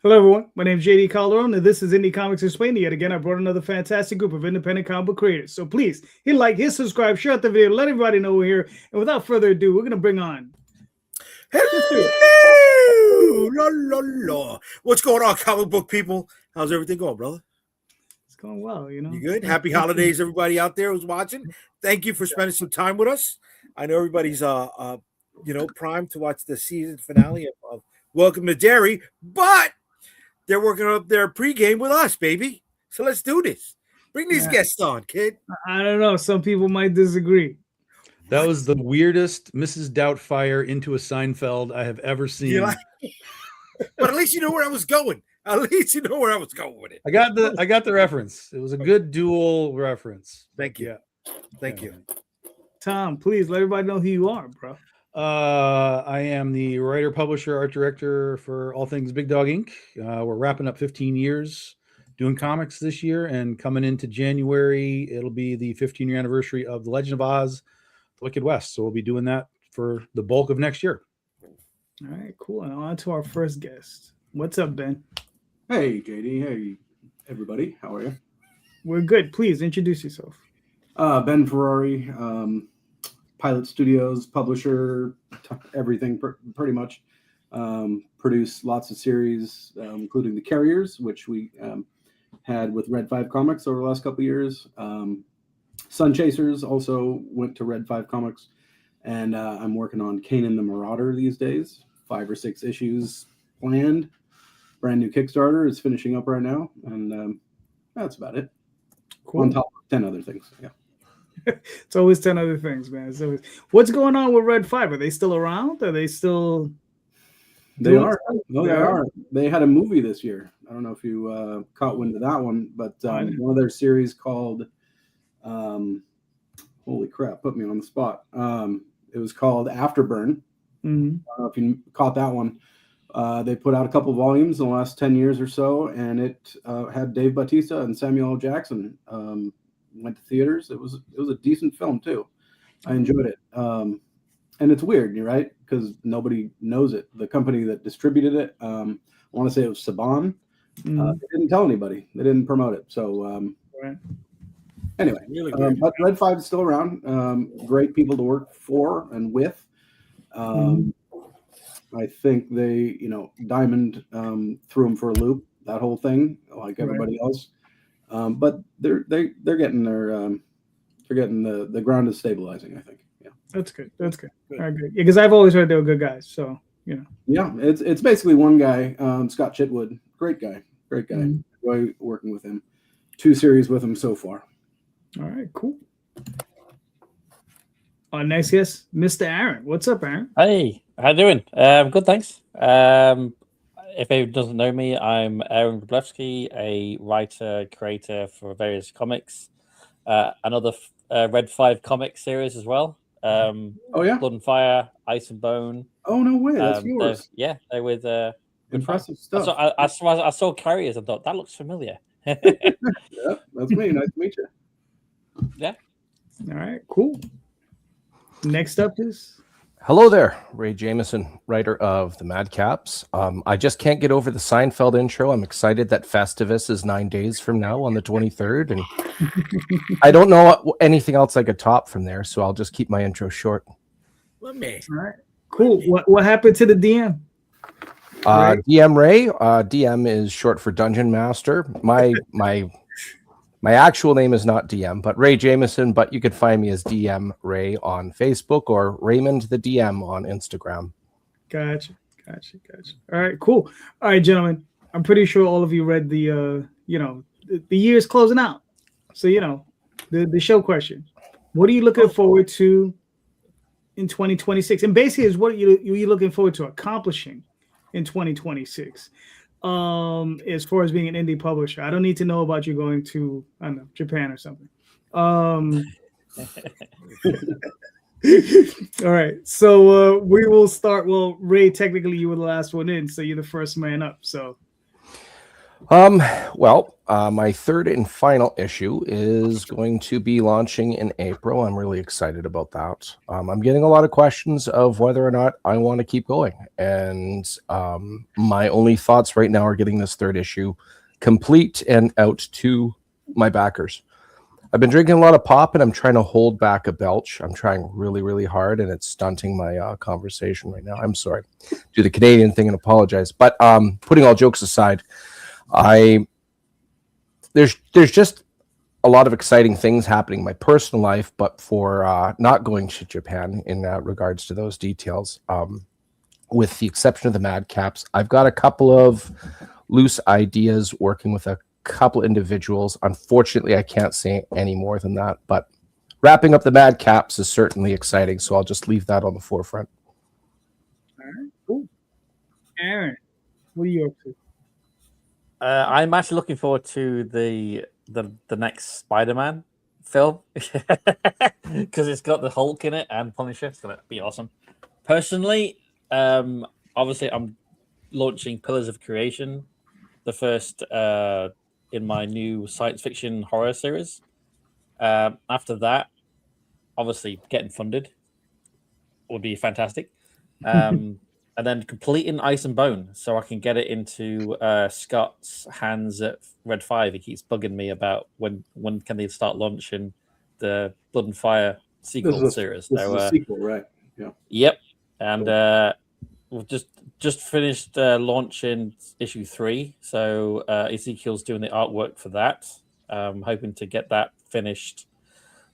Hello, everyone. My name is JD Calderon, and this is Indie Comics Explained. Yet again, I brought another fantastic group of independent comic book creators. So please hit like, hit subscribe, share out the video, let everybody know we're here. And without further ado, we're going to bring on. Hello, la, la, la. What's going on, comic book people? How's everything going, brother? It's going well, you know. You good? Happy holidays, everybody out there who's watching. Thank you for spending some time with us. I know everybody's primed to watch the season finale of Welcome to Derry, but they're working up their pregame with us, baby. So let's do this. Bring these guests on, kid. I don't know. Some people might disagree. That was the weirdest Mrs. Doubtfire into a Seinfeld I have ever seen. But at least you know where I was going. At least you know where I was going with it. I got the reference. It was a good dual reference. Thank you. Yeah. Thank you. Tom, please let everybody know who you are, bro. I am the writer, publisher, art director for all things Big Dog Inc. We're wrapping up 15 years doing comics this year, and coming into January, it'll be the 15-year anniversary of The Legend of Oz, The Wicked West. So we'll be doing that for the bulk of next year. All right, cool. And on to our first guest. What's up, Ben? Hey, JD. Hey, everybody. How are you? We're good. Please introduce yourself. Ben Ferrari, Pilot Studios, publisher, everything pretty much. Produce lots of series, including The Carriers, which we had with Red 5 Comics over the last couple of years. Sun Chasers also went to Red 5 Comics. And I'm working on Kanan the Marauder these days. 5 or 6 issues planned. Brand new Kickstarter is finishing up right now. And that's about it. Cool. On top of 10 other things. Yeah. It's always 10 other things, man. What's going on with Red 5? Are they still around? Are they still... They are. No, they are. They had a movie this year. I don't know if you caught wind of that one, but one of their series called... holy crap, put me on the spot. It was called Afterburn. Mm-hmm. I don't know if you caught that one. They put out a couple volumes in the last 10 years or so, and it had Dave Bautista and Samuel L. Jackson. Went to theaters. It was a decent film too. I enjoyed it. And it's weird, you're right, because nobody knows it. The company that distributed it, I want to say it was Saban. Mm-hmm. They didn't tell anybody. They didn't promote it. So right. Anyway, really but Red 5 is still around. Great people to work for and with. I think they, Diamond threw them for a loop. That whole thing, like everybody else. But they're getting the ground is stabilizing. I think. Yeah, that's good. That's good. All right, good. Because I've always heard they were good guys. So Yeah, it's basically one guy, Scott Chitwood. Great guy. Mm-hmm. Enjoy working with him. 2 series with him so far. All right, cool. Our next guest, Mr. Aaron. What's up, Aaron? Hey, how you doing? Good, thanks. If anyone doesn't know me, I'm Aaron Wroblewski, a writer, creator for various comics. Another Red 5 comic series as well. Oh, yeah? Blood and Fire, Ice and Bone. Oh, no way. That's yours. They're with... impressive stuff. I saw Carriers and thought, that looks familiar. Yeah, that's me. Nice to meet you. Yeah. All right, cool. Next up is... Hello there, Ray Jameson, writer of The Madcaps. I just can't get over the Seinfeld intro. I'm excited that Festivus is 9 days from now on the 23rd. And I don't know anything else I could top from there, so I'll just keep my intro short. Let me. All right, cool. What happened to the DM? DM Ray. DM is short for Dungeon Master. My actual name is not DM, but Ray Jameson, but you could find me as DM Ray on Facebook or Raymond the DM on Instagram. Gotcha. All right, cool. All right, gentlemen. I'm pretty sure all of you read the year's closing out. So, the show question. What are you looking forward to in 2026? And basically is what are you looking forward to accomplishing in 2026? As far as being an indie publisher, I don't need to know about you going to, I don't know, Japan or something. All right, so we will start. Well, Ray, technically you were the last one in, so you're the first man up. So My third and final issue is going to be launching in April. I'm really excited about that. I'm getting a lot of questions of whether or not I want to keep going. And my only thoughts right now are getting this third issue complete and out to my backers. I've been drinking a lot of pop and I'm trying to hold back a belch. I'm trying really, really hard and it's stunting my conversation right now. I'm sorry. Do the Canadian thing and apologize. But putting all jokes aside, there's just a lot of exciting things happening in my personal life, but for not going to Japan in regards to those details, with the exception of the Madcaps, I've got a couple of loose ideas working with a couple individuals. Unfortunately, I can't say any more than that, but wrapping up the Madcaps is certainly exciting, so I'll just leave that on the forefront. All right, cool. Aaron, what are you up to? I'm actually looking forward to the next Spider-Man film because it's got the Hulk in it and Punisher. It's gonna be awesome. Personally, obviously, I'm launching Pillars of Creation, the first in my new science fiction horror series. After that, obviously, getting funded would be fantastic. And then completing Ice and Bone so I can get it into Scott's hands at Red 5. He keeps bugging me about when can they start launching the Blood and Fire sequel series. This is a sequel, right? Yeah. Yep. And we've just finished launching issue 3. So Ezekiel's doing the artwork for that. Hoping to get that finished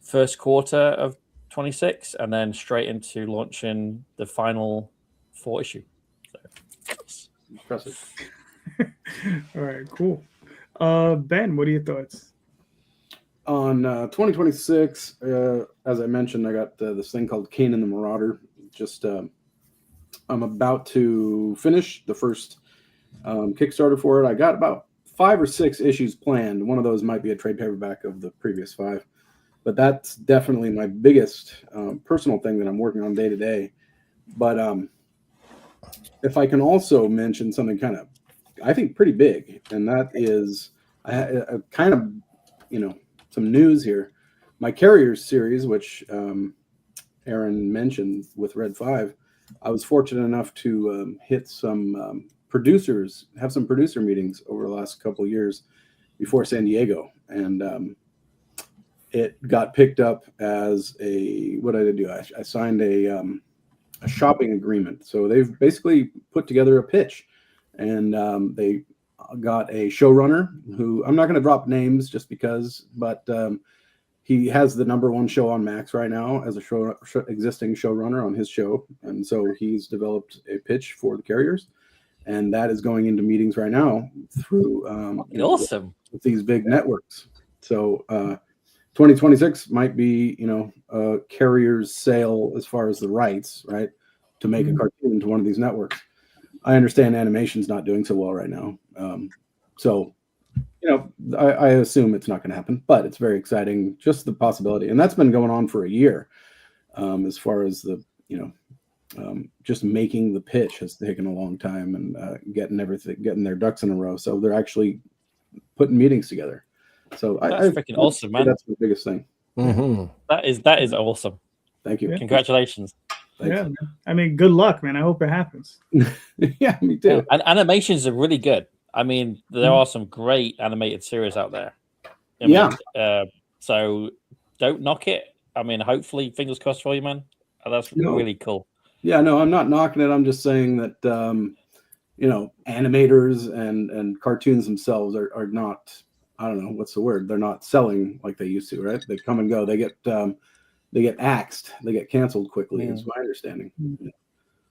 first quarter of 26 and then straight into launching the final 4 issue. So. Impressive. All right, cool. Ben, what are your thoughts? On 2026, as I mentioned, I got this thing called Kane and the Marauder. Just I'm about to finish the first Kickstarter for it. I got about 5 or 6 issues planned. One of those might be a trade paperback of the previous 5, but that's definitely my biggest personal thing that I'm working on day to day. But if I can also mention something kind of, I think, pretty big, and that is I kind of, some news here. My Carriers series, which Aaron mentioned with Red 5, I was fortunate enough to hit some producers, have some producer meetings over the last couple of years before San Diego. And it got picked up as what did I do? I signed a shopping agreement. So they've basically put together a pitch, and they got a showrunner who, I'm not going to drop names just because, but he has the #1 show on Max right now as a existing showrunner on his show. And so he's developed a pitch for the Carriers, and that is going into meetings right now through awesome with these big networks. So 2026 might be, a Carrier's sale as far as the rights, right, to make a cartoon to one of these networks. I understand animation's not doing so well right now. So, I assume it's not going to happen, but it's very exciting, just the possibility. And that's been going on for a year. As far as the, just making the pitch has taken a long time, and getting their ducks in a row. So they're actually putting meetings together. So that's freaking awesome, man. That's the biggest thing. Mm-hmm. That is awesome. Thank you. Yeah. Congratulations. Thanks. Yeah, man. I mean, good luck, man. I hope it happens. Yeah, me too. Yeah. And animations are really good. I mean, there are some great animated series out there. So don't knock it. I mean, hopefully, fingers crossed for you, man. That's really cool. Yeah, no, I'm not knocking it. I'm just saying that, animators and cartoons themselves are not, I don't know, what's the word? They're not selling like they used to, right? They come and go. They get axed. They get canceled quickly, is my understanding. Mm-hmm.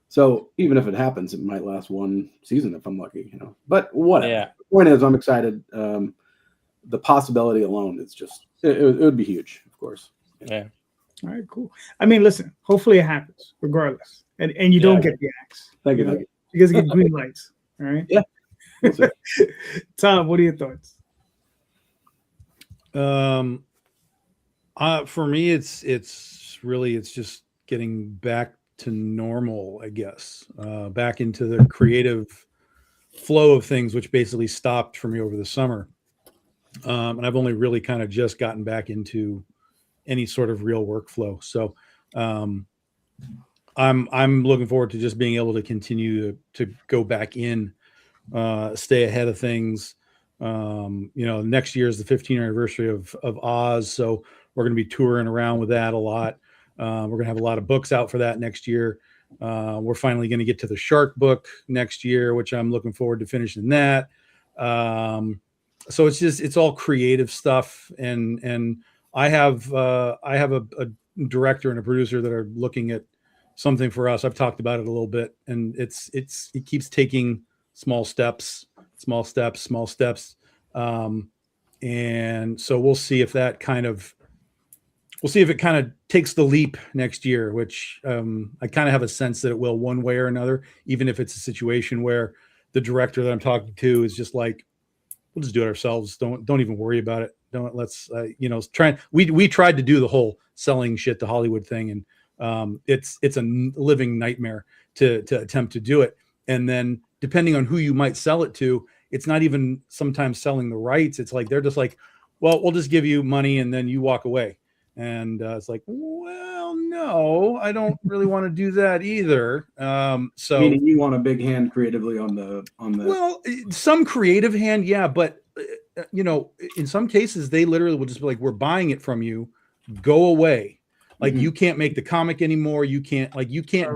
So even if it happens, it might last 1 season if I'm lucky, But whatever. Yeah. The point is, I'm excited. The possibility alone is just, it would be huge, of course. Yeah. All right, cool. I mean, listen, hopefully it happens regardless. And you don't get the axe. Thank you. You guys get green lights. All right. Yeah. We'll see. Tom, what are your thoughts? For me, it's just getting back to normal, I guess. Back into the creative flow of things, which basically stopped for me over the summer. And I've only really kind of just gotten back into any sort of real workflow. So I'm looking forward to just being able to continue to go back in, stay ahead of things. Next year is the 15th anniversary of Oz, so we're going to be touring around with that a lot. We're going to have a lot of books out for that next year. We're finally going to get to the shark book next year, which I'm looking forward to finishing that. So it's all creative stuff, and I have a director and a producer that are looking at something for us. I've talked about it a little bit, and it keeps taking small steps. And so we'll see if it kind of takes the leap next year, which I kind of have a sense that it will one way or another, even if it's a situation where the director that I'm talking to is just like, we'll just do it ourselves. Don't even worry about it. We tried to do the whole selling shit to Hollywood thing. And it's a living nightmare to attempt to do it. And then depending on who you might sell it to, it's not even sometimes selling the rights. It's like, they're just like, well, we'll just give you money and then you walk away. And it's like, well, no, I don't really want to do that either. So meaning you want a big hand creatively on the. Well, some creative hand, yeah, but in some cases they literally will just be like, we're buying it from you, go away. Like you can't make the comic anymore. You can't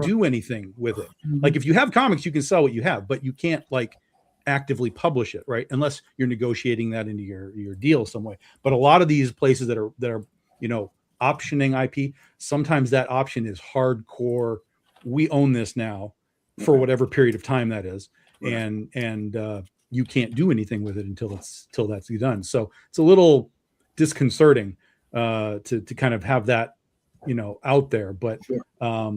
do anything with it. Like if you have comics, you can sell what you have, but you can't like actively publish it, right? Unless you're negotiating that into your deal some way. But a lot of these places that are optioning IP, sometimes that option is hardcore. We own this now for whatever period of time that is, right. and you can't do anything with it until that's done. So it's a little disconcerting to kind of have that out there, but sure. At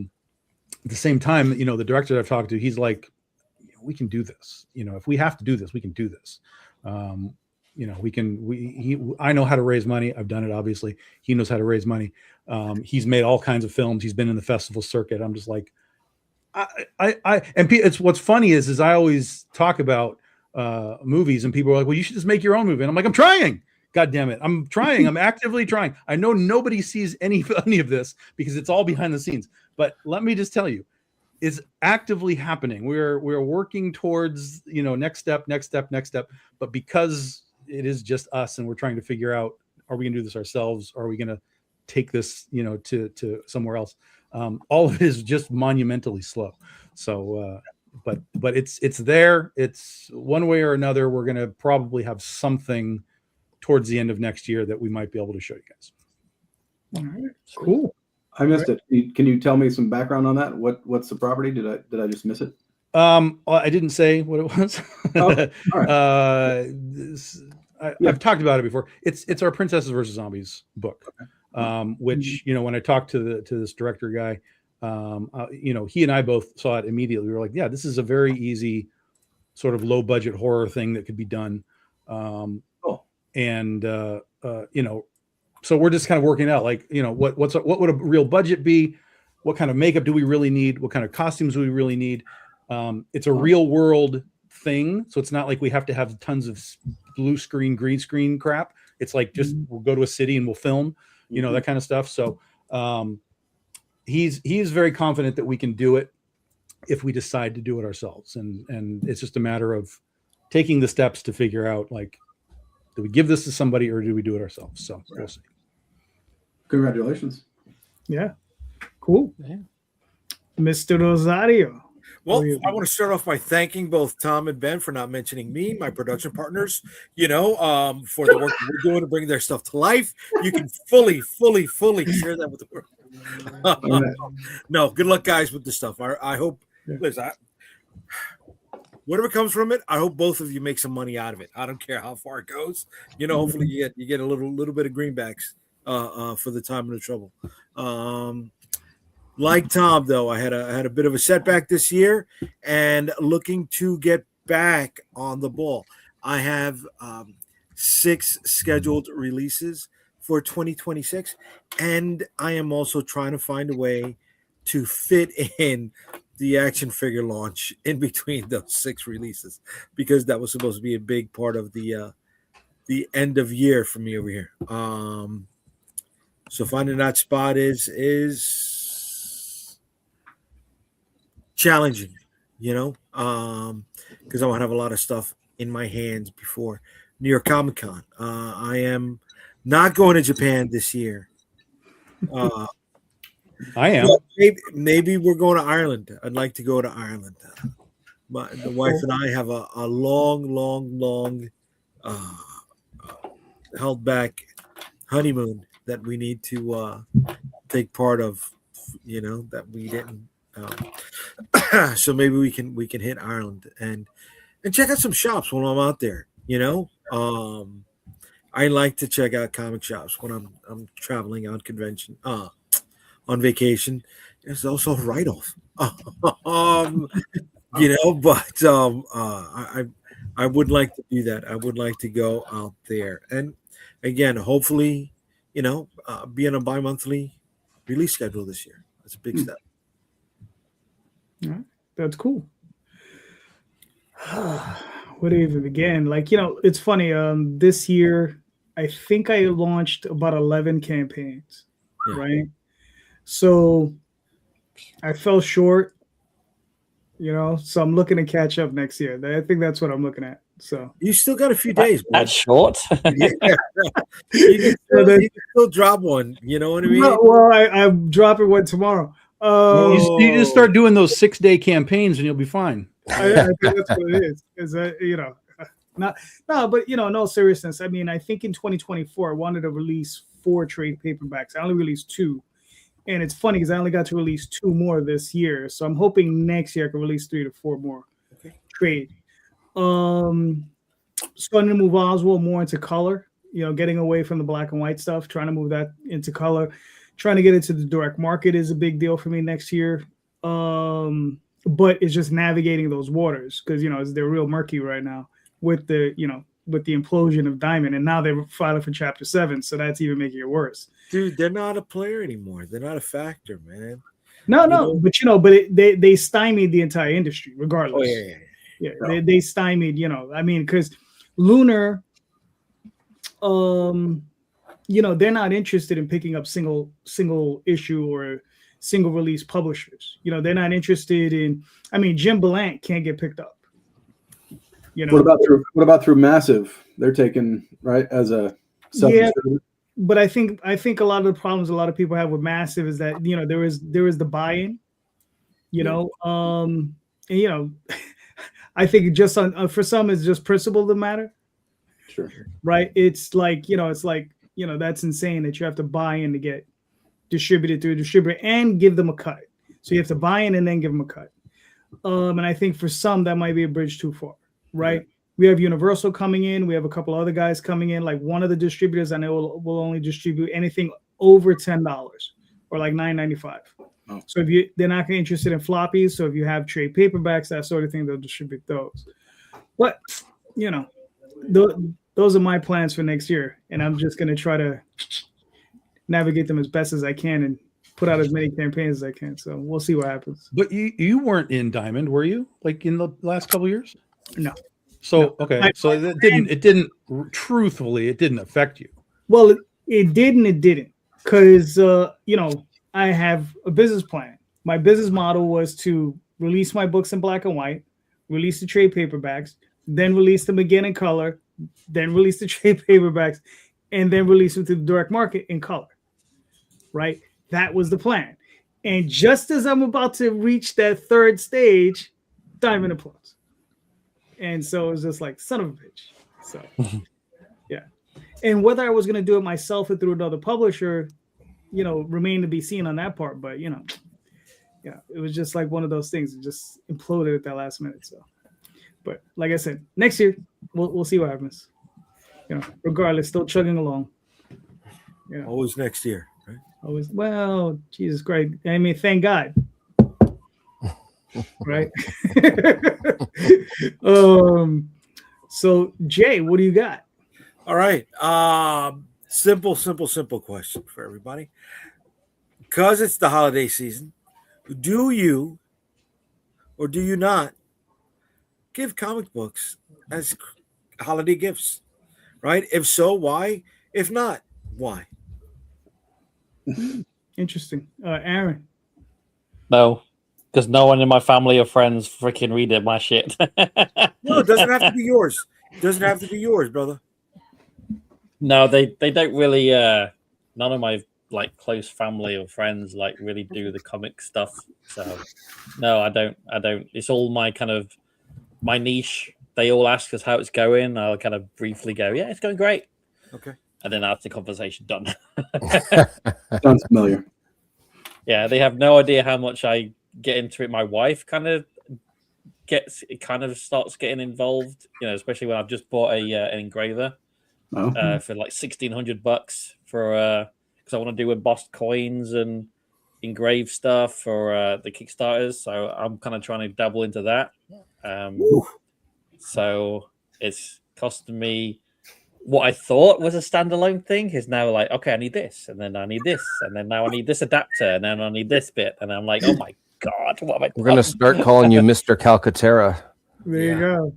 the same time, the director that I've talked to, he's like, we can do this. If we have to do this, we can do this. I know how to raise money. I've done it. Obviously he knows how to raise money. He's made all kinds of films. He's been in the festival circuit. I'm just like, it's what's funny is I always talk about movies and people are like, well, you should just make your own movie. And I'm like, I'm trying. God damn it. I'm trying. I'm actively trying. I know nobody sees any of this because it's all behind the scenes, but let me just tell you, it's actively happening. We're working towards, next step. But because it is just us and we're trying to figure out, are we going to do this ourselves? Or are we going to take this, to somewhere else? All of it is just monumentally slow. So, but it's there. It's one way or another. We're going to probably have something towards the end of next year that we might be able to show you guys. All right, cool. I missed it. Can you tell me some background on that? What's the property? Did I just miss it? I didn't say what it was. Oh, all right. I've talked about it before. It's our Princesses versus Zombies book, okay. Which when I talked to this director guy, he and I both saw it immediately. We were like, yeah, this is a very easy sort of low budget horror thing that could be done. And so we're just kind of working out, like, what would a real budget be? What kind of makeup do we really need? What kind of costumes do we really need? It's a real world thing. So it's not like we have to have tons of blue screen, green screen crap. It's like, just we'll go to a city and we'll film, that kind of stuff. So he's very confident that we can do it if we decide to do it ourselves. And it's just a matter of taking the steps to figure out, like, do we give this to somebody or do we do it ourselves? So we'll see. Congratulations. Yeah. Cool. Yeah. Mr. Rosario. Well, I want to start off by thanking both Tom and Ben for not mentioning me, my production partners, for the work that we're doing to bring their stuff to life. You can fully share that with the world. No, good luck, guys, with the stuff. I hope, listen, whatever comes from it, I hope both of you make some money out of it. I don't care how far it goes. Hopefully you get a little bit of greenbacks for the time and the trouble. Like Tom, though, I had a bit of a setback this year, and looking to get back on the ball. I have 6 scheduled releases for 2026, and I am also trying to find a way to fit in the action figure launch in between those 6 releases, because that was supposed to be a big part of the end of year for me over here. So finding that spot is challenging, because I want to have a lot of stuff in my hands before New York Comic Con. I am not going to Japan this year. I am. Maybe we're going to Ireland. I'd like to go to Ireland. The wife and I have a long held back honeymoon that we need to take part of. That we didn't. So maybe we can hit Ireland and check out some shops while I'm out there. I like to check out comic shops when I'm traveling on convention, on vacation. There's also a write-off. But I would like to do that. I would like to go out there, and again, hopefully, be on a bi-monthly release schedule this year. That's a big step. All right. That's cool. Where to even begin? It's funny. This year, I think I launched about 11 campaigns, right? So I fell short, so I'm looking to catch up next year. I think that's what I'm looking at. So you still got a few days. That's short. You can still drop one. You know what I mean? No, well, I'm dropping one tomorrow. You just start doing those 6-day campaigns and you'll be fine. I think that's what it is. But in all seriousness, I mean, I think in 2024 I wanted to release 4 trade paperbacks. I only released 2, and it's funny because I only got to release 2 more this year. So I'm hoping next year I can release 3 to 4 more trade. Starting to move Oswald more into color. Getting away from the black and white stuff, trying to move that into color. Trying to get into the direct market is a big deal for me next year. But it's just navigating those waters because they're real murky right now with the implosion of Diamond, and now they're filing for Chapter 7, so that's even making it worse. Dude, they're not a player anymore. They're not a factor, man. But they stymied the entire industry regardless. Oh, yeah. No. They stymied. Because Lunar, they're not interested in picking up single issue or single release publishers. They're not interested in. Jim Belant can't get picked up. What about through Massive? They're taken right as a self-distributor. But I think a lot of the problems a lot of people have with Massive is that there is the buy-in. I think just for some it's just principle that matter. Sure. Right. It's that's insane that you have to buy in to get distributed through a distributor and give them a cut. So you have to buy in and then give them a cut. And I think for some that might be a bridge too far. Right. Yeah. We have Universal coming in. We have a couple other guys coming in. Like one of the distributors I know will only distribute anything over $10 or like $9.95. Oh. So they're not interested in floppies. So if you have trade paperbacks, that sort of thing, they'll distribute those. But those are my plans for next year, and I'm just going to try to navigate them as best as I can and put out as many campaigns as I can. So we'll see what happens. But you weren't in Diamond, were you? Like in the last couple of years? No. So okay, it didn't truthfully, it didn't affect you. Well, it did and it didn't, because I have a business plan. My business model was to release my books in black and white, release the trade paperbacks, then release them again in color, then release the trade paperbacks, and then release them to the direct market in color. Right? That was the plan. And just as I'm about to reach that third stage, Diamond implodes. And so it was just like, son of a bitch. So, yeah. And whether I was going to do it myself or through another publisher, remained to be seen on that part. But, it was just like one of those things. It just imploded at that last minute. So, but like I said, next year, we'll see what happens. Regardless, still chugging along. Always next year, right? Always. Well, Jesus Christ. I mean, thank God. Right. So Jay, what do you got? All right. Simple question for everybody. Because it's the holiday season, do you or do you not give comic books as holiday gifts? Right? If so, why? If not, why? Interesting. Aaron. No, because no one in my family or friends freaking read it. My shit. No, it doesn't have to be yours. It doesn't have to be yours, brother. No, they don't really. None of my like close family or friends like really do the comic stuff. So no, I don't. It's all my kind of my niche. They all ask us how it's going. I'll kind of briefly go, yeah, it's going great. Okay. And then that's the conversation done. Sounds familiar. Yeah, they have no idea how much I get into it. My wife kind of starts getting involved, especially when I've just bought an engraver Oh. for like $1,600 for because I want to do embossed coins and engrave stuff for the Kickstarters. So I'm kind of trying to dabble into that. So it's costing me what I thought was a standalone thing is now like, okay, I need this, and then I need this, and then now I need this adapter, and then I need this bit, and I'm like, oh my god, what am I? We're gonna start calling you Mr. Calcaterra. There you go.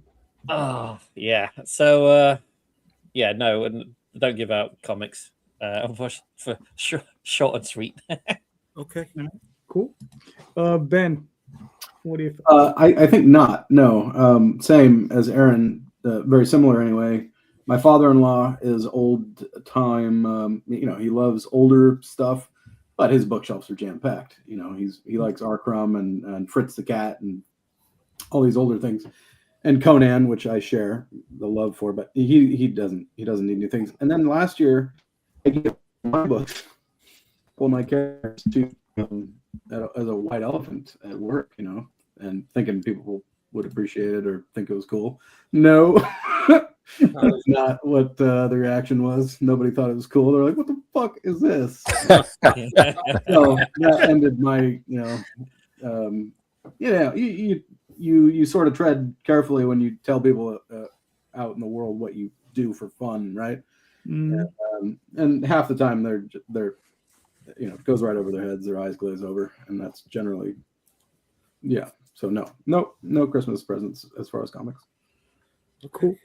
Oh yeah. So yeah, no, and don't give out comics. For short and sweet. Okay. Cool. Ben, what do you think? I think not. No. Same as Aaron. Very similar anyway. My father-in-law is old time. He loves older stuff, but his bookshelves are jam-packed. He likes Arcrum and Fritz the Cat and all these older things, and Conan, which I share the love for. But he doesn't need new things. And then last year, I gave my books, pull my characters to as a white elephant at work, and thinking people would appreciate it or think it was cool. No. That's not what the reaction was. Nobody thought it was cool. They're like, "What the fuck is this?" So that ended my, you sort of tread carefully when you tell people out in the world what you do for fun, right? And half the time they're it goes right over their heads. Their eyes glaze over, and that's generally, yeah. So no Christmas presents as far as comics. Cool.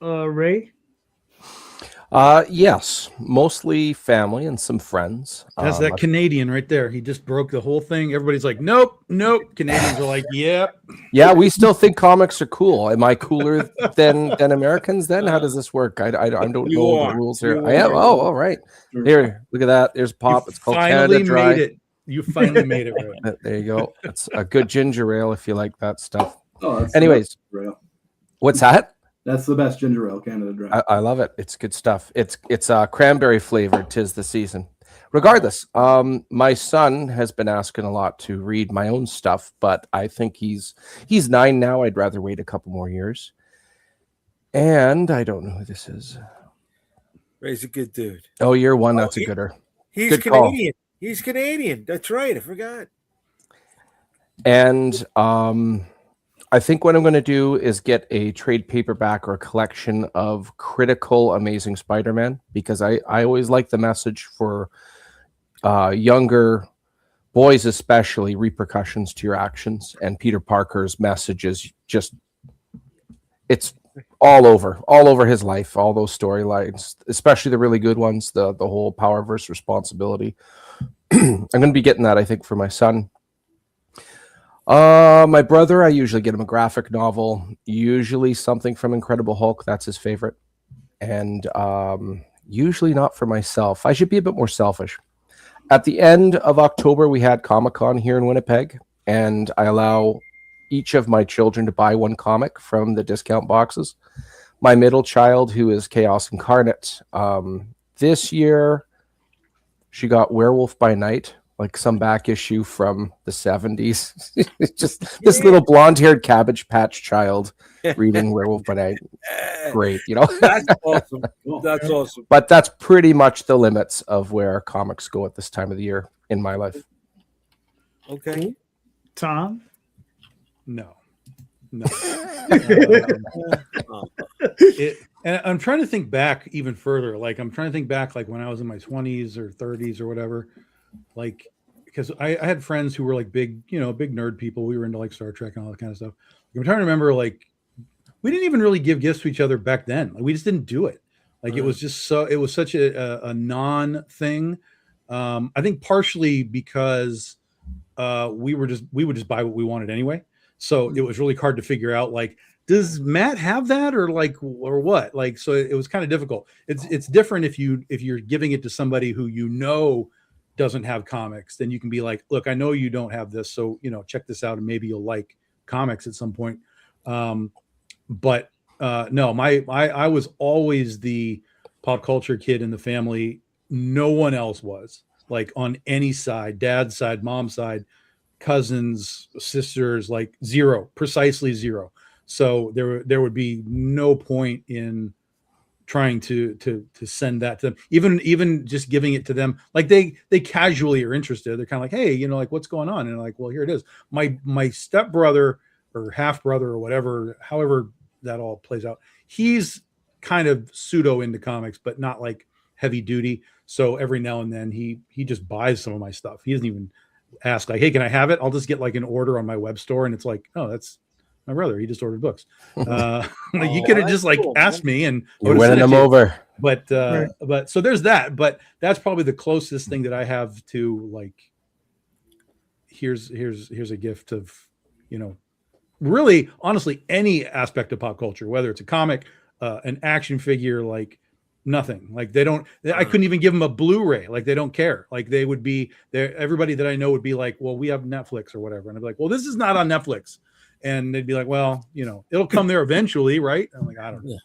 Ray? Yes, mostly family and some friends. That's that Canadian right there. He just broke the whole thing. Everybody's like, nope. Canadians are like, yep. Yeah, we still think comics are cool. Am I cooler than Americans then? How does this work? I don't know the rules here. I am. Oh, all right. Here, look at that. There's Pop. It's called Canada Dry. Made it. You finally made it, Ray. There you go. It's a good ginger ale if you like that stuff. Oh, anyways, what's that? That's the best ginger ale, Canada Dry. I love it. It's good stuff. It's cranberry flavored. 'Tis the season. Regardless, my son has been asking a lot to read my own stuff, but I think he's 9 now. I'd rather wait a couple more years. And I don't know who this is. Ray's a good dude. Oh, you're one. That's a gooder. He's Good Canadian. He's Canadian. That's right. I forgot. And I think what I'm going to do is get a trade paperback or a collection of Critical Amazing Spider-Man, because I always like the message for younger boys, especially repercussions to your actions. And Peter Parker's message is just, it's all over his life, all those storylines, especially the really good ones, the whole power versus responsibility. I'm going to be getting that, I think, for my son. My brother, I usually get him a graphic novel, usually something from Incredible Hulk. That's his favorite. And usually not for myself. I should be a bit more selfish. At the end of October, we had Comic-Con here in Winnipeg, and I allow each of my children to buy one comic from the discount boxes. My middle child, who is Chaos Incarnate, this year she got Werewolf by Night, like some back issue from the 70s. It's just this little blonde-haired Cabbage Patch child reading Werewolf by Night. Great, That's awesome. That's awesome. But that's pretty much the limits of where comics go at this time of the year in my life. Okay. Tom? No. And I'm trying to think back even further. Like I'm trying to think back, like when I was in my 20s or 30s or whatever. Like because I had friends who were like big nerd people. We were into like Star Trek and all that kind of stuff. I'm trying to remember, like, we didn't even really give gifts to each other back then. Like, we just didn't do it. Like, it was just it was such a non thing. I think partially because we would just buy what we wanted anyway. So it was really hard to figure out, like, does Matt have that or what? Like, so it was kind of difficult. It's different if you're giving it to somebody who doesn't have comics, then you can be like, look, I know you don't have this, so check this out and maybe you'll like comics at some point. But no, I was always the pop culture kid in the family. No one else was, like, on any side, dad's side, mom's side, cousins, sisters, like precisely zero. So there would be no point in trying to send that to them, even just giving it to them. Like, they casually are interested. They're kind of like, hey, like, what's going on? And like, well, here it is. My stepbrother or half brother or whatever, however that all plays out, he's kind of pseudo into comics, but not like heavy duty. So every now and then he just buys some of my stuff. He doesn't even ask, like, hey, can I have it? I'll just get like an order on my web store, and it's like, oh, that's my brother. He just ordered books. You could have just like asked me, and you're winning them over. But so there's that. But that's probably the closest thing that I have to, like, here's a gift of, really, honestly, any aspect of pop culture, whether it's a comic, an action figure, like, nothing. Like, I couldn't even give them a Blu-ray. Like, they don't care. Like, they would be there. Everybody that I know would be like, well, we have Netflix or whatever. And I'd be like, well, this is not on Netflix. And they'd be like, well, it'll come there eventually, right? I'm like, I don't know.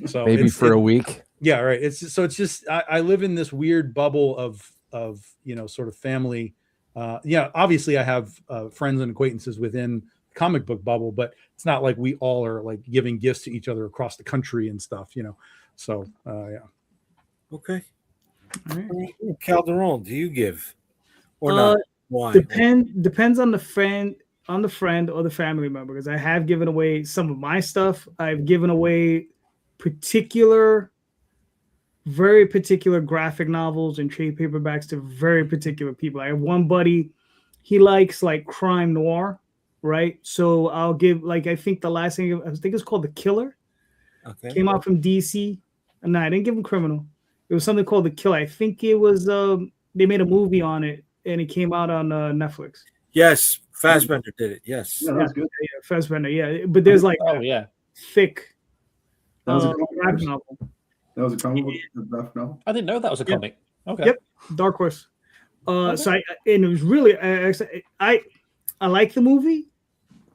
So maybe for a week. Yeah, right. It's just I live in this weird bubble of sort of family. Obviously I have friends and acquaintances within the comic book bubble, but it's not like we all are like giving gifts to each other across the country and stuff, So yeah. Okay. All right. Calderon, do you give or not? Why? Depends on the friend or the family member, because I have given away some of my stuff. I've given away very particular graphic novels and trade paperbacks to very particular people. I have one buddy, he likes like crime noir, right? So I'll give, like, I think the last thing, I think it's called The Killer. Okay. Came out from DC. No, I didn't give him Criminal. It was something called The Killer. I think it was they made a movie on it, and it came out on Netflix. Yes, Fassbender did it. Yes. Yeah, that was good. Yeah, Fassbender. Yeah, but there's like thick That was a graphic novel. That was a comic book graphic novel. I didn't know that was a comic. Okay. Yep, Dark Horse. So and it was really I like the movie.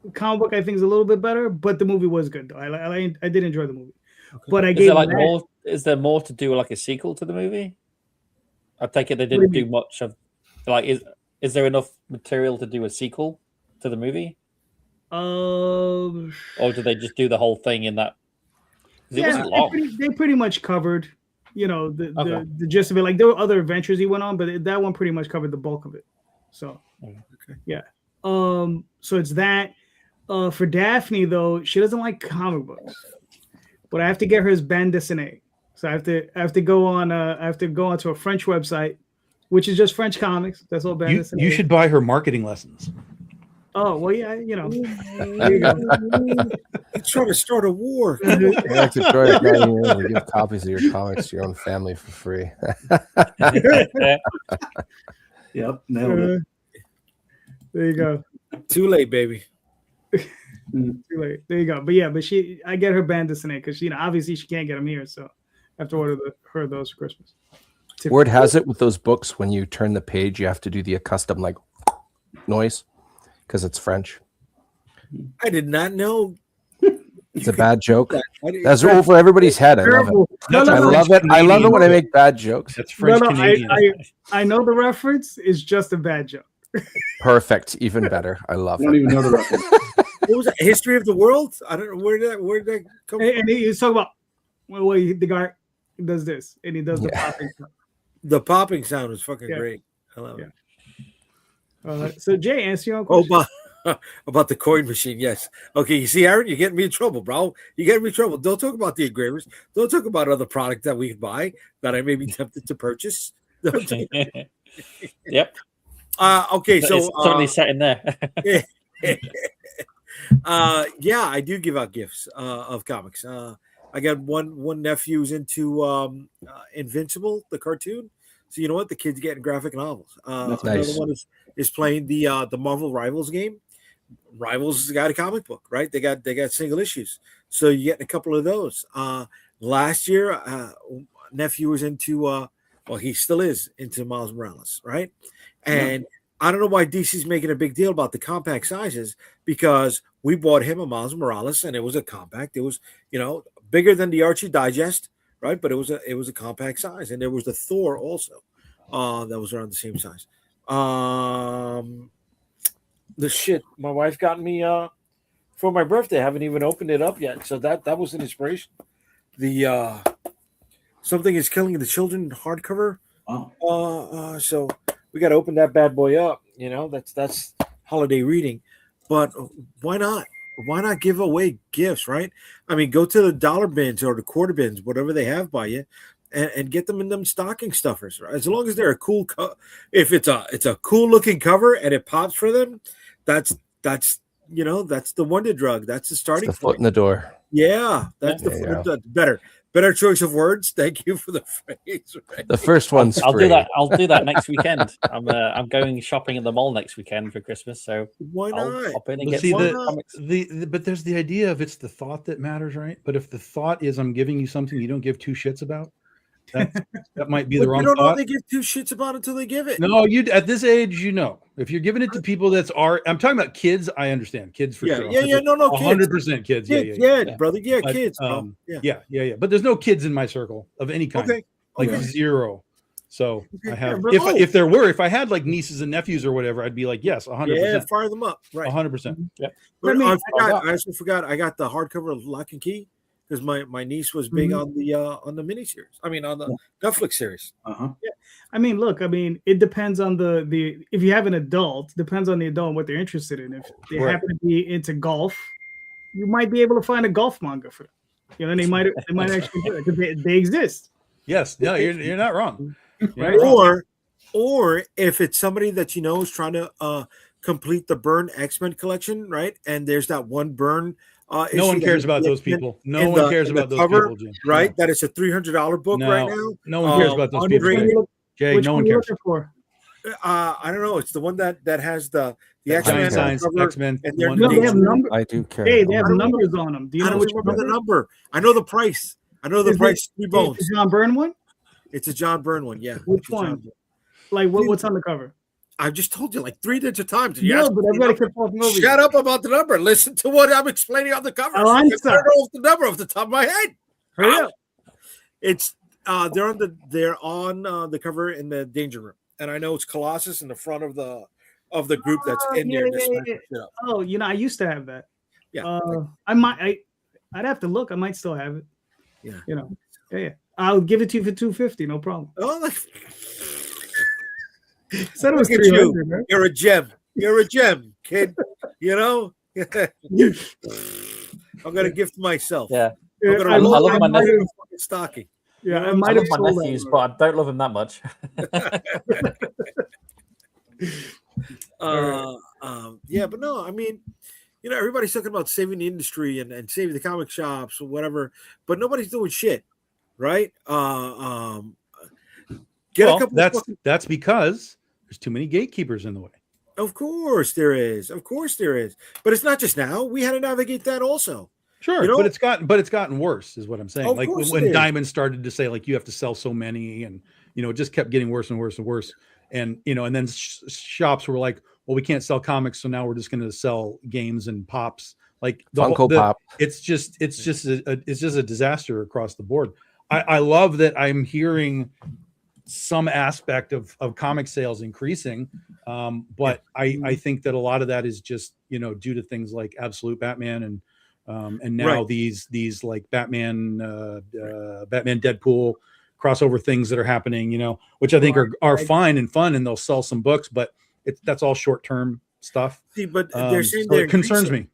The comic book I think is a little bit better, but the movie was good though. I did enjoy the movie. Okay. But I gave more. Is there more to do, like a sequel to the movie? I take it they didn't do much of, like, is there enough material to do a sequel to the movie? Or did they just do the whole thing in that? It wasn't long. They pretty much covered, the gist of it. Like, there were other adventures he went on, but that one pretty much covered the bulk of it. So, yeah. So it's that. For Daphne though, she doesn't like comic books, but I have to get her his bande dessinée. So I have to go onto a French website, which is just French comics. That's all bande dessinée. You should buy her marketing lessons. Oh well, yeah, There you go. He's trying to start a war. You like to try to give copies of your comics to your own family for free. Yep, nailed it. There you go. Too late, baby. Too late. There you go. But yeah, I get her bande dessinée because obviously she can't get them here, so I have to order her those for Christmas. Word has it with those books, when you turn the page, you have to do the accustomed like noise because it's French. I did not know. It's a bad joke. That's over everybody's head. I love it. I love it. I love it when I make bad jokes. That's French Canadian. I know the reference is just a bad joke. Perfect. Even better. I love it. I don't even know the reference. What was that? History of the World? I don't know where did that come from? And he's talking about the guy does this and he does the popping sound. The popping sound is fucking great. I love it. So Jay, answer your own question. About the coin machine, yes. Okay, you see, Aaron, you're getting me in trouble, bro. You're getting me in trouble. Don't talk about the engravers. Don't talk about other product that we could buy that I may be tempted to purchase. Yep. Okay, so it's totally set in there. yeah, I do give out gifts of comics. I got one nephew who's into Invincible, the cartoon. So you know what? The kid's getting graphic novels. That's Another nice. one is playing the Marvel Rivals game. Rivals got a comic book, right? They got single issues, so you're getting a couple of those. Last year, nephew was into well, he still is into Miles Morales, right? And I don't know why DC's making a big deal about the compact sizes, because we bought him a Miles Morales and it was a compact. It was, bigger than the Archie Digest, right? But it was a compact size, and there was the Thor also that was around the same size. The shit my wife got me for my birthday. I haven't even opened it up yet, so that was an inspiration. The Something is Killing the Children hardcover. Wow. So we got to open that bad boy up. That's holiday reading. But why not? Why not give away gifts, right? I mean, go to the dollar bins or the quarter bins, whatever they have by you, and get them in them stocking stuffers. Right? As long as they're a cool, if it's a cool looking cover and it pops for them, that's the wonder drug. That's the starting It's the foot point. in the door. Yeah, that's better choice of words. Thank you for the phrase. Right? The first one's I'll free. do that. I'll do that next weekend. I'm going shopping at the mall next weekend for Christmas, so Why I'll not? hop in and But get see, some the- comics. but there's the idea of it's the thought that matters, right? But if the thought is I'm giving you something you don't give two shits about, that might be But the wrong you don't know thought. they give two shits about it until they give it. No, you at this age, if you're giving it to people I'm talking about kids. I understand kids for sure. No, kids. 100% kids. Yeah, brother. Yeah, But, kids. Bro. Yeah. But there's no kids in my circle of any kind. Okay. Like Okay. zero. So Okay, I have. yeah, If I had like nieces and nephews or whatever, I'd be like, yes, 100%. Yeah, fire them up. Right. 100%. Yeah. But I mean, I also forgot. I got the hardcover of Lock and Key because my niece was big on the miniseries. I mean, on the Netflix series. I mean, look, it depends on the if you have an adult, depends on the adult and what they're interested in. If they Right. happen to be into golf, you might be able to find a golf manga for them. They might actually do it because they exist. Yes. No, you're not wrong. Right. Or if it's somebody that is trying to complete the Byrne X-Men collection, right? And there's that one Byrne. No one cares about those people. No one cares about those people, Jim. Right? That is a $300 book right now. No one cares about those people. Jay, Which no one one are you cares. looking for? I don't know. It's the one that has the Giant X-Men signs, cover, X-Men. and they're No, they have numbers. I do care. Hey, they have numbers on them. Do you I know don't which remember the number? number. I know the price. I know the Is it- price. 3 bones. Is it John Byrne one? It's a John Byrne one. Yeah. Which It's a John one? Byrne. Like what's on the cover? I just told you like 3 digit times. You No, asked but me the everybody number. kept talking over you. Shut up about the number. Listen to what I'm explaining on the cover. Oh, I'm I don't sorry. know the number off the top of my head. Hurry up. It's they're on the cover in the Danger Room, and I know it's Colossus in the front of the group that's in there. Yeah, that's yeah, smashing shit up. Oh, I used to have that. Yeah. I'd have to look. I might still have it. Yeah. Yeah. I'll give it to you for $250. No problem. Oh, Said it was look at you. 300, right? You're a gem. You're a gem, kid. I'm gonna gift myself. Yeah. I'm gonna I roll love my my money nephew. in a fucking stocking. Yeah, I I might love have my sold nephews, that but I don't love them that much. Yeah, but no, I mean, everybody's talking about saving the industry and saving the comic shops or whatever, but nobody's doing shit, right? Get a couple. That's because there's too many gatekeepers in the way. Of course there is. Of course there is. But it's not just now. We had to navigate that also. Sure, but it's gotten worse, is what I'm saying. Of Like course it when is. Diamond started to say like you have to sell so many, and it just kept getting worse and worse and worse. And and then shops were like, well, we can't sell comics, so now we're just going to sell games and pops. Like Funko Pop. It's just a disaster across the board. I love that I'm hearing some aspect of comic sales increasing, but I think that a lot of that is just due to things like Absolute Batman and now Right. these like Batman Deadpool crossover things that are happening, which I think are fine and fun, and they'll sell some books, but that's all short term stuff. See, but they're saying so they're it concerns increasing. me.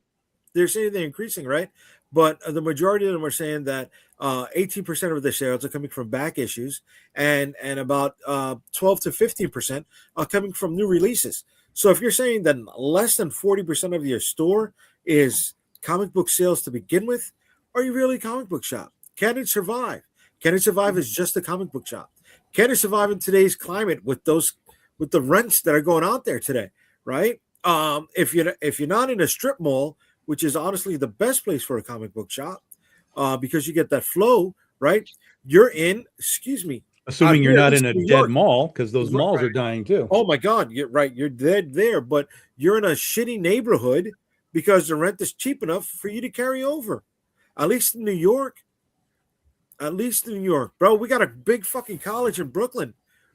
They're saying they're increasing, right? but the majority of them are saying that 18% of their sales are coming from back issues, and about 12 to 15% are coming from new releases. So if you're saying that less than 40% of your store is comic book sales to begin with, are you really a comic book shop? Can it survive? Can it survive as just a comic book shop? Can it survive in today's climate with the rents that are going out there today, right? If you're not in a strip mall, which is honestly the best place for a comic book shop, because you get that flow, right? You're in, excuse me, Assuming you're not in a New dead York. mall, because those Right, malls right. are dying too. Oh my God, you're right. You're dead there, but you're in a shitty neighborhood because the rent is cheap enough for you to carry over. At least in New York. At least in New York, bro. We got a big fucking college in Brooklyn,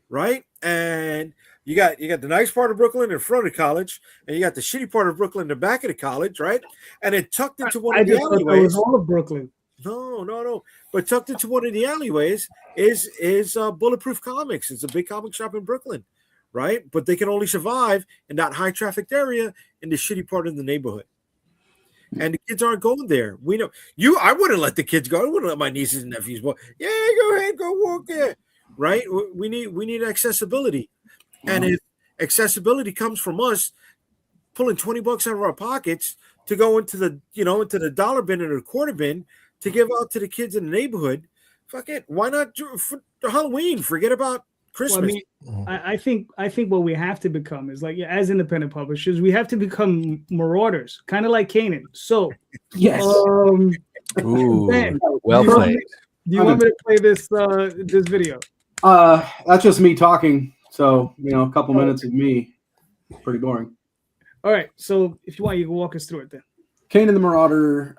right? And you got the nice part of Brooklyn in front of college, and you got the shitty part of Brooklyn in the back of the college, right? And it tucked into one I of the just thought that was alleyways. all of Brooklyn. No. But tucked into one of the alleyways is Bulletproof Comics. It's a big comic shop in Brooklyn, right? But they can only survive in that high trafficked area in the shitty part of the neighborhood. And the kids aren't going there. We know you. I wouldn't let the kids go. I wouldn't let my nieces and nephews go. Yeah, go ahead, go walk there. Right? We need accessibility, and if accessibility comes from us pulling $20 out of our pockets to go into the dollar bin and the quarter bin to give out to the kids in the neighborhood, fuck it. Why not do for Halloween? Forget about Christmas. Well, I think what we have to become is like, as independent publishers, we have to become marauders, kind of like Kanan. So, Yes. Ooh, Ben, well do you want played. me- Do you want me to play this this video? That's just me talking. So, a couple minutes of me. Pretty boring. All right. So if you want, you can walk us through it then. Kanan the Marauder.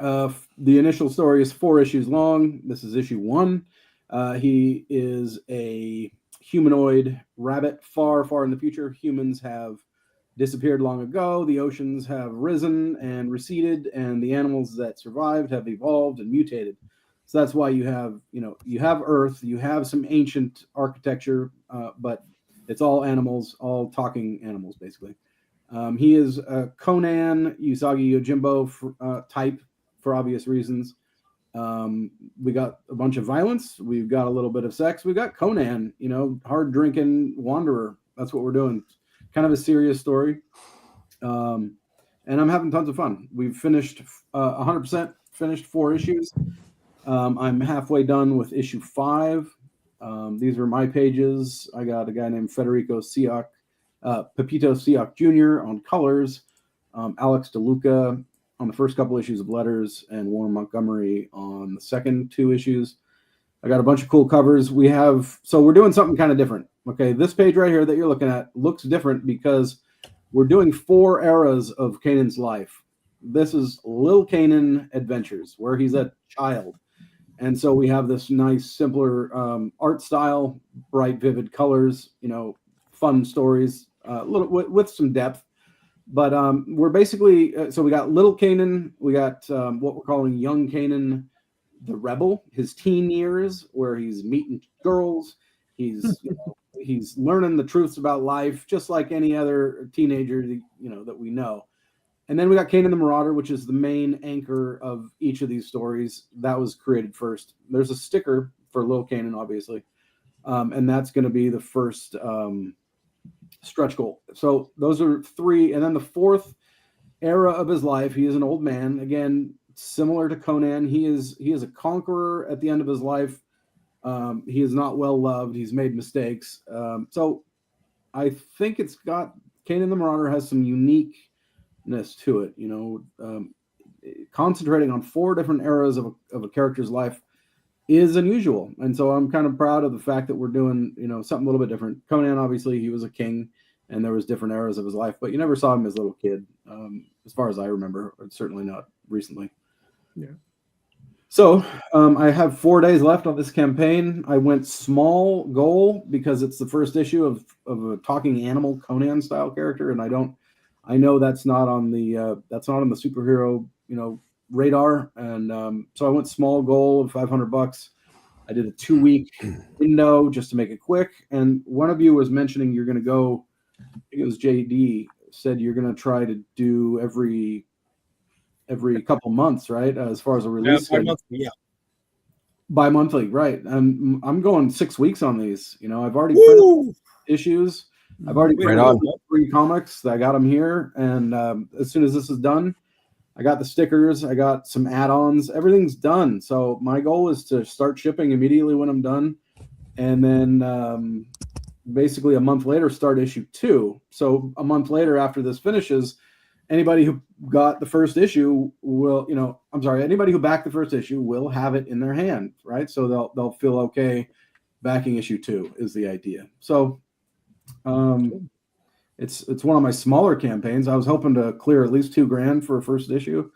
The initial story is 4 issues long. This is issue 1. He is a humanoid rabbit far, far in the future. Humans have disappeared long ago. The oceans have risen and receded, and the animals that survived have evolved and mutated. So that's why you have Earth, you have some ancient architecture, but it's all animals, all talking animals, basically. He is a Conan Usagi Yojimbo type for obvious reasons. We got a bunch of violence. We've got a little bit of sex. We got Conan, hard drinking wanderer. That's what we're doing. Kind of a serious story. And I'm having tons of fun. We've finished 100% finished 4 issues. I'm halfway done with issue 5. These are my pages. I got a guy named Pepito Siak Jr. on colors, Alex DeLuca on the first couple issues of letters, and Warren Montgomery on the second 2 issues. I got a bunch of cool covers. We're doing something kind of different. Okay, this page right here that you're looking at looks different because we're doing 4 eras of Kanan's life. This is Lil Kanan Adventures, where he's a child. And so we have this nice, simpler art style, bright, vivid colors, fun stories, a little with some depth. But we're basically, so we got little Kanan, we got what we're calling young Kanan, the rebel, his teen years, where he's meeting girls, he's he's learning the truths about life, just like any other teenager that we know. And then we got Kanan the Marauder, which is the main anchor of each of these stories. That was created first. There's a sticker for Lil Kanan, obviously, and that's going to be the first stretch goal. So those are 3, and then the 4th era of his life. He is an old man, again, similar to Conan. He is a conqueror at the end of his life. He is not well loved. He's made mistakes. So I think it's got Kanan the Marauder has some uniqueness to it. Concentrating on 4 different eras of a character's life is unusual, and so I'm kind of proud of the fact that we're doing something a little bit different. Conan, obviously, he was a king, and there was different eras of his life, but you never saw him as a little kid, as far as I remember, or certainly not recently. Yeah. So I have 4 days left on this campaign. I went small goal because it's the first issue of a talking animal Conan style character, and I know that's not on the superhero radar, and so I went small goal of $500. I did a 2-week window just to make it quick. And one of you was mentioning you're going to go. I think it was JD said you're going to try to do every every couple months, right? As far as a Yeah, release schedule. Bi-monthly, right? And I'm going 6 weeks on these. I've already printed issues. I've already Right printed on. 3 comics. I got them here, and as soon as this is done, I got the stickers. I got some add-ons. Everything's done. So my goal is to start shipping immediately when I'm done, and then basically a month later start issue 2. So a month later, after this finishes, anybody who got the first issue will, anybody who backed the first issue will have it in their hand, right? So they'll feel okay backing issue 2 is the idea. So it's one of my smaller campaigns. I was hoping to clear at least $2,000 for a first issue.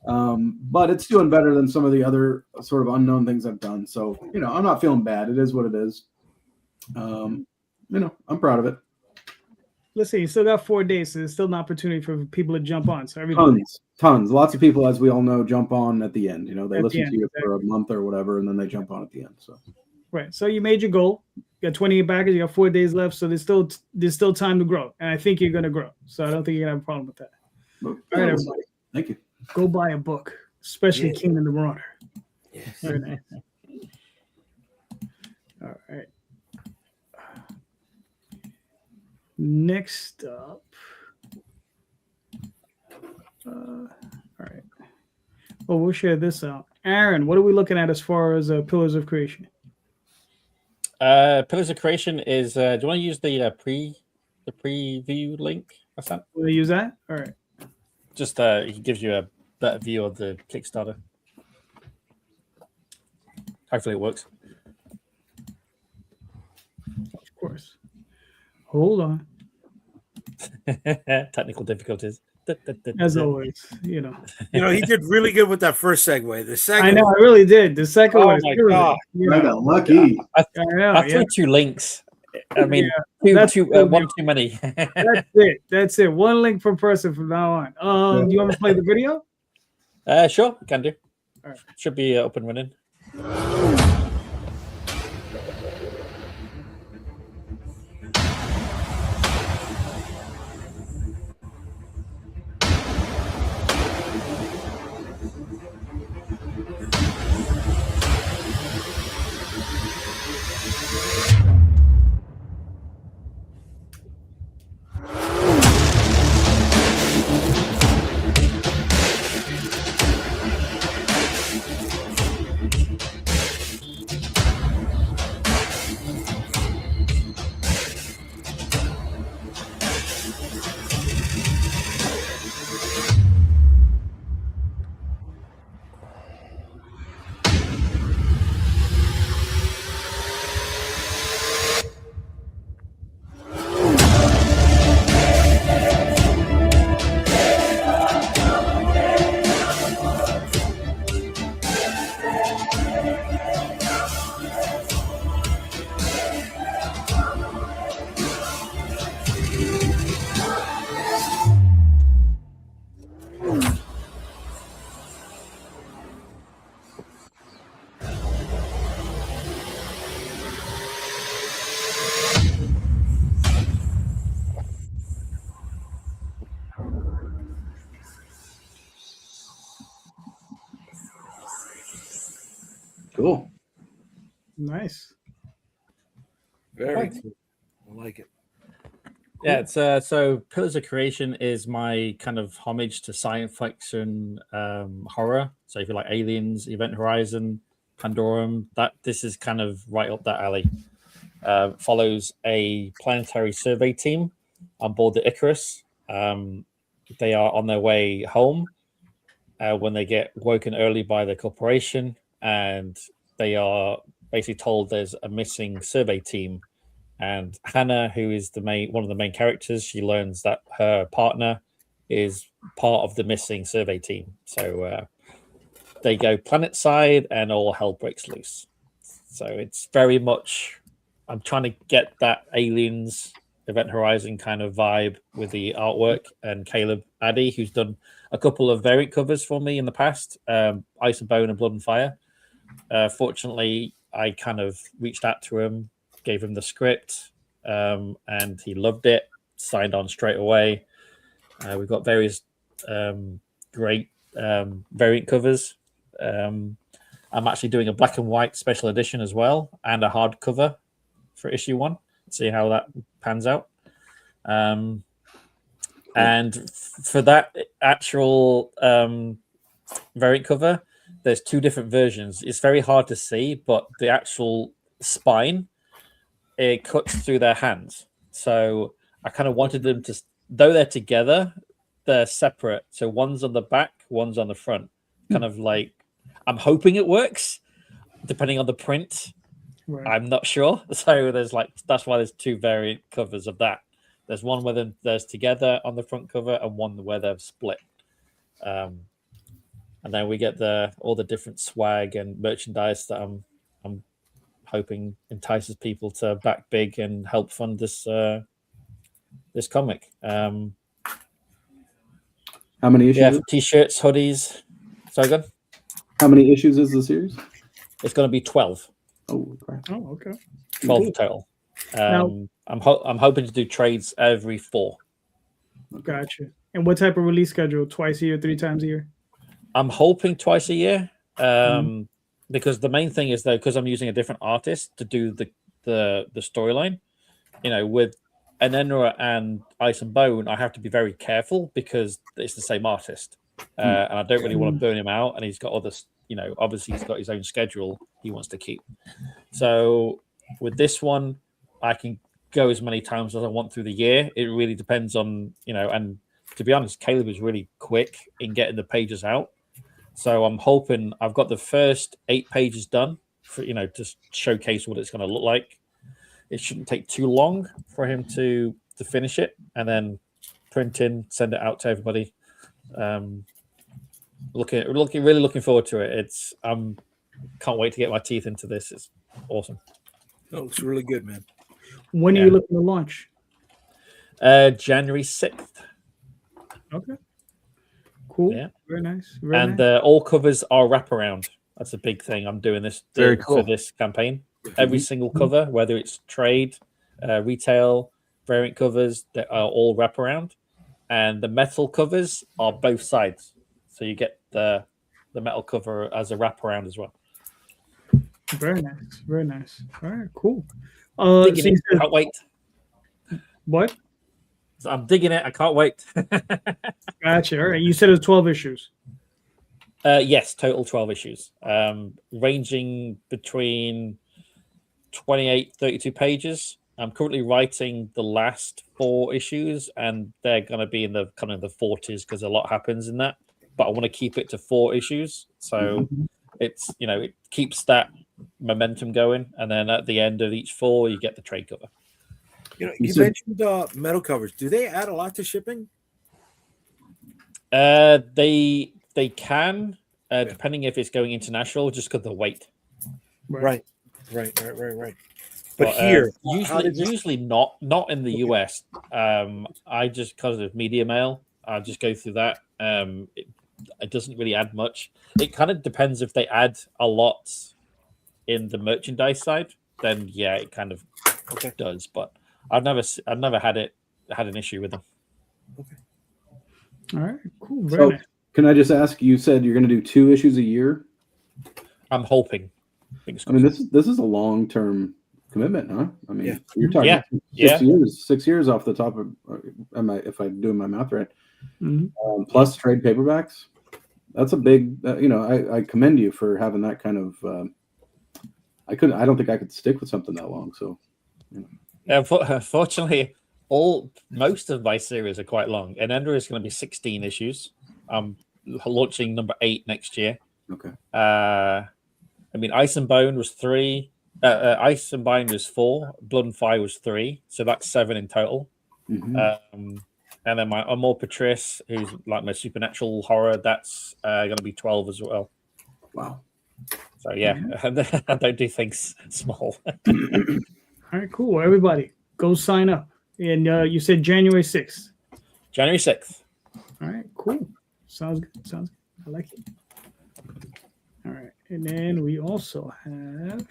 But it's doing better than some of the other sort of unknown things I've done. So, I'm not feeling bad. It is what it is. I'm proud of it. Let's see, you still got 4 days, so there's still an opportunity for people to jump on. So everybody, Tons. Lots of people, as we all know, jump on at the end. They At listen the end, to you exactly. for a month or whatever, and then they jump on at the end. So right. So you made your goal. You got 28 backers. You got 4 days left, so there's still time to grow, and I think you're gonna grow. So I don't think you're gonna have a problem with that. All right, everybody. Thank you. Go buy a book, especially King and the Marauder. Yes. Very nice. All right. Next up. All right. Well, we'll share this out. Aaron, what are we looking at as far as Pillars of Creation? Pillars of Creation is. Do you want to use the preview link? What's that? Will you use that? All right. Just he gives you a better view of the Kickstarter. Hopefully it works. Of course. Hold on. Technical difficulties. As always, he did really good with that first segue. The second, I know, I really did. The second one, my God. I got lucky. I know, threw 2 links. I mean, that's one too many. That's it. One link per person from now on. Do you want to play the video? Sure, can do. All right. Should be up and running. Cool. Nice. Very cool. I like it. Yeah, it's so Pillars of Creation is my kind of homage to science fiction horror. So if you like Aliens, Event Horizon, Calderon, this is kind of right up that alley. Follows a planetary survey team on board the Icarus. They are on their way home when they get woken early by the corporation, and they are basically told there's a missing survey team. And Hannah, who is one of the main characters, she learns that her partner is part of the missing survey team. So they go planet side, and all hell breaks loose. So it's very much, I'm trying to get that Aliens, Event Horizon kind of vibe with the artwork. And Caleb Addy, who's done a couple of variant covers for me in the past, Ice and Bone and Blood and Fire. Fortunately, I kind of reached out to him, gave him the script, and he loved it, signed on straight away. We've got various great variant covers. I'm actually doing a black and white special edition as well, and a hardcover for issue 1. See how that pans out. And for that actual variant cover, there's 2 different versions. It's very hard to see, but the actual spine, it cuts through their hands. So I kind of wanted them to, though they're together, they're separate. So one's on the back, one's on the front. Kind of like, I'm hoping it works, depending on the print. Right. I'm not sure. So that's why there's 2 variant covers of that. There's one where there's together on the front cover, and one where they're split. And then we get all the different swag and merchandise that I'm hoping entices people to back big and help fund this comic. How many issues? Yeah, t-shirts, hoodies. So good. How many issues is the series? It's going to be 12. Oh, crap. Oh, okay. 12 total. I'm hoping to do trades every 4. Gotcha. And what type of release schedule? Twice a year, 3 times a year? I'm hoping twice a year. Because the main thing is, though, because I'm using a different artist to do the storyline, with Enenra and Ice and Bone, I have to be very careful because it's the same artist. And I don't really want to burn him out. And he's got other, obviously he's got his own schedule he wants to keep. So with this one, I can go as many times as I want through the year. It really depends on, and to be honest, Caleb is really quick in getting the pages out. So I'm hoping I've got the first 8 pages done for, to showcase what it's going to look like. It shouldn't take too long for him to finish it, and then print in, send it out to everybody. Really looking forward to it. Can't wait to get my teeth into this. It's awesome. That looks really good, man. When are you looking to launch? January 6th. Okay. Cool. Yeah. Very nice. All covers are wraparound. That's a big thing. I'm doing this Very cool. for this campaign. Every single cover, whether it's trade, retail, variant covers, they are all wraparound. And the metal covers are both sides. So you get the metal cover as a wraparound as well. Very nice. Very nice. All right, cool. Digging it. Can't wait. What? I'm digging it. I can't wait. Gotcha. All right. You said it was 12 issues. Yes, total 12 issues, ranging between 28, 32 pages. I'm currently writing the last 4 issues, and they're going to be in the kind of the 40s because a lot happens in that. But I want to keep it to 4 issues, so it's it keeps that momentum going. And then at the end of each 4, you get the trade cover. You mentioned metal covers. Do they add a lot to shipping? They can, depending if it's going international, just because of the weight. Right. But here, usually not in the US. I just, because of media mail, I just go through that. It doesn't really add much. It kind of depends if they add a lot in the merchandise side. Then yeah, it kind of does. But I've never had an issue with them. Okay. All right. Cool. Very nice. Can I just ask? You said you're going to do 2 issues a year. I'm hoping. I mean, this is a long-term commitment, huh? I mean, you're talking 6 years off the top of. If I'm doing my math right, plus trade paperbacks. That's a big. I commend you for having that kind of. I don't think I could stick with something that long. So. Fortunately, most of my series are quite long, and Ender is going to be 16 issues. I'm launching number 8 next year. Okay. I mean, Ice and Bone was 3. Ice and Bone was 4. Blood and Fire was 3. So that's 7 in total. And then my Amor Patrice, who's like my supernatural horror, that's going to be 12 as well. Wow. So yeah, I don't do things small. All right, cool. Everybody, go sign up. And you said January 6th. January 6th. All right, cool. Sounds good. I like it. All right. And then we also have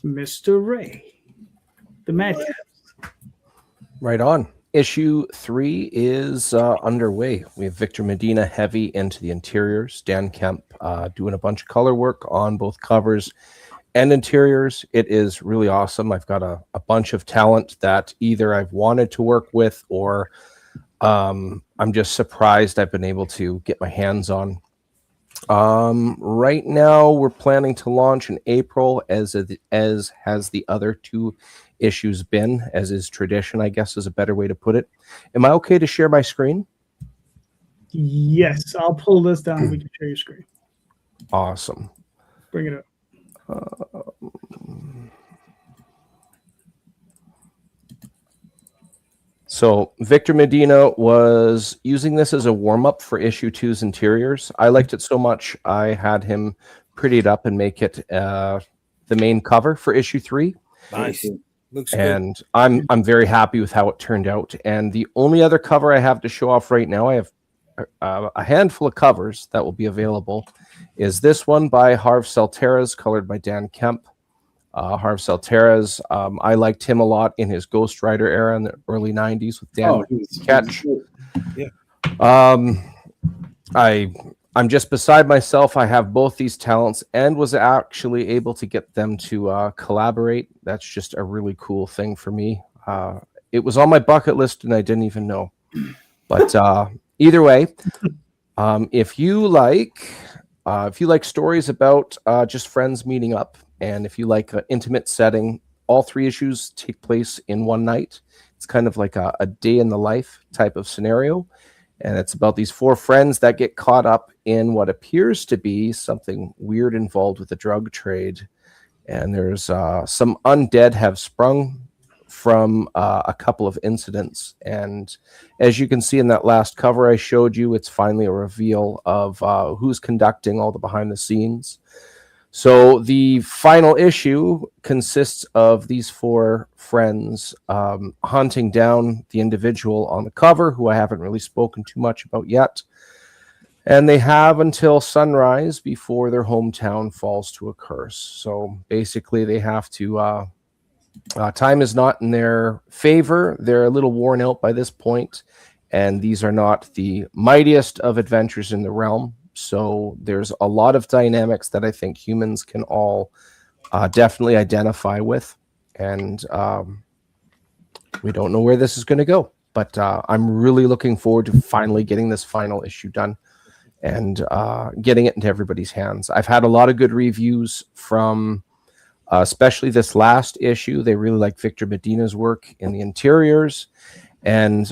Mr. Ray, the Mad Caps. Right on. Issue 3 is underway. We have Victor Medina heavy into the interiors. Dan Kemp doing a bunch of color work on both covers and interiors. It is really awesome. I've got a bunch of talent that either I've wanted to work with or I'm just surprised I've been able to get my hands on. Right now, we're planning to launch in April, as has the other 2 issues been, as is tradition, I guess is a better way to put it. Am I okay to share my screen? Yes, I'll pull this down. We can share your screen. Awesome. Bring it up. So Victor Medina was using this as a warm-up for issue 2's interiors. I liked it so much, I had him pretty it up and make it the main cover for issue 3. Nice. Looks And I'm very happy with how it turned out. And the only other cover I have to show off right now, I have a handful of covers that will be available, is this one by Harv Salteras, colored by Dan Kemp. Harv Salteras, I liked him a lot in his Ghost Rider era in the early 90s with Dan Ketch. I'm just beside myself. I have both these talents and was actually able to get them to collaborate. That's just a really cool thing for me. It was on my bucket list and I didn't even know. But either way, if you like stories about just friends meeting up, and if you like an intimate setting, all 3 issues take place in one night. It's kind of like a day in the life type of scenario. And it's about these 4 friends that get caught up in what appears to be something weird involved with the drug trade. And there's some undead have sprung from a couple of incidents. And as you can see in that last cover I showed you, it's finally a reveal of who's conducting all the behind the scenes. So the final issue consists of these 4 friends hunting down the individual on the cover, who I haven't really spoken too much about yet. And they have until sunrise before their hometown falls to a curse. So basically they have to, time is not in their favor. They're a little worn out by this point, and these are not the mightiest of adventures in the realm. So there's a lot of dynamics that I think humans can all definitely identify with. And we don't know where this is going to go. But I'm really looking forward to finally getting this final issue done and getting it into everybody's hands. I've had a lot of good reviews from especially this last issue. They really like Victor Medina's work in the interiors. And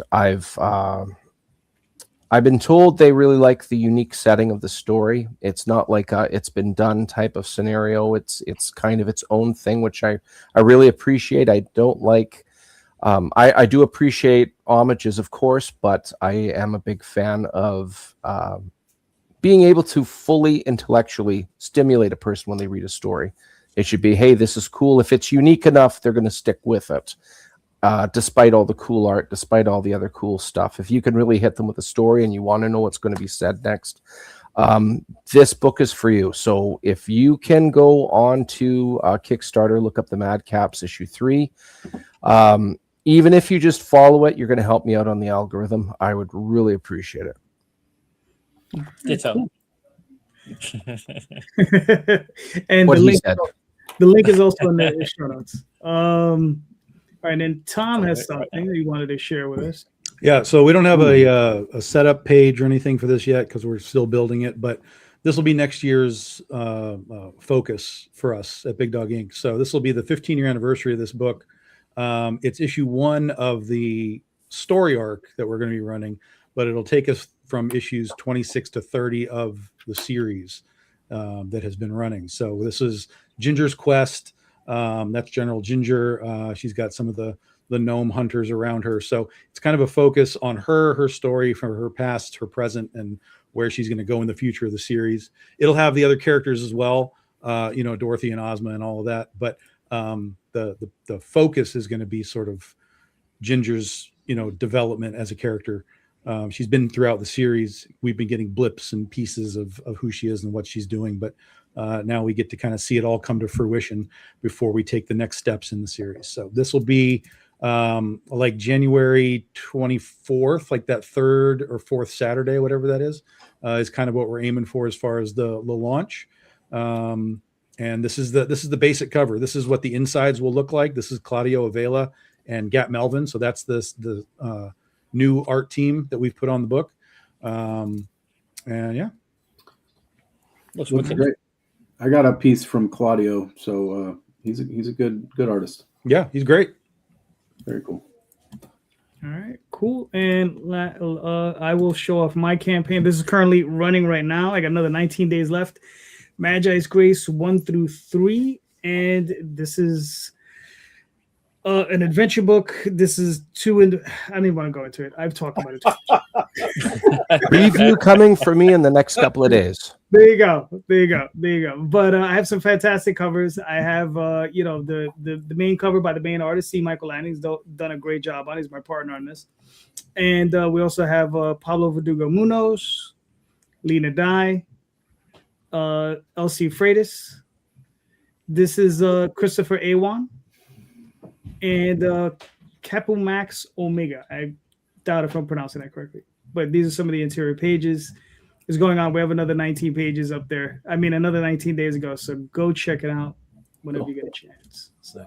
I've been told they really like the unique setting of the story. It's not like a it's been done type of scenario. It's kind of its own thing, which I really appreciate. I don't like, I do appreciate homages, of course, but I am a big fan of being able to fully intellectually stimulate a person when they read a story. It should be, hey, this is cool. If it's unique enough, they're going to stick with it. Despite all the cool art, despite all the other cool stuff. If you can really hit them with a story and you want to know what's going to be said next, this book is for you. So if you can go on to Kickstarter, look up the Madcaps issue 3. Even if you just follow it, you're going to help me out on the algorithm. I would really appreciate it. Ditto. And What the he link, said. the link is also in the show notes. All right, and then Tom has something that he wanted to share with us. Yeah, so we don't have a setup page or anything for this yet because we're still building it, but this will be next year's focus for us at Big Dog Inc. So this will be the 15-year anniversary of this book. It's issue 1 of the story arc that we're going to be running, but it'll take us from issues 26 to 30 of the series that has been running. So this is Ginger's Quest. That's General Ginger. She's got some of the gnome hunters around her. So it's kind of a focus on her story from her past, her present, and where she's going to go in the future of the series. It'll have the other characters as well, Dorothy and Ozma and all of that. But the focus is going to be sort of Ginger's, development as a character. She's been throughout the series. We've been getting blips and pieces of who she is and what she's doing. But now we get to kind of see it all come to fruition before we take the next steps in the series. So this will be like January 24th, like that third or fourth Saturday, whatever that is kind of what we're aiming for as far as the launch. And this is the basic cover. This is what the insides will look like. This is Claudio Avila and Gat Melvin. So that's the new art team that we've put on the book. And yeah, looks great. I got a piece from Claudio, so he's a good artist. Yeah, he's great. Very cool. All right, cool. And I will show off my campaign. This is currently running right now. I got another 19 days left. Magi's Grace 1 through 3, and this is an adventure book. This is I don't even want to go into it. I've talked about it. Review coming for me in the next couple of days. There you go. But I have some fantastic covers. I have the main cover by the main artist, C. Michael Lanning's done a great job on. He's my partner on this. And we also have Pablo Verdugo Munoz, Lena Dye, Elsie Freitas. This is Christopher Awan and Capu Max Omega. I doubt if I'm pronouncing that correctly, but these are some of the interior pages. Is going on. We have another 19 pages up there. I mean, another 19 days ago. So go check it out whenever you get a chance. So,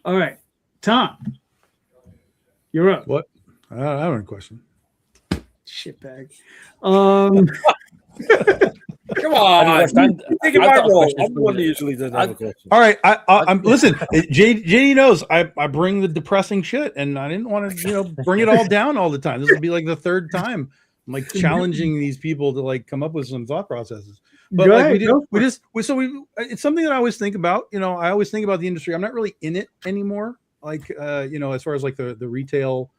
all right, Tom, you're up. What? I don't have a question. Shitbag. Come on. Think of my role. I'm the one that usually doesn't have a question. All right. I'm listen, JD knows I bring the depressing shit, and I didn't want to, bring it all down all the time. This will be like the third time I'm like challenging these people to like come up with some thought processes. But it's something that I always think about. I always think about the industry. I'm not really in it anymore. Like as far as like the retail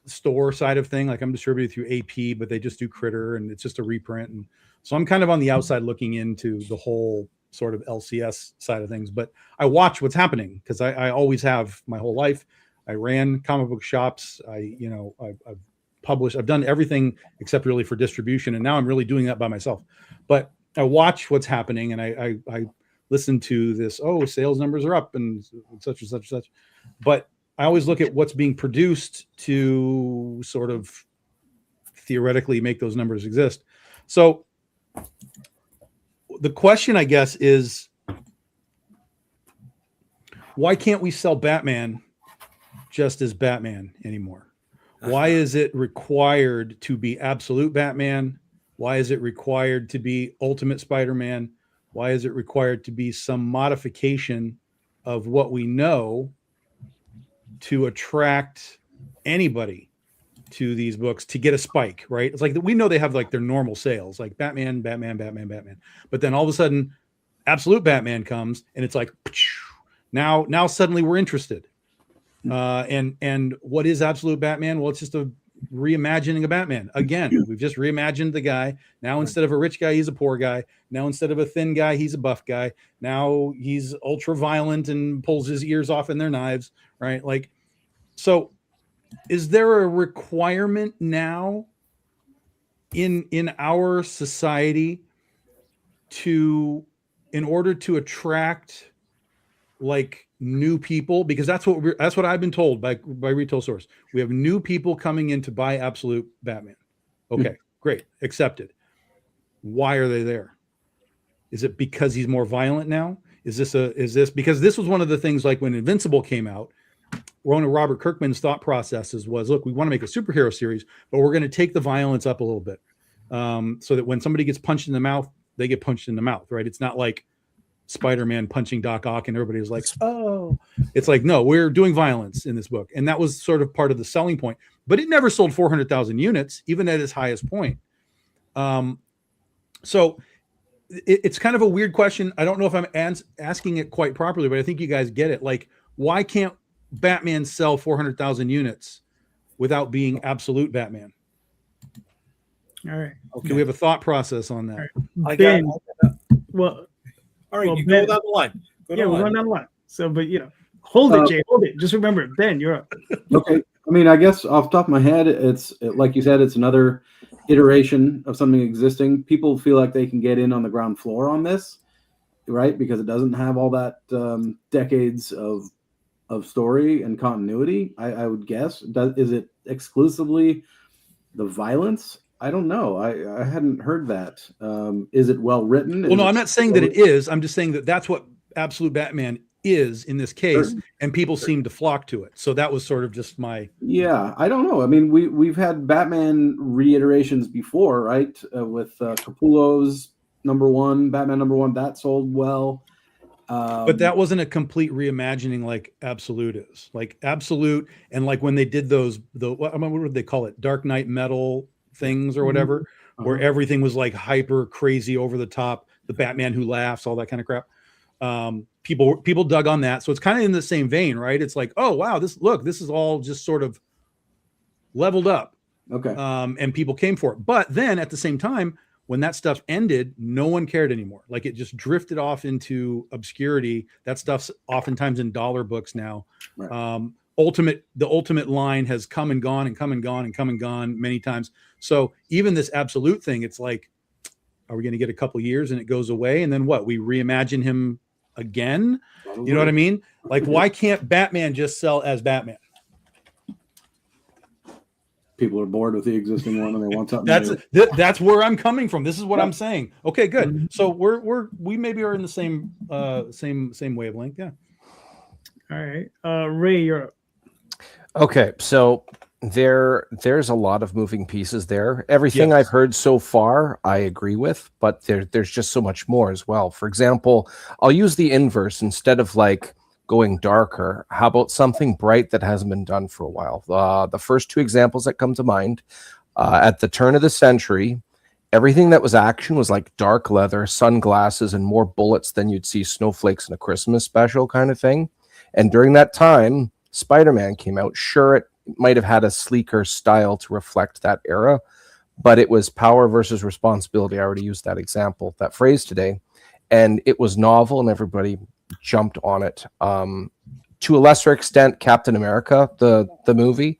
store side of thing, like I'm distributed through AP, but they just do Critter and it's just a reprint. And so I'm kind of on the outside looking into the whole sort of LCS side of things, but I watch what's happening because I always have my whole life. I ran comic book shops. I've published, I've done everything except really for distribution. And now I'm really doing that by myself, but I watch what's happening and I listen to this, sales numbers are up and such and such and such. But I always look at what's being produced to sort of theoretically make those numbers exist. So the question, I guess, is why can't we sell Batman just as Batman anymore? Why is it required to be absolute Batman? Why is it required to be Ultimate Spider-Man? Why is it required to be some modification of what we know to attract anybody to these books to get a spike, right? It's like we know they have like their normal sales, like Batman. But then all of a sudden, absolute Batman comes and it's like, now suddenly we're interested. And what is absolute Batman? Well, it's just a reimagining of Batman. Again, we've just reimagined the guy. Now, instead of a rich guy, he's a poor guy. Now, instead of a thin guy, he's a buff guy. Now he's ultra violent and pulls his ears off in their knives, right? Like, so is there a requirement now in our society in order to attract like new people, because that's what I've been told by retail stores. We have new people coming in to buy absolute Batman. Okay, great, accepted. Why are they there? Is it because he's more violent now? Is this because this was one of the things like when Invincible came out, one of Robert Kirkman's thought processes was, look, we want to make a superhero series, but we're going to take the violence up a little bit, so that when somebody gets punched in the mouth, they get punched in the mouth, right? It's not like Spider-Man punching Doc Ock and everybody was like, oh, it's like, no, we're doing violence in this book. And that was sort of part of the selling point, but it never sold 400,000 units, even at its highest point. So it's kind of a weird question. I don't know if I'm asking it quite properly, but I think you guys get it. Like, why can't Batman sell 400,000 units without being absolute Batman? All right. Okay. Do we have a thought process on that? Right. All right, you go down the line. We're going down the line. So, but hold it, Jay. Hold it. Just remember, Ben, you're up. Okay. I mean, I guess off the top of my head, it's like you said, it's another iteration of something existing. People feel like they can get in on the ground floor on this, right? Because it doesn't have all that decades of of story and continuity. I would guess. Is it exclusively the violence? I don't know. I hadn't heard that. Is it well written? Well, no, I'm not saying that it is. I'm just saying that that's what Absolute Batman is in this case, Sure. and people seem to flock to it. So that was sort of just my. Yeah, I don't know. I mean, we've had Batman reiterations before, right? With Capullo's Batman #1, that sold well. But that wasn't a complete reimagining like Absolute is. Like Absolute, and like when they did what would they call it? Dark Knight Metal things or whatever, where everything was like hyper crazy over the top. The Batman who laughs, all that kind of crap. People dug on that, so it's kind of in the same vein, right? It's like, oh wow, this is all just sort of leveled up, okay, and people came for it. But then at the same time, when that stuff ended, no one cared anymore. Like it just drifted off into obscurity. That stuff's oftentimes in dollar books now. Right. The ultimate line has come and gone and come and gone and come and gone many times. So even this Absolute thing, it's like, are we going to get a couple years and it goes away, and then what? We reimagine him again? You know what I mean? Like, why can't Batman just sell as Batman? People are bored with the existing one and they want something new. That's where I'm coming from. This is what I'm saying. Okay, good. So we maybe are in the same wavelength. Yeah. All right. Ray, you're up. Okay, so there's a lot of moving pieces there. Everything Yes. I've heard so far, I agree with, but there's just so much more as well. For example, I'll use the inverse instead of like going darker. How about something bright that hasn't been done for a while? The first two examples that come to mind, at the turn of the century, everything that was action was like dark leather, sunglasses, and more bullets than you'd see snowflakes in a Christmas special kind of thing. And during that time, Spider-Man came out. Sure, it might have had a sleeker style to reflect that era, but it was power versus responsibility. I already used that phrase today, and it was novel and everybody jumped on it. To a lesser extent, Captain America, the movie,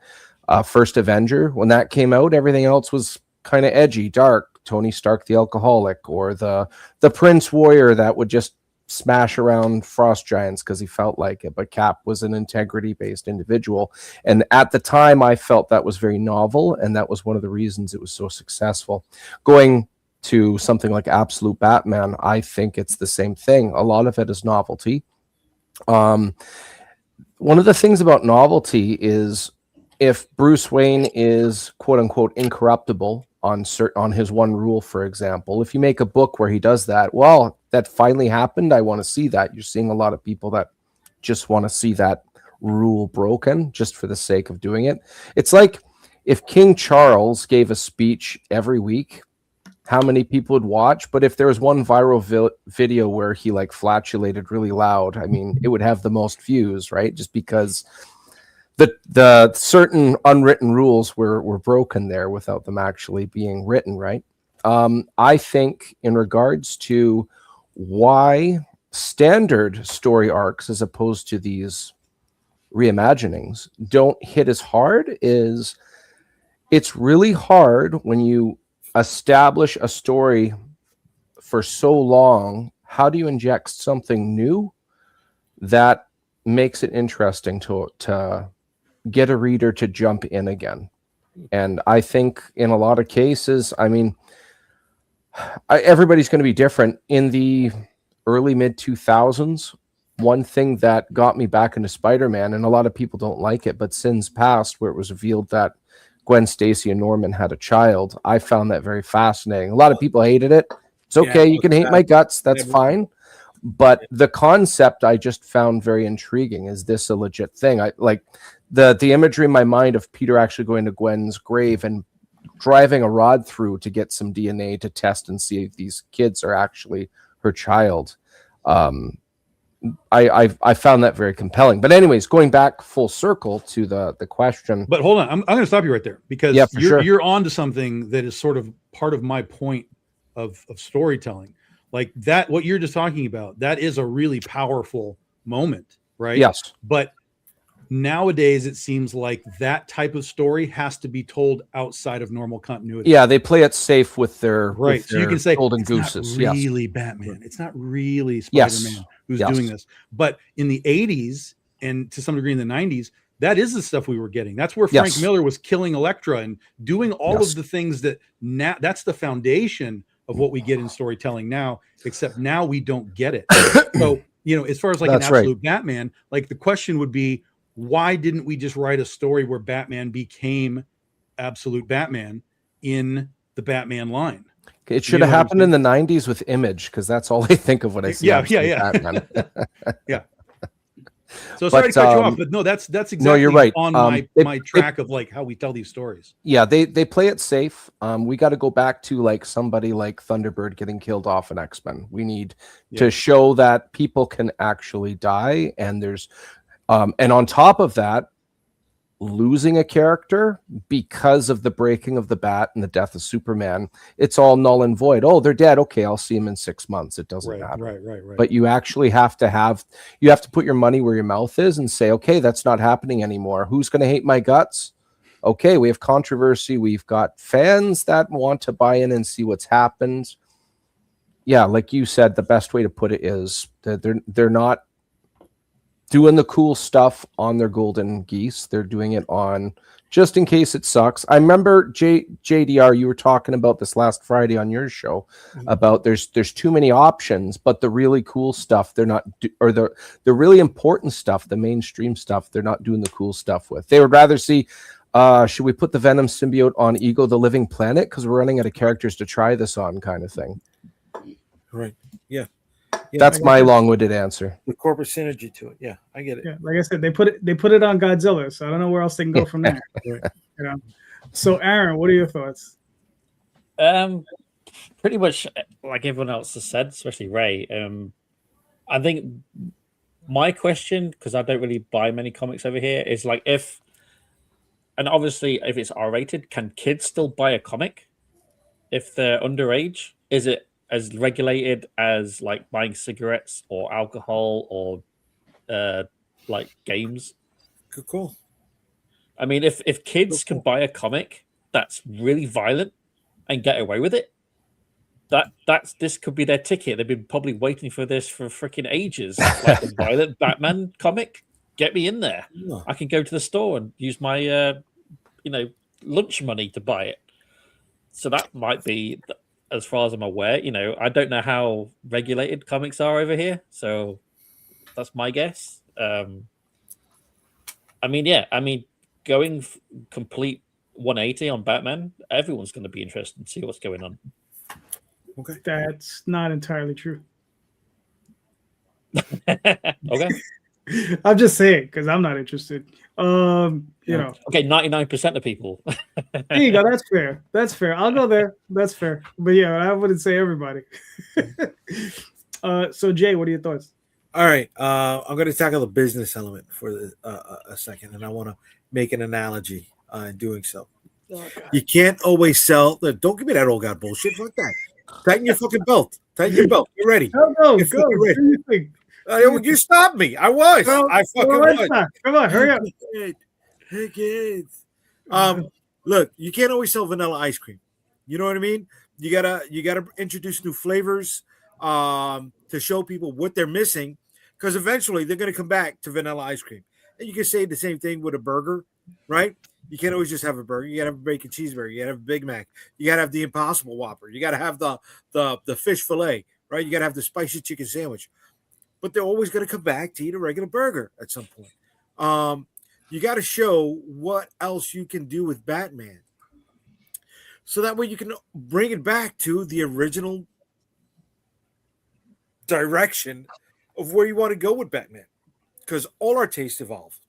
First Avenger, when that came out, everything else was kind of edgy, dark. Tony Stark the alcoholic, or the Prince Warrior that would just smash around frost giants because he felt like it. But Cap was an integrity-based individual, and at the time I felt that was very novel, and that was one of the reasons it was so successful. Going to something like Absolute Batman, I think it's the same thing. A lot of it is novelty. One of the things about novelty is if Bruce Wayne is quote unquote incorruptible on his one rule, for example, if you make a book where he does that, well, that finally happened, I want to see that. You're seeing a lot of people that just want to see that rule broken just for the sake of doing it. It's like if King Charles gave a speech every week, how many people would watch? But if there was one viral video where he like flatulated really loud, I mean, it would have the most views, right? Just because the certain unwritten rules were broken there without them actually being written, right? I think in regards to why standard story arcs as opposed to these reimaginings don't hit as hard is it's really hard when you establish a story for so long. How do you inject something new that makes it interesting to get a reader to jump in again? And I think in a lot of cases, I mean, everybody's going to be different. In the early mid 2000s, one thing that got me back into Spider-Man, and a lot of people don't like it, but Sins Past, where it was revealed that Gwen Stacy and Norman had a child, I found that very fascinating. A lot of people hated it. It's okay. You can hate my guts. That's fine. But the concept I just found very intriguing. Is this a legit thing? I like the imagery in my mind of Peter actually going to Gwen's grave and driving a rod through to get some DNA to test and see if these kids are actually her child. I found that very compelling. But anyways, going back full circle to the question. But hold on, I'm going to stop you right there because you're on to something that is sort of part of my point of storytelling. Like that, what you're just talking about, that is a really powerful moment, right? Yes. But nowadays it seems like that type of story has to be told outside of normal continuity. Yeah, they play it safe with their right. With so you can say golden it's gooses. not really Batman. It's not really Spider-Man who's doing this. But in the 80s and to some degree in the 90s, that is the stuff we were getting. That's where Frank Miller was killing Elektra and doing all of the things that now that's the foundation of what we get in storytelling now, except now we don't get it. So, you know, as far as like an absolute Batman, like the question would be, why didn't we just write a story where Batman became absolute Batman in the Batman line? It should have happened in the 90s with Image, because that's all I think of when I see Batman. Yeah. So sorry to cut you off, but no, that's exactly you're right. On my track of like how we tell these stories. Yeah, they play it safe. We got to go back to like somebody like Thunderbird getting killed off in X-Men. We need to show that people can actually die, and there's and on top of that, losing a character because of the breaking of the bat and the death of Superman, it's all null and void. Oh, they're dead. Okay, I'll see him in 6 months. It doesn't matter. Right. But you actually have to put your money where your mouth is and say, okay, that's not happening anymore. Who's going to hate my guts? Okay, we have controversy. We've got fans that want to buy in and see what's happened. Yeah, like you said, the best way to put it is that they're not doing the cool stuff on their golden geese. They're doing it on just in case it sucks. I remember JDR, you were talking about this last Friday on your show about there's too many options, but the really cool stuff they're not or the really important stuff, the mainstream stuff, they're not doing the cool stuff with. They would rather see should we put the Venom symbiote on Ego the Living Planet because we're running out of characters to try this on, kind of thing. Right. Yeah. That's my long-winded answer. The corporate synergy to it. Yeah, I get it. Yeah, like I said, they put it on Godzilla, so I don't know where else they can go from there. You know. So, Aaron, what are your thoughts? Pretty much like everyone else has said, especially Ray. I think my question, because I don't really buy many comics over here, is like and obviously if it's R-rated, can kids still buy a comic if they're underage? Is it as regulated as like buying cigarettes or alcohol or like games? Good call. I mean, if kids can buy a comic that's really violent and get away with it, this could be their ticket. They've been probably waiting for this for freaking ages. Like a violent Batman comic, get me in there. Yeah. I can go to the store and use my lunch money to buy it. So that might be, as far as I'm aware, I don't know how regulated comics are over here, so that's my guess. Going complete 180 on Batman, everyone's going to be interested to see what's going on. Okay, that's not entirely true. Okay, I'm just saying because I'm not interested. Okay, 99% of people. There you go. That's fair. That's fair. I'll go there. That's fair. But yeah, I wouldn't say everybody. So Jay, what are your thoughts? All right, I'm going to tackle the business element for a second, and I want to make an analogy in doing so. Oh, you can't always sell. Don't give me that old guy bullshit. Fuck that. Tighten your fucking belt. Tighten your belt. Get ready. Go. Ready. You stopped me. I was. I fucking was. Come on, hurry up. Hey kids. Look, you can't always sell vanilla ice cream. You know what I mean? You gotta introduce new flavors to show people what they're missing, because eventually they're gonna come back to vanilla ice cream. And you can say the same thing with a burger, right? You can't always just have a burger. You gotta have a bacon cheeseburger. You gotta have a Big Mac. You gotta have the Impossible Whopper. You gotta have the fish fillet, right? You gotta have the spicy chicken sandwich. But they're always gonna come back to eat a regular burger at some point. You got to show what else you can do with Batman, so that way you can bring it back to the original direction of where you want to go with Batman, because all our tastes evolve.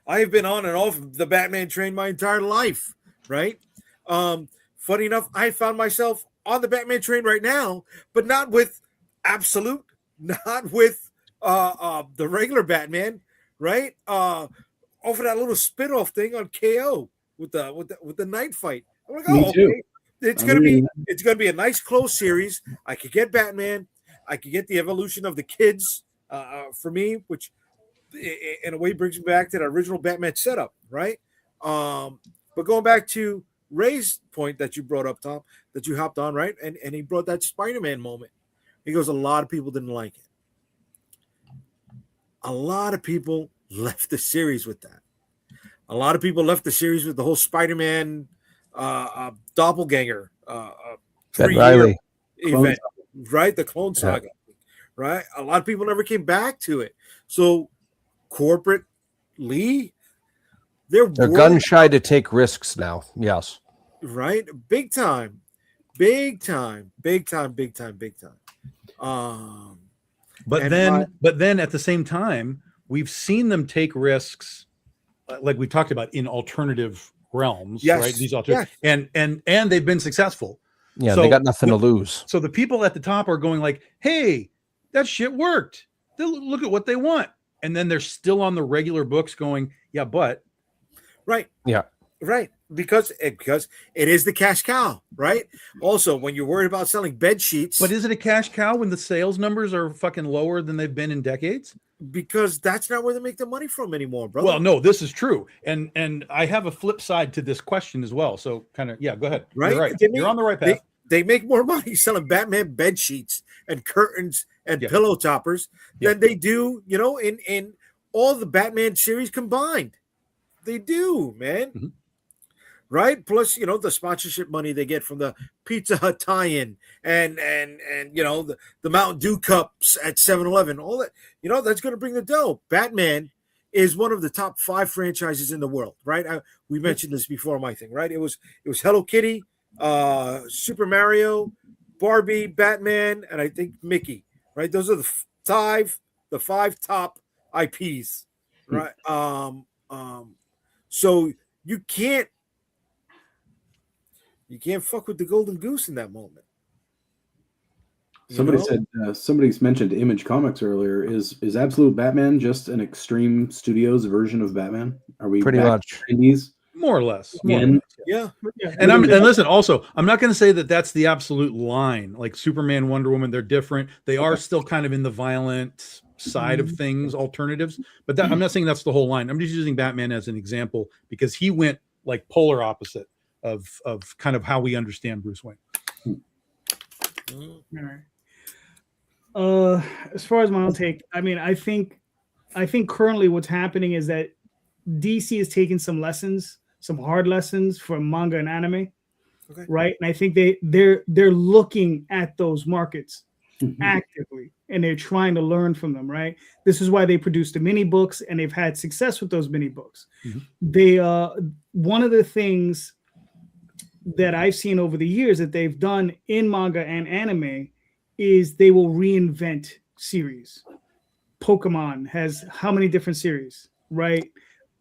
I have been on and off the Batman train my entire life, right? Funny enough, I found myself on the Batman train right now, but not with Absolute, not with the regular Batman. Right, over that little spin-off thing on KO with the night fight. I'm like, oh, okay. It's gonna be a nice close series. I could get Batman, I could get the evolution of the kids for me, which in a way brings me back to the original Batman setup, right? But going back to Ray's point that you brought up, Tom, that you hopped on, right? And he brought that Spider-Man moment. He goes, a lot of people didn't like it. a lot of people left the series with that. A lot of people left the series with the whole Spider-Man doppelganger Ben 3-year Riley. event, right? The Clone Saga, right? A lot of people never came back to it. So corporate Lee, they're gun shy to take risks now. Yes. right? Big time. But then at the same time, we've seen them take risks, like we talked about, in alternative realms, Yes. right? These alternative, and they've been successful. Yeah, So they got nothing to lose. So the people at the top are going like, "Hey, that shit worked. Look at what they want," and then they're still on the regular books going, "Yeah, but." right. Yeah. Right, because it is the cash cow, right? Also, when you're worried about selling bed sheets, But is it a cash cow when the sales numbers are fucking lower than they've been in decades? because that's not where they make the money from anymore, brother. Well, no, this is true, and I have a flip side to this question as well. So, kind of, go ahead. Right, You're right. You're on the right path. They make more money selling Batman bed sheets and curtains and pillow toppers than they do, in all the Batman series combined. They do, man. Mm-hmm. Right, plus the sponsorship money they get from the Pizza Hut tie-in and the Mountain Dew cups at 7-Eleven, all that that's going to bring the dough. Batman is one of the top 5 franchises in the world, right? We mentioned this before, my thing, right? It was Hello Kitty, Super Mario, Barbie, Batman, and I think Mickey, right? Those are the five top IPs, right? So you can't fuck with the golden goose in that moment. Somebody's mentioned Image Comics earlier. Is Absolute Batman just an Extreme Studios version of Batman? Are we Pretty much indies? More or less. Yeah. And listen, also, I'm not going to say that that's the absolute line. Like Superman, Wonder Woman, they're different. They are still kind of in the violent side of things, alternatives. But I'm not saying that's the whole line. I'm just using Batman as an example because he went like polar opposite of kind of how we understand Bruce Wayne. All right. As far as my own take, I mean, I think currently what's happening is that DC is taking some hard lessons from manga and anime, right? And I think they're looking at those markets actively and they're trying to learn from them, right? This is why they produced the mini books and they've had success with those mini books. They one of the things that I've seen over the years that they've done in manga and anime is they will reinvent series. Pokemon has how many different series, right?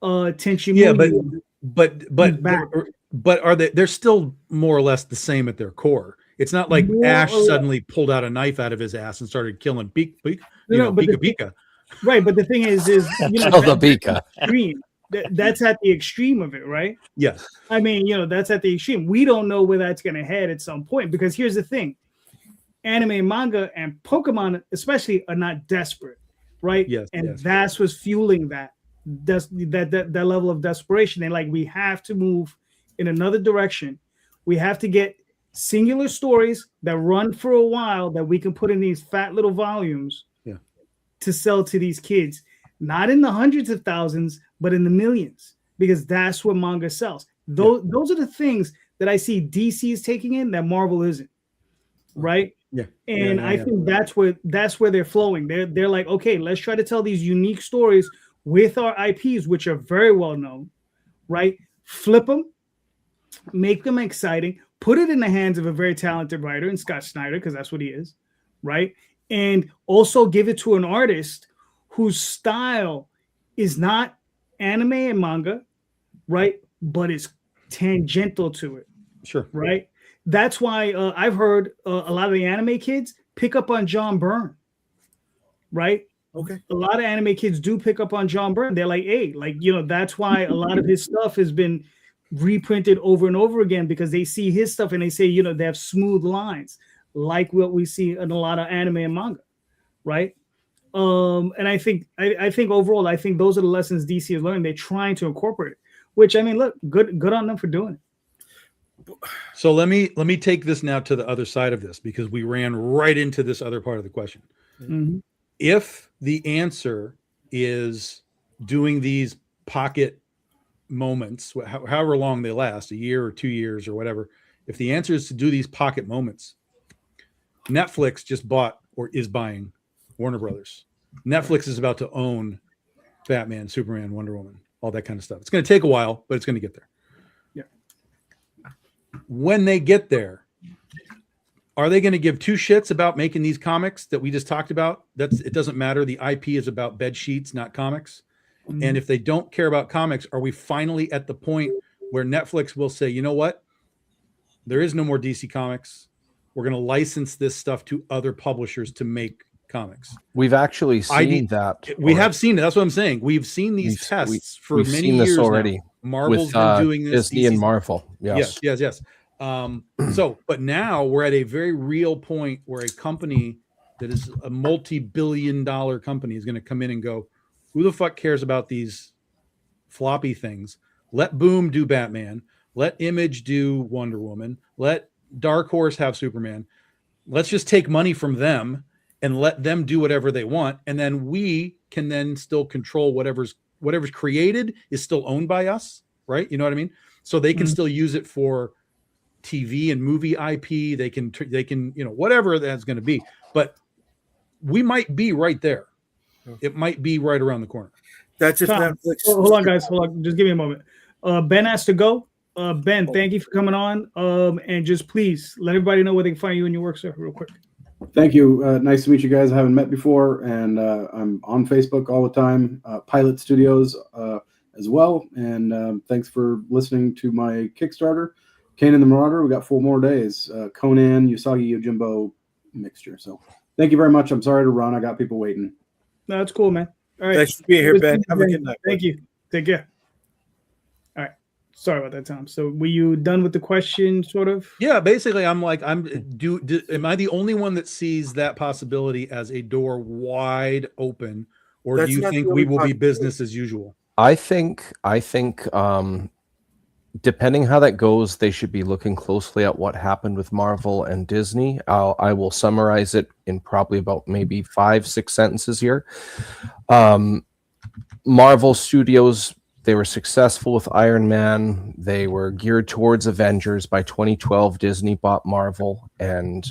Tenchi Muyo. But are they're still more or less the same at their core. It's not like Ash suddenly pulled out a knife out of his ass and started killing Pika. Right, but the thing is the Pika. That's at the extreme of it, right? Yes. I mean, that's at the extreme. We don't know where that's going to head at some point because here's the thing. Anime, manga, and Pokemon especially are not desperate, right? Yes. And that's what's fueling that level of desperation. And like, we have to move in another direction. We have to get singular stories that run for a while that we can put in these fat little volumes to sell to these kids. Not in the hundreds of thousands, but in the millions, because that's what manga sells. Those are the things that I see DC is taking in that Marvel isn't, right? Yeah. And I think that's where they're flowing. They're like, okay, let's try to tell these unique stories with our IPs, which are very well known, right? Flip them, make them exciting, put it in the hands of a very talented writer in Scott Snyder, because that's what he is, right? And also give it to an artist whose style is not anime and manga, right? But it's tangential to it. Sure. Right? That's why I've heard a lot of the anime kids pick up on John Byrne, right? Okay. A lot of anime kids do pick up on John Byrne. They're like, hey, that's why a lot of his stuff has been reprinted over and over again, because they see his stuff and they say, they have smooth lines like what we see in a lot of anime and manga, right? And I think overall, I think those are the lessons DC has learned. They're trying to incorporate it, which, I mean, look, good on them for doing it. So let me take this now to the other side of this, because we ran right into this other part of the question. Mm-hmm. If the answer is doing these pocket moments, however long they last, a year or 2 years or whatever. If the answer is to do these pocket moments, Netflix just bought or is buying Warner Brothers. Netflix is about to own Batman, Superman, Wonder Woman, all that kind of stuff. It's going to take a while, but it's going to get there. Yeah. When they get there, are they going to give two shits about making these comics that we just talked about? It doesn't matter. The IP is about bed sheets, not comics. Mm-hmm. And if they don't care about comics, are we finally at the point where Netflix will say, you know what? There is no more DC Comics. We're going to license this stuff to other publishers to make comics. We've actually seen that. We have seen it. That's what I'm saying. We've seen these tests for many years already. Marvel's been doing this. Disney and Marvel. Yes. So, but now we're at a very real point where a company that is a multi-billion-dollar company is going to come in and go, who the fuck cares about these floppy things? Let Boom do Batman. Let Image do Wonder Woman. Let Dark Horse have Superman. Let's just take money from them and let them do whatever they want. And then we can then still control whatever's created is still owned by us, right? You know what I mean? So they can still use it for TV and movie IP. They can, whatever that's going to be. But we might be right there. It might be right around the corner. That's if Tom, Netflix. Hold on, guys. Hold on. Just give me a moment. Ben has to go. Ben, thank you for coming on. And just please let everybody know where they can find you and your work, sir, real quick. Thank you. Nice to meet you guys. I haven't met before, and I'm on Facebook all the time. Pilot Studios as well. And thanks for listening to my Kickstarter, Kanan the Marauder. We got 4 more days. Conan, Usagi Yojimbo mixture. So thank you very much. I'm sorry to run. I got people waiting. No, that's cool, man. All right. Thanks for being here, Ben. Have a good night. Thank you. Take care. All right. Sorry about that, Tom. So were you done with the question, sort of? Yeah, basically, I'm like, am I the only one that sees that possibility as a door wide open, or do you think we will be business as usual? I think depending how that goes, they should be looking closely at what happened with Marvel and Disney. I will summarize it in probably about maybe 5-6 sentences here. Marvel Studios, they were successful with Iron Man. They were geared towards Avengers. By 2012, Disney bought Marvel, and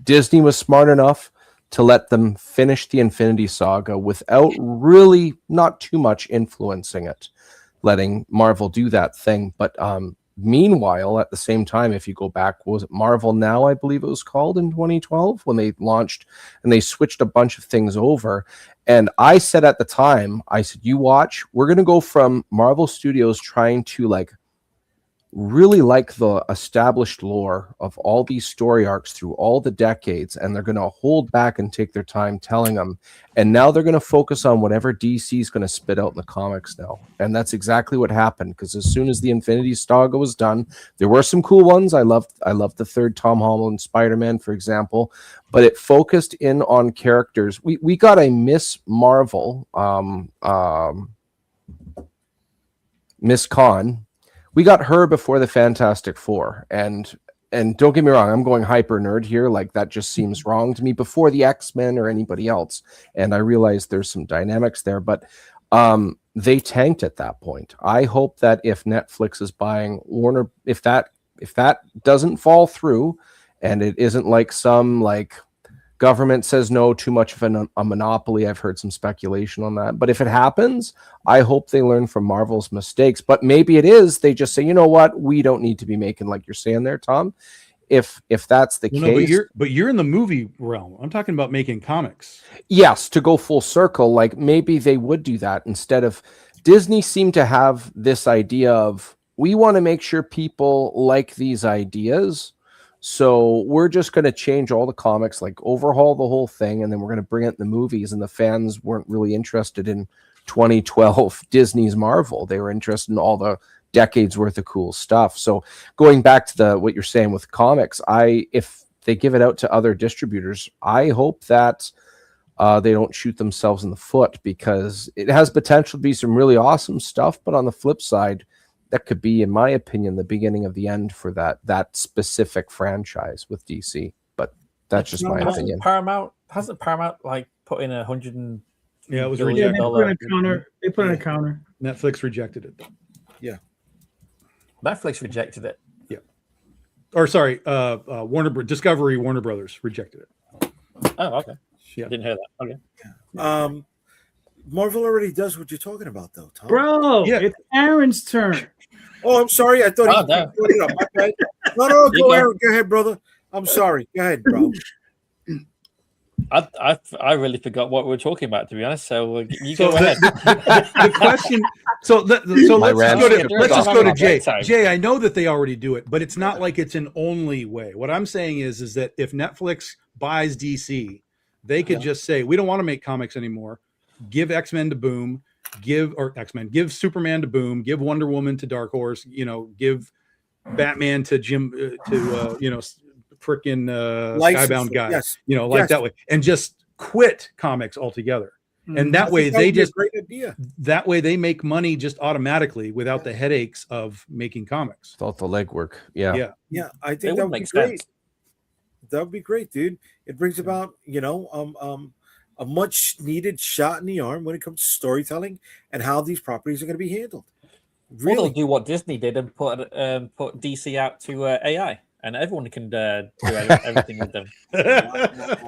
Disney was smart enough to let them finish the Infinity Saga without really not too much influencing it, letting Marvel do that thing. But meanwhile, at the same time, if you go back, was it Marvel Now, I believe it was called, in 2012, when they launched and they switched a bunch of things over. And I said at the time, I said, you watch, we're going to go from Marvel Studios trying to really like the established lore of all these story arcs through all the decades, and they're going to hold back and take their time telling them. And now they're going to focus on whatever DC is going to spit out in the comics now. And that's exactly what happened, because as soon as the Infinity Saga was done, there were some cool ones. I loved the third Tom Holland Spider-Man, for example, but it focused in on characters. We got a Miss Marvel, Miss Khan. We got her before the Fantastic Four, and don't get me wrong, I'm going hyper nerd here. Like, that just seems wrong to me, before the X-Men or anybody else. And I realize there's some dynamics there, but they tanked at that point. I hope that if Netflix is buying Warner, if that doesn't fall through, and it isn't like some government says no, too much of a monopoly. I've heard some speculation on that. But if it happens, I hope they learn from Marvel's mistakes. But maybe it is, they just say, you know what, we don't need to be making, like you're saying there, Tom. If that's the case. No, but you're in the movie realm. I'm talking about making comics. Yes, to go full circle, maybe they would do that instead of Disney seemed to have this idea of, we want to make sure people like these ideas. So we're just going to change all the comics, overhaul the whole thing, and then we're going to bring it in the movies. And the fans weren't really interested in 2012 Disney's Marvel. They were interested in all the decades worth of cool stuff. So going back to what you're saying with comics, if they give it out to other distributors, I hope that they don't shoot themselves in the foot, because it has potential to be some really awesome stuff. But on the flip side, that could be, in my opinion, the beginning of the end for that specific franchise with DC. But that's just my opinion. Hasn't Paramount put in $150 Yeah, it was Yeah, rejected. they put in a counter. They put in a counter. Netflix rejected it. Netflix rejected it. Or sorry, Warner Brothers rejected it. Oh, okay. Yeah. Didn't hear that. Okay. Marvel already does what you're talking about, though, Tom. Bro, Yeah. it's Aaron's turn. Oh, I'm sorry. I thought Oh, he no. put it up. My bad. No, You go, go. Aaron. Go ahead, brother. I'm sorry. Go ahead, bro. I really forgot what we were talking about, to be honest. So you So go ahead. the question. So let's just go to Jay. Jay, I know that they already do it, but it's not like it's an only way. What I'm saying is that if Netflix buys DC, they could just say, we don't want to make comics anymore. Give X-Men to Boom. Give Superman to Boom. Give Wonder Woman to Dark Horse. Give Batman to freaking Skybound guy. Yes. That way, and just quit comics altogether. And that way they just great idea. That way they make money just automatically without the headaches of making comics. Without the legwork. Yeah. Yeah, I It think would that would be make great. sense. That would be great, dude. It brings about, a much needed shot in the arm when it comes to storytelling and how these properties are going to be handled. Or they'll Really? do what Disney did and put DC out to AI, and everyone can do everything with them.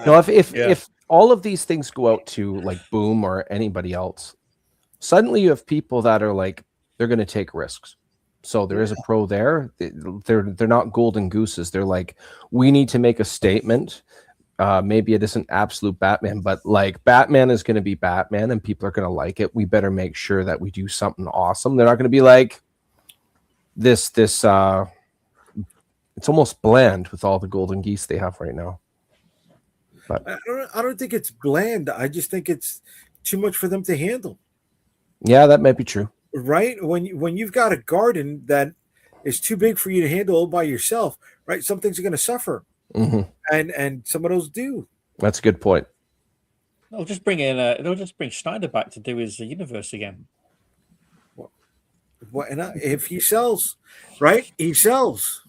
No, if all of these things go out to like Boom or anybody else, suddenly you have people that are like, they're going to take risks. So there is a pro there. They're not golden gooses. They're like, we need to make a statement. Maybe it isn't absolute Batman, but like Batman is going to be Batman and people are going to like it. We better make sure that we do something awesome. They're not going to be like this. It's almost bland with all the golden geese they have right now. But I don't think it's bland. I just think it's too much for them to handle. yeah, that might be true. Right? When you've got a garden that is too big for you to handle all by yourself, right? Some things are going to suffer. Mm-hmm. And some of those do. That's a good point. They'll just bring Schneider back to do his universe again. If he sells, right? He sells,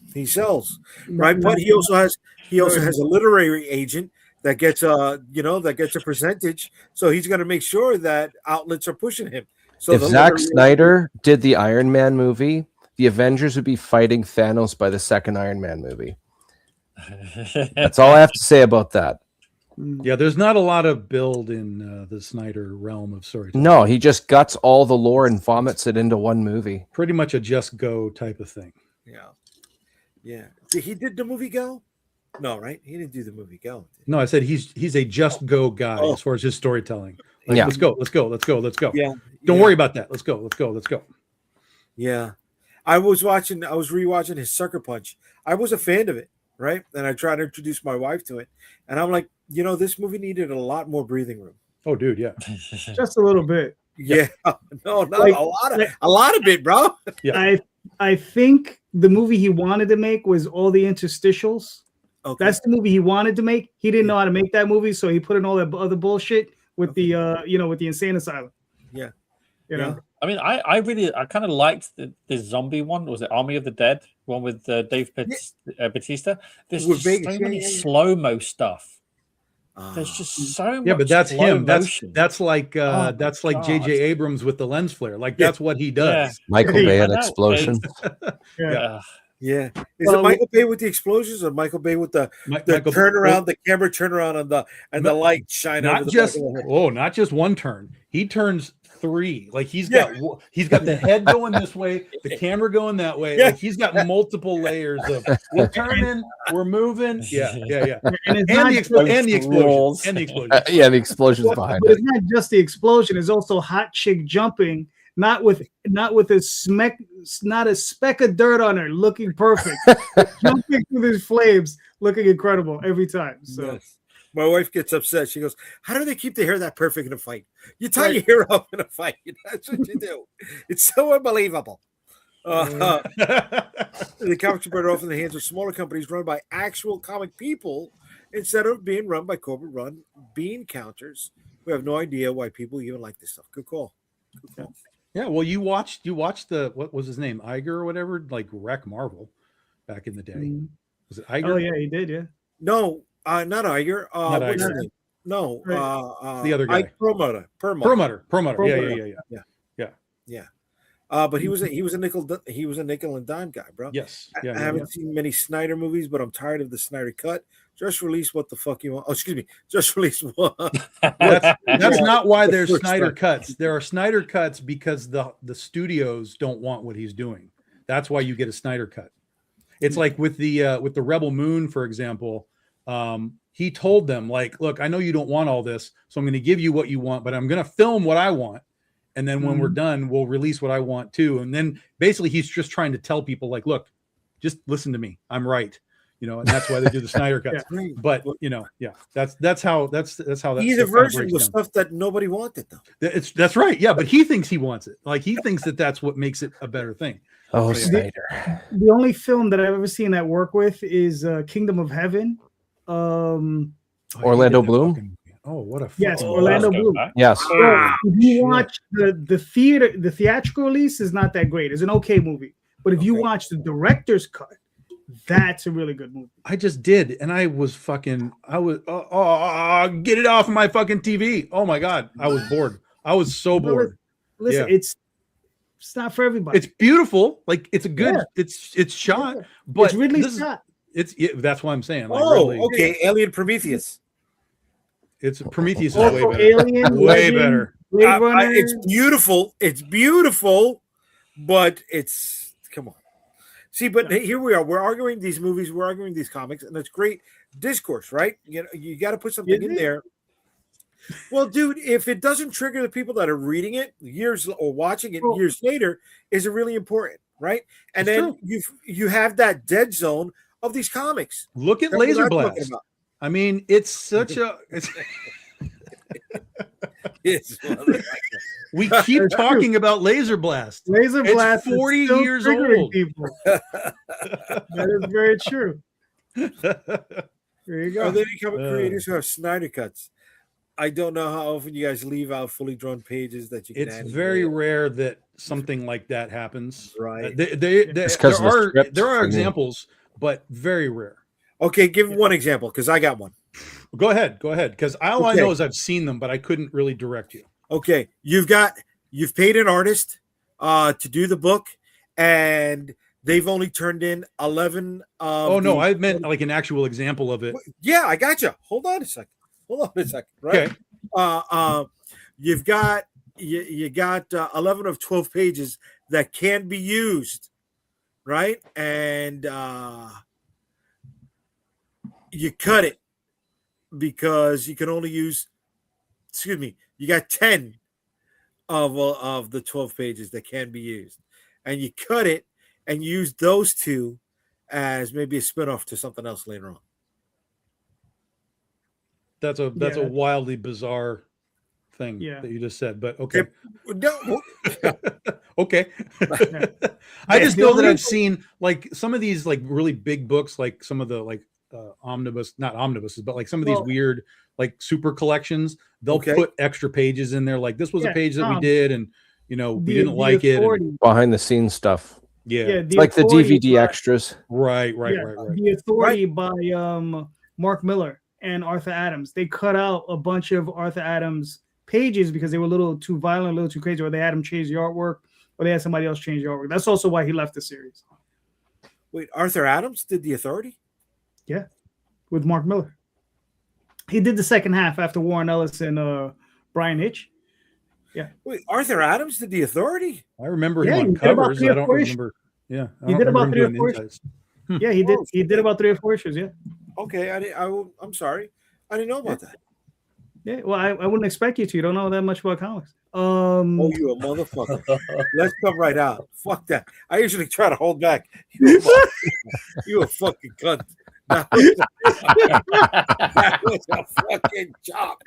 right? But he also has a literary agent that gets a percentage. So he's going to make sure that outlets are pushing him. So if Zack Snyder did the Iron Man movie, the Avengers would be fighting Thanos by the second Iron Man movie. That's all I have to say about that. Yeah, there's not a lot of build in the Snyder realm of storytelling. No, he just guts all the lore and vomits it into one movie. Pretty much a just go type of thing. Yeah. He did the movie Go? No, right? He didn't do the movie Go. No, I said he's a just go guy as far as his storytelling. Like, Yeah. let's go. Yeah. Don't worry about that. Let's go. Yeah. I was rewatching his Sucker Punch. I was a fan of it, right? And I tried to introduce my wife to it. And I'm like, this movie needed a lot more breathing room. Oh, dude, yeah. Just a little bit. Yeah. No, not Like- a lot of it, bro. Yeah. I think the movie he wanted to make was all the interstitials. Okay. That's the movie he wanted to make. He didn't know how to make that movie, so he put in all that other bullshit with the with the insane asylum. Yeah. You know. I mean, I kind of liked the zombie one. Was it Army of the Dead one with Dave Bautista? There's With just Vegas, so many yeah. slow-mo stuff. There's just so much. Yeah, but that's slow him. motion. That's like my J.J. God. Abrams with the lens flare. Like that's what he does. Michael Hey, Bay I and know. Explosion. Yeah. Yeah. Is Well, it Michael Bay with the explosions or Michael Bay with the Michael- turnaround, the camera turnaround and the light shine over Not the just back of the head? not just one turn. He turns 3. Like he's got the head going this way, the camera going that way. Yeah. Like he's got multiple layers of we're turning, we're moving. Yeah. And it's And not the explosion. Yeah, the explosion's behind But it. it's not just the explosion. It's also hot chick jumping, not with a speck of dirt on her, looking perfect, jumping through these flames, looking incredible every time. So Yes. My wife gets upset. She goes, "How do they keep the hair that perfect in a fight? You tie your hair up in a fight. That's what you do. It's so unbelievable." The comics are better off in the hands of smaller companies run by actual comic people instead of being run by corporate-run bean counters who have no idea why people even like this stuff. Good call. Yeah, well, you watched the what was his name, Iger or whatever, like wreck Marvel back in the day. Was it Iger? oh yeah, he did. Yeah, No, not Iger. Not What's his Iger. name? No, The other guy. Perlmutter. Perlmutter. Yeah. But he was a nickel and dime guy, bro. Yes. I haven't seen many Snyder movies, but I'm tired of the Snyder cut. Just release what the fuck you want. Oh, excuse me. Just release what. That's not why there's First Snyder time. cuts. There are Snyder cuts because the studios don't want what he's doing. That's why you get a Snyder cut. It's like with the Rebel Moon, for example. He told them, like, look, I know you don't want all this, so I'm going to give you what you want, but I'm going to film what I want. And then when we're done, we'll release what I want too. And then basically he's just trying to tell people, like, look, just listen to me. I'm right. And that's why they do the Snyder cuts. But that's how that Either version was stuff that nobody wanted, though. That's right. Yeah, but he thinks he wants it. Like, he thinks that that's what makes it a better thing. Oh, Snyder. The only film that I've ever seen that work with is Kingdom of Heaven. Orlando Bloom. Oh, what a yes, Orlando Bloom. Yes. So if you watch the theatrical release is not that great. It's an okay movie, but if you watch the director's cut, that's a really good movie. I just did, and I was get it off of my fucking TV. Oh my god, I was bored. I was so bored. Listen, it's not for everybody. It's beautiful, like it's a good. It's shot, but it's Ridley Scott. That's why I'm saying. Like, okay, Alien Prometheus. It's Prometheus is way better. Alien, way better. It's beautiful. It's beautiful, but it's come on. See, but here we are. We're arguing these movies. We're arguing these comics, and it's great discourse, right? You got to put something in there. Well, dude, if it doesn't trigger the people that are reading it years or watching it years later, is it really important, right? And then you have that dead zone of these comics. Look at Laser Blast. I mean, it's such a. We keep talking about Laser Blast. Laser Blast, it's 40 years old. That is very true. There you go. Are there any creators who have Snyder cuts? I don't know how often you guys leave out fully drawn pages that you can. It's very rare that something like that happens. Right. There are examples, but very rare. Okay, give one example because I got one. Go ahead, because all I know is I've seen them, but I couldn't really direct you. Okay, you've paid an artist to do the book, and they've only turned in 11. No, I meant like an actual example of it. Yeah, I got you. Hold on a second. Right. Okay. You got 11 of 12 pages that can be used, right? And you cut it because you can only use. Excuse me. You got 10 of the 12 pages that can be used, and you cut it and use those two as maybe a spinoff to something else later on. That's a wildly bizarre thing that you just said, but okay. No. Okay. I just know that I've seen like some of these like really big books, like some of the like not omnibuses, but like some of these weird like super collections. They'll put extra pages in there. Like this was a page that we did, and we didn't like it. Behind the scenes stuff. Yeah. It's like the DVD extras. Right. The Authority by Mark Miller and Arthur Adams. They cut out a bunch of Arthur Adams pages because they were a little too violent, a little too crazy, or they had him change the artwork, or they had somebody else change the artwork. That's also why he left the series. Wait, Arthur Adams did The Authority? Yeah, with Mark Miller. He did the second half after Warren Ellis and Brian Hitch. Yeah. Wait, Arthur Adams did The Authority? I remember him on covers. I don't remember. Yeah, he did about 3 or 4 issues. Yeah, he did. He did about 3 or 4 issues. Yeah. Okay, I'm sorry, I didn't know about that. Yeah, well, I wouldn't expect you to. You don't know that much about comics. Oh, you a motherfucker! Let's come right out. Fuck that. I usually try to hold back. You a fucking cunt. That was a fucking chop.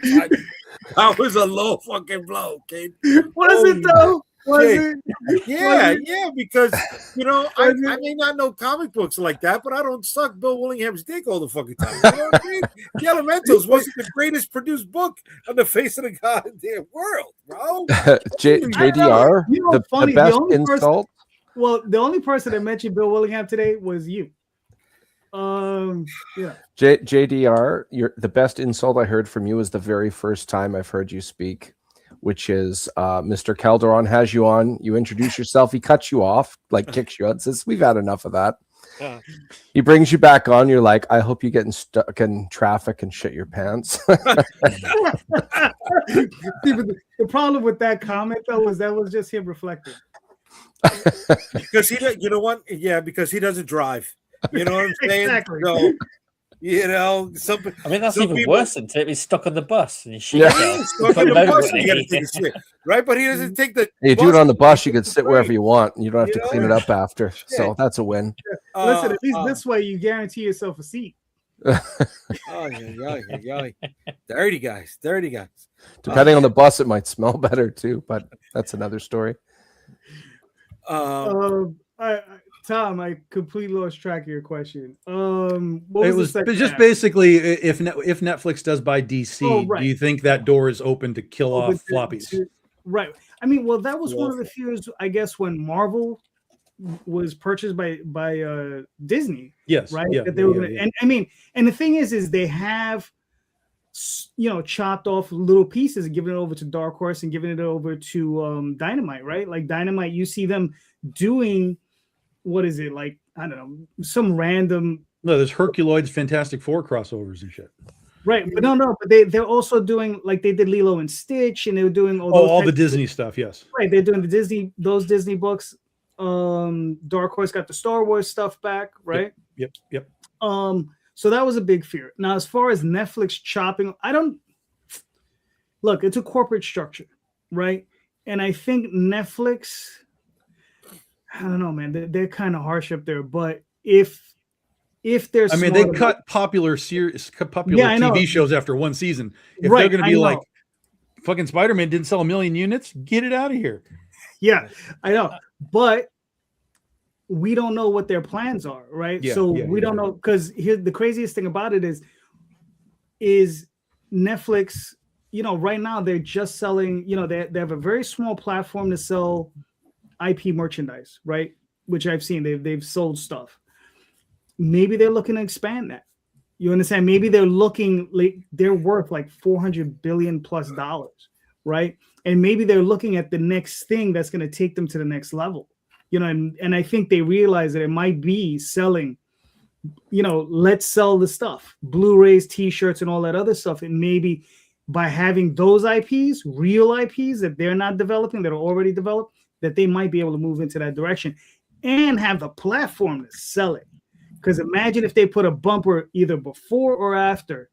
That was a low fucking blow, kid. Was it though? Was it? Yeah, because I may not know comic books like that, but I don't suck Bill Willingham's dick all the fucking time. You know what I mean? The Elementals wasn't the greatest produced book on the face of the goddamn world, bro. JDR, the best insult. The only person that mentioned Bill Willingham today was you. Yeah. JDR, the best insult I heard from you is the very first time I've heard you speak, which is Mr. Calderon has you on. You introduce yourself. He cuts you off, like kicks you out. Says, "We've had enough of that." He brings you back on. You're like, "I hope you get stuck in traffic and shit your pants." See, but the problem with that comment though was that was just him reflecting. Because you know what? Yeah, because he doesn't drive. You know what I'm saying? Exactly. So, I mean, that's even people, worse than he's stuck on the bus and he's shit Yeah, himself. he's stuck on the bus. You got to take a shit, right? But he doesn't take the. You do it on the bus. You can sit wherever you want. And you don't have to You know? clean it up after. So that's a win. Listen, at least this way you guarantee yourself a seat. Dirty guys. Depending on the bus, it might smell better too, but that's another story. Tom, I completely lost track of your question. What It was just basically if Netflix does buy DC, do you think that door is open to kill off floppies? Right. I mean, well, that was one of the fears, I guess, when Marvel was purchased by Disney. Yes. Right. Yeah, that they were gonna, and I mean, and the thing is they have, chopped off little pieces and given it over to Dark Horse and giving it over to Dynamite, right? Like Dynamite, you see them doing, what is it, like, I don't know, some random. No, there's Herculoids, Fantastic Four crossovers and shit. Right, but but they're also doing, like, they did Lilo and Stitch, and they were doing all the Disney stuff. Yes, right. They're doing those Disney books. Dark Horse got the Star Wars stuff back, right? Yep. So that was a big fear. Now, as far as Netflix chopping, look, it's a corporate structure, right? And I think Netflix, I don't know, man, they're kind of harsh up there. But if there's, they cut popular TV shows after one season. If they're going to be like, fucking Spider-Man didn't sell 1 million units, get it out of here. Yeah, I know, but we don't know what their plans are, right? Yeah, so we don't know, because here the craziest thing about it is Netflix. Right now they're just selling. They have a very small platform to sell IP merchandise, right? Which I've seen they've sold stuff. Maybe they're looking to expand that. You understand? Maybe they're looking like they're worth like $400 billion plus, right? And maybe they're looking at the next thing that's going to take them to the next level. And I think they realize that it might be selling, let's sell the stuff, Blu-rays, T-shirts, and all that other stuff. And maybe by having those IPs, real IPs that they're not developing, that are already developed, that they might be able to move into that direction and have the platform to sell it. Because imagine if they put a bumper either before or after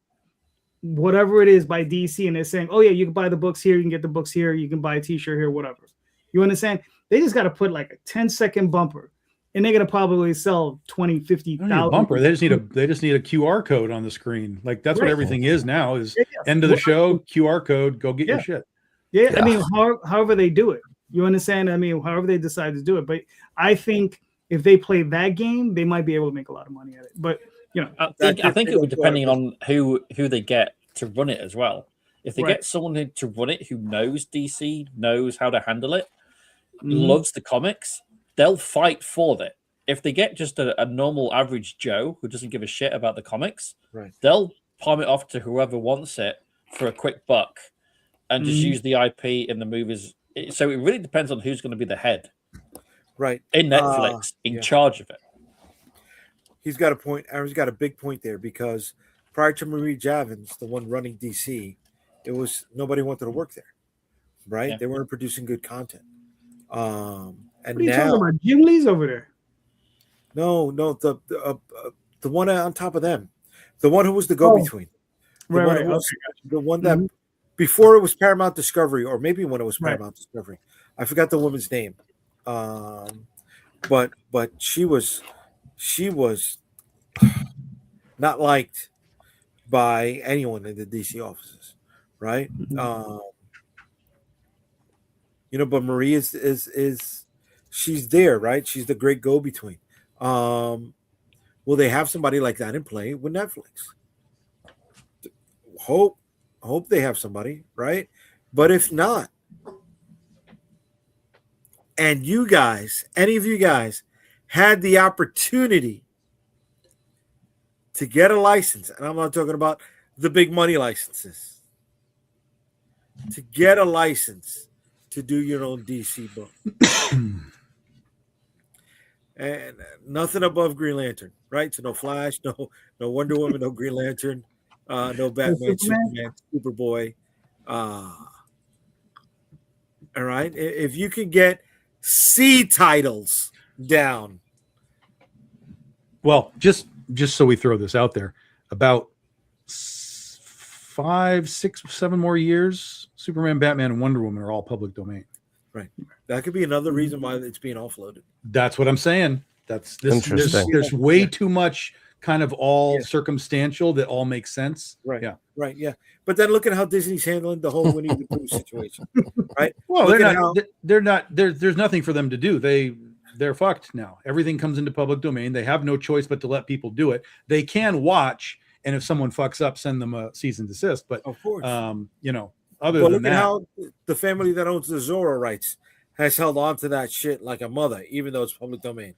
whatever it is by DC, and they're saying, oh yeah, you can buy the books here, you can get the books here, you can buy a T-shirt here, whatever. You understand? They just got to put like a 10-second bumper, and they're going to probably sell 20, 50,000. Bumper. They just need a QR code on the screen. Like that's what everything is now. Is end of the show, QR code, go get your shit. Yeah, I mean, however they do it. You understand? I mean, however they decide to do it. But I think if they play that game, they might be able to make a lot of money at it. But I think it would depending on who they get to run it as well. If they get someone to run it who knows DC, knows how to handle it, loves the comics, they'll fight for it. If they get just a normal average Joe who doesn't give a shit about the comics, they'll palm it off to whoever wants it for a quick buck and just use the IP in the movies. So it really depends on who's going to be the head. Right. In Netflix, in charge of it. He's got a point. Aaron's got a big point there, because prior to Marie Javins, the one running DC, it was nobody wanted to work there, right? They weren't producing good content. And what are you talking about? Jim Lee's over there. No, the one on top of them, the one who was the go-between, the one that before it was Paramount Discovery, or maybe when it was Paramount Discovery, I forgot the woman's name. But she was not liked by anyone in the DC offices, right? But Marie is she's there, right? She's the great go-between. Will they have somebody like that in play with Netflix? Hope they have somebody, right? But if not, and any of you guys had the opportunity to get a license, and I'm not talking about the big money licenses, to get a license to do your own DC book. And nothing above Green Lantern, right? So no Flash, no Wonder Woman, no Green Lantern, no Batman, Superman, Superboy. All right. If you can get C titles down. Well, just so we throw this out there, about 5, 6, 7 more years, Superman, Batman, and Wonder Woman are all public domain. Right. That could be another reason why it's being offloaded. That's what I'm saying. That's this. Interesting. There's way too much kind of all circumstantial that all makes sense. Right. Yeah. Right. Yeah. But then look at how Disney's handling the whole Winnie the Pooh situation. Right. Well, Look they're at not. They're not. There's nothing for them to do. They're fucked now. Everything comes into public domain. They have no choice but to let people do it. They can watch, and if someone fucks up, send them a cease and desist. But of course, other but than look that, at how the family that owns the Zorro rights has held on to that shit like a mother, even though it's public domain,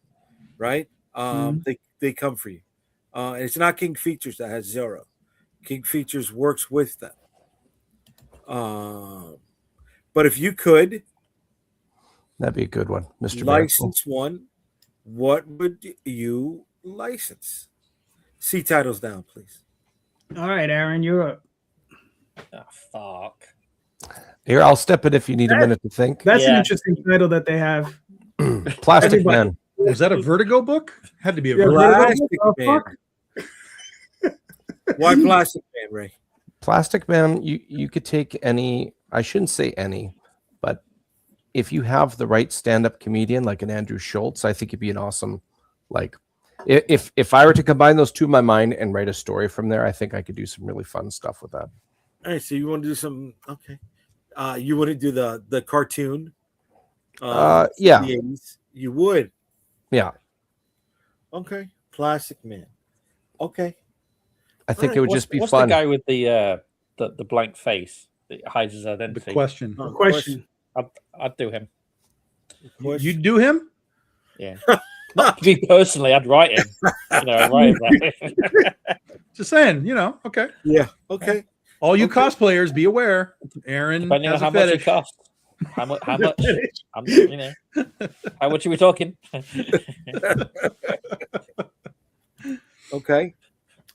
right? They come for you. And it's not King Features that has Zorro. King Features works with them. But if you could, That'd be a good one, Mr. license one, what would you license? C titles down, please. All right, Aaron, you're up. Oh, fuck. Here, I'll step in if you need a minute to think. That's an interesting title that they have. Plastic Man. was that a Vertigo book? Had to be a Yeah, Vertigo. Plastic Man. Why Plastic Man, Ray? Plastic Man, you could take any, I shouldn't say any, but if you have the right stand-up comedian like an Andrew Schultz, I think it'd be an awesome, like, if I were to combine those two in my mind and write a story from there, I think I could do some really fun stuff with that. All right, so you want to do some, okay. You want to do the cartoon? Yeah. The 80s? You would? Yeah. Okay. Plastic Man. Okay. I think it would just be what's fun. the guy with the blank face that hides his The identity? question. Question. I'd do him. You do him? Yeah. Not me personally, I'd write him. Write him. Just saying. Okay. Yeah. Okay. All you Okay. cosplayers, be aware. Aaron Depending on has how a much it fetish. costs. How much? How much are we talking? Okay.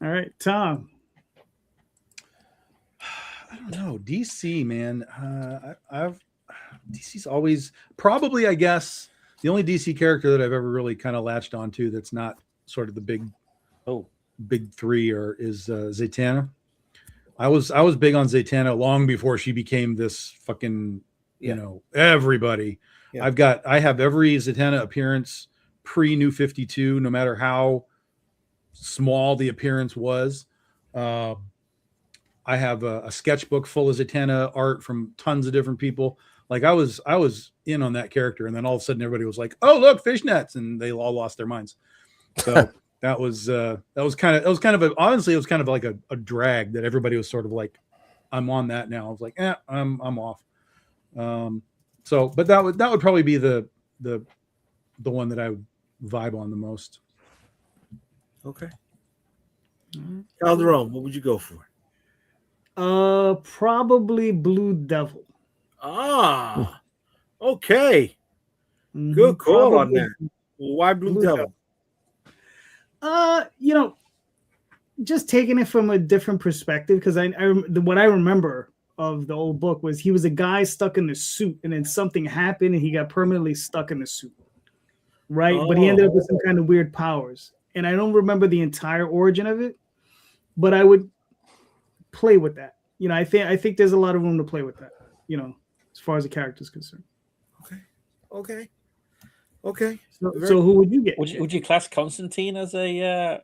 All right, Tom. I don't know. DC, man. DC's always probably, I guess, the only DC character that I've ever really kind of latched onto that's not sort of the big three is Zatanna. I was big on Zatanna long before she became this fucking everybody. Yeah. I have every Zatanna appearance pre New 52, no matter how small the appearance was. I have a sketchbook full of Zatanna art from tons of different people. Like I was in on that character, and then all of a sudden everybody was like, "Oh, look, fishnets," and they all lost their minds. So that was kind of honestly it was kind of like a drag that everybody was sort of like, "I'm on that now." I was like, I'm off. But that would probably be the one that I would vibe on the most. Okay. Calderon, what would you go for? Probably Blue Devil. Ah, okay. Mhm, Good call probably on that. Why Blue Devil? Just taking it from a different perspective, because what I remember of the old book was he was a guy stuck in the suit, and then something happened, and he got permanently stuck in the suit. Right, but he ended up with some kind of weird powers, and I don't remember the entire origin of it, but I would play with that. I think there's a lot of room to play with that. As far as the character is concerned. Okay. So who would you get? Would you class Constantine as a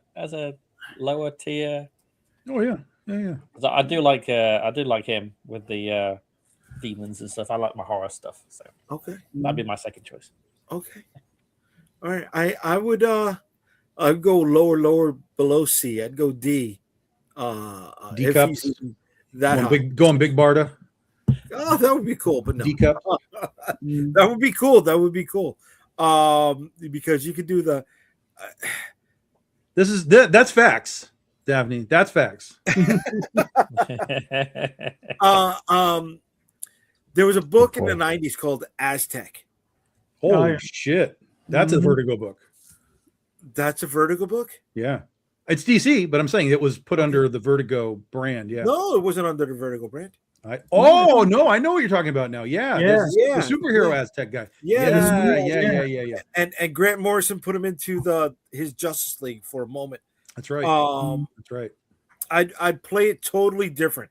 lower tier? Oh yeah. 'Cause I do like him with the demons and stuff. I like my horror stuff, so that'd be my second choice. Okay. All right. I would I'd go lower below C. I'd go D. D if cups. he's that high. Going big Barda. Oh, that would be cool, but no. D cup. That would be cool. Because you could do the That's facts. Daphne. That's facts. There was a book in the Good point. 90s called Aztec. Holy yeah. shit. That's a Mhm. Vertigo book. That's a Vertigo book? Yeah. It's DC, but I'm saying it was put under the Vertigo brand. Yeah. No, it wasn't under the Vertigo brand. Oh, no. I know what you're talking about now. Yeah. Yeah. there's Yeah, The superhero yeah. Aztec guy. Yeah, Yeah. the Yeah. superhero- Yeah. And Grant Morrison put him into his Justice League for a moment. That's right. That's right. I'd play it totally different,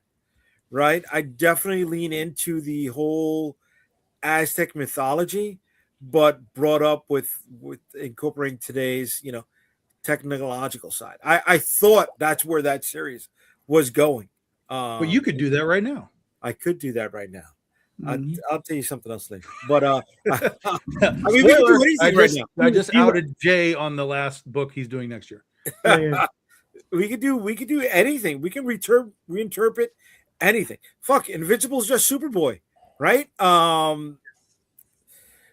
right? I definitely lean into the whole Aztec mythology, but brought up with incorporating today's technological side. I thought that's where that series was going. But you could do that right now. I could do that right now. Mhm. I'll tell you something else later. But I mean, we can Spoiler, do anything right now. I just outed Jay on the last book he's doing next year. Yeah. We could do anything. We can reinterpret anything. Fuck, Invincible's just Superboy, right? And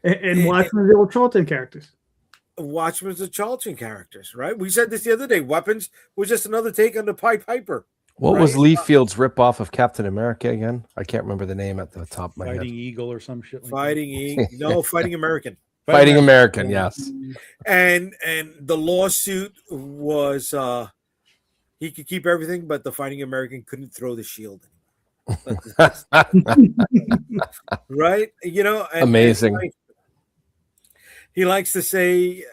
Watchmen, the old Charlton characters. Watchmen's the Charlton characters, right? We said this the other day. Weapons was just another take on the Pied Piper. What Right. was Lee Field's ripoff of Captain America again? I can't remember the name at the top of my Fighting head. Eagle or some shit like Fighting Fighting American. that. Fighting American, yes. And the lawsuit was he could keep everything, but the Fighting American couldn't throw the shield right? Amazing. He likes to say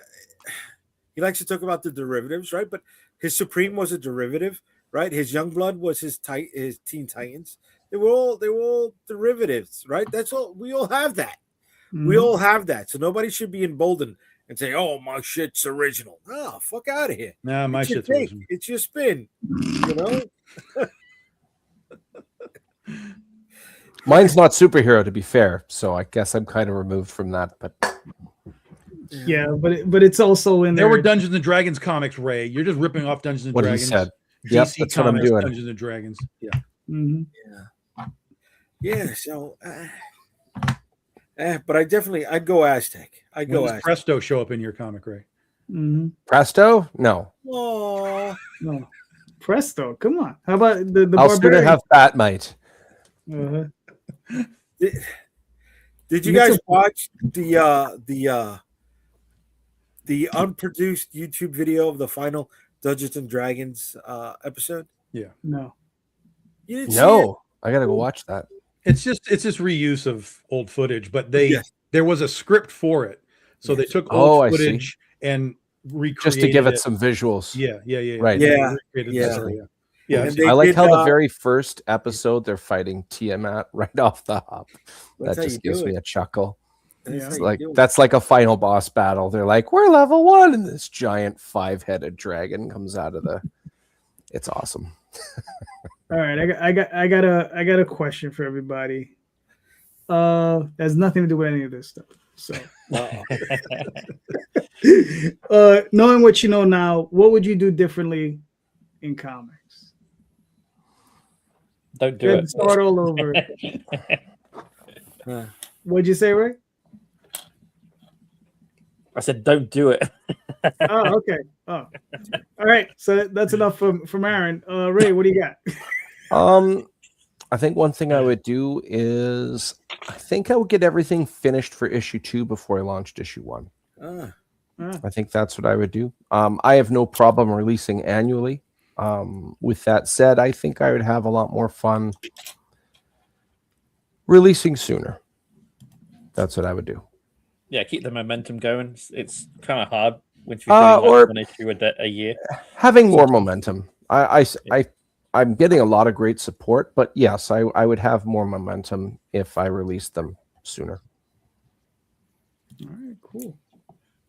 he likes to talk about the derivatives, right? But his Supreme was a derivative, right? His Youngblood was his Teen Titans. They were all derivatives, right? That's all. We all have that. Mm-hmm. We all have that. So nobody should be emboldened and say, "Oh, my shit's original." Oh, fuck out of here. Nah, my It's your shit's take. original. It's your spin. You know? Mine's not superhero, to be fair, so I guess I'm kind of removed from that. But Yeah, but it's also in There there. were Dungeons and Dragons comics, Ray. You're just ripping off Dungeons and what he Dragons. said, yep, DC that's what I'm Comics, doing. Dungeons and Dragons. Yeah. Mhm. Yeah. So, but I'd go Aztec. I'd When go does Aztec. Presto show up in your comic, Ray? Mhm. Presto? No. Oh, No. Presto, come on. How about the I'll sooner barbarian? have Batmite. Uh-huh. did you Mix guys of- watch the unproduced YouTube video of the final Dungeons and Dragons episode? No. You didn't see it? No, I gotta go watch that. It's just reuse of old footage, but Yes. there was a script for it, so they Yes. took Oh, old I see. footage and recreated Just to give it some visuals. Yeah. Right. They Yeah, recreated yeah. the story, yeah. And they I like did, how the very first episode they're fighting Tiamat right off the hop. That's That how just you gives do me it. a chuckle. That's Yeah. how It's you like do it. that's like a final boss battle. They're like, we're level 1, and this giant 5-headed dragon comes out of the. It's awesome. All right, I got a question for everybody. Has nothing to do with any of this stuff. So, knowing what you know now, what would you do differently in comics? Don't do Good, it. start all over. Uh, What'd you say, Ray? I said, don't do it. Oh, okay. Oh, all right. So that's enough from Aaron. Ray, what do you got? I think one thing I would do is I think I would get everything finished for issue 2 before I launched issue 1. I think that's what I would do. I have no problem releasing annually. With that said, I think I would have a lot more fun releasing sooner. That's what I would do. Yeah, keep the momentum going. It's kind of hard when you're doing Or- one issue a year. Having more momentum. I'm getting a lot of great support, but yes, I would have more momentum if I released them sooner. All right, cool.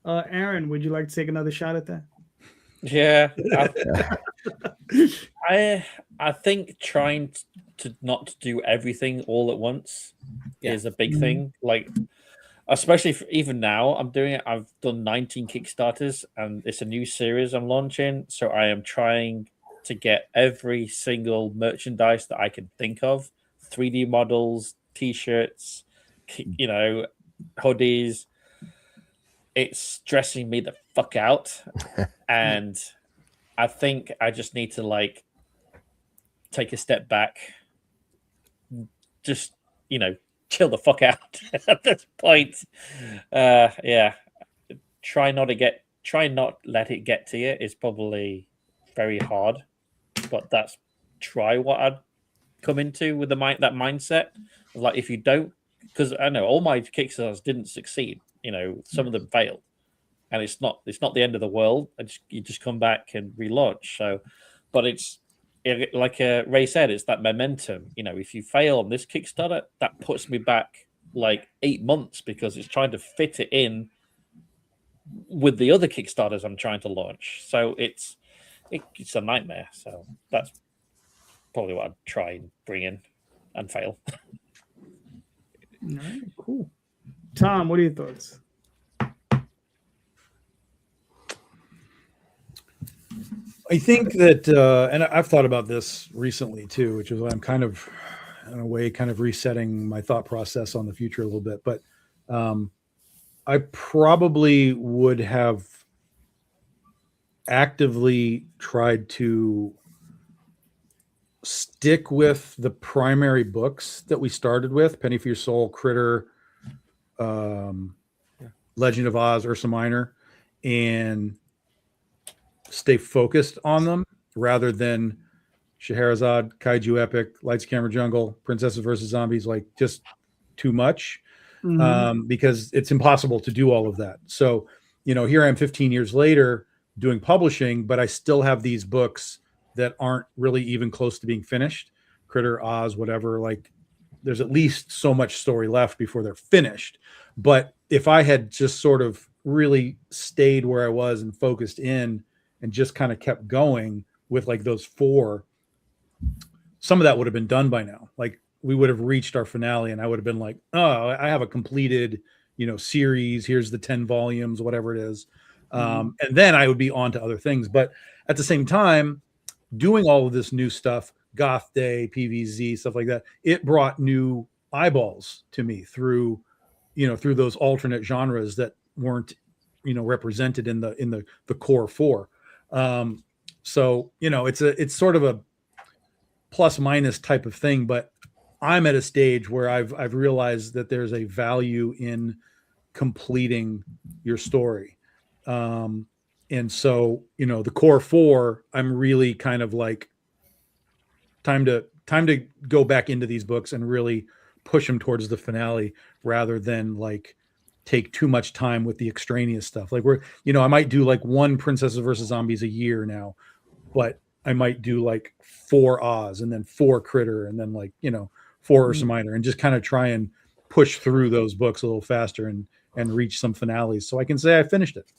Aaron, would you like to take another shot at that? Yeah, I think trying to not do everything all at once is a big thing. Like, especially even now, I'm doing it. I've done 19 Kickstarters, and it's a new series I'm launching. So I am trying to get every single merchandise that I can think of: 3D models, T-shirts, hoodies. It's stressing me the fuck out, and I think I just need to like take a step back, just chill the fuck out at this point. Yeah, try not let it get to you is probably very hard, but that's try what I'd come into with that mindset. Like if you don't, because I know all my Kickstarters didn't succeed. Some of them failed, and it's not the end of the world. You just come back and relaunch. So, but like Ray said, it's that momentum. If you fail on this Kickstarter, that puts me back like 8 months because it's trying to fit it in with the other Kickstarters I'm trying to launch. So it's a nightmare. So that's probably what I'd try and bring in and fail. All right, cool. Tom, what are your thoughts? I think that, and I've thought about this recently too, which is why I'm kind of, in a way, kind of resetting my thought process on the future a little bit. But I probably would have actively tried to stick with the primary books that we started with: Penny for Your Soul, Critter, Legend of Oz, Ursa Minor, and stay focused on them rather than Scheherazade, Kaiju Epic, Lights, Camera, Jungle, Princesses versus Zombies, like just too much. Because it's impossible to do all of that. So, here I am 15 years later doing publishing, but I still have these books that aren't really even close to being finished. Critter, Oz, whatever, like there's at least so much story left before they're finished. But if I had just sort of really stayed where I was and focused in and just kind of kept going with like those 4, some of that would have been done by now. Like we would have reached our finale and I would have been like, oh, I have a completed, series. Here's the 10 volumes, whatever it is. And then I would be on to other things. But at the same time, doing all of this new stuff, Goth Day, PVZ, stuff like that, it brought new eyeballs to me through those alternate genres that weren't, represented in the core 4. So, it's sort of a plus minus type of thing, but I'm at a stage where I've realized that there's a value in completing your story. And so, the core 4, I'm really kind of like time to go back into these books and really push them towards the finale rather than like take too much time with the extraneous stuff. Like I might do like 1 Princesses versus Zombies a year now, but I might do like 4 Oz and then 4 Critter and then like, 4 Ursa Minor and just kind of try and push through those books a little faster and reach some finales so I can say I finished it.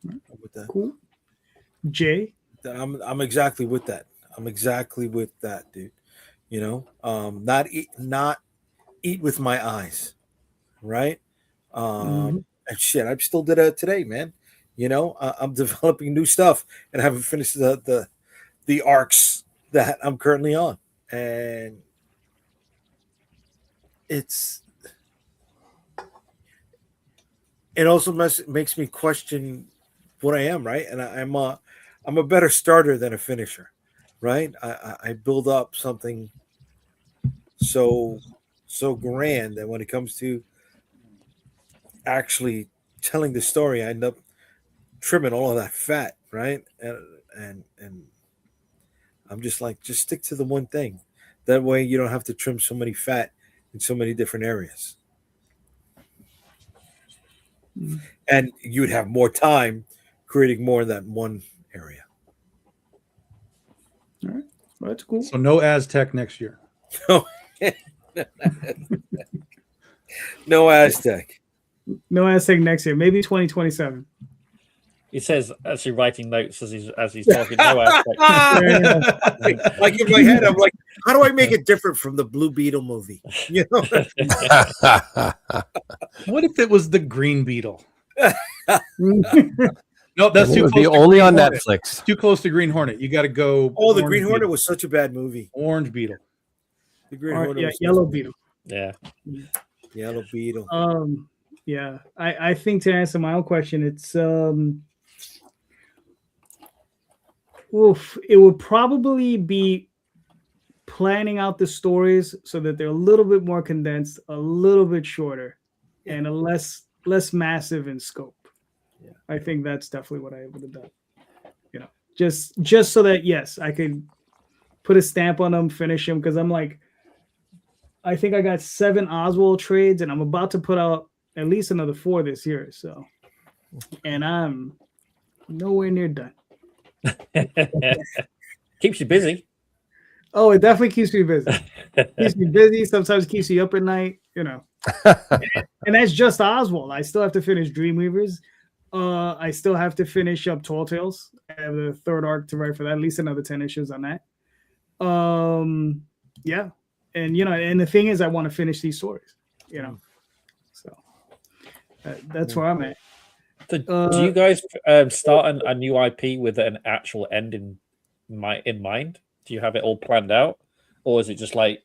With that. Cool. Jay? I'm exactly with that. I'm exactly with that, dude. Not eat with my eyes, right? And shit, I still did it today, man. I'm developing new stuff and I haven't finished the arcs that I'm currently on, and it also makes me question what I am, right? And I'm a better starter than a finisher, right? I build up something so grand that when it comes to actually telling the story, I end up trimming all of that fat, right? And I'm just like, just stick to the one thing. That way you don't have to trim so many fat in so many different areas. And you'd have more time creating more in that one area. All right. Well, that's cool. So no Aztec next year. No Aztec. No Aztec next year. Maybe 2027. He says, actually writing notes as he's talking. No Aztec. Like in my head, I'm like, how do I make it different from the Blue Beetle movie? What if it was the Green Beetle? No, that's too would close be to only Green on Hornet. Netflix. Too close to Green Hornet. You got to go. Oh, the Orange Green Hornet Beetle. was such a bad movie. Orange Beetle. The Green Or, Hornet. yeah, Was Yellow Beetle. Yeah. Yellow Beetle. Yeah. I think to answer my own question, it's Oof, it would probably be planning out the stories so that they're a little bit more condensed, a little bit shorter, and a less massive in scope. Yeah. I think that's definitely what I would have done. You know, just so that yes, I could put a stamp on them, finish them, because I'm like, I think I got 7 Oswald trades, and I'm about to put out at least another 4 this year. So, and I'm nowhere near done. Keeps you busy. Oh, it definitely keeps me busy. Keeps me busy. Sometimes keeps you up at night, you know. And that's just Oswald. I still have to finish Dreamweavers. I still have to finish up Tall Tales. I have the 3rd arc to write for that. At least another 10 issues on that. Yeah. And, you know, and the thing is, I want to finish these stories, you know. So that's where I'm at. So, do you guys start a new IP with an actual end in mind? Do you have it all planned out, or is it just like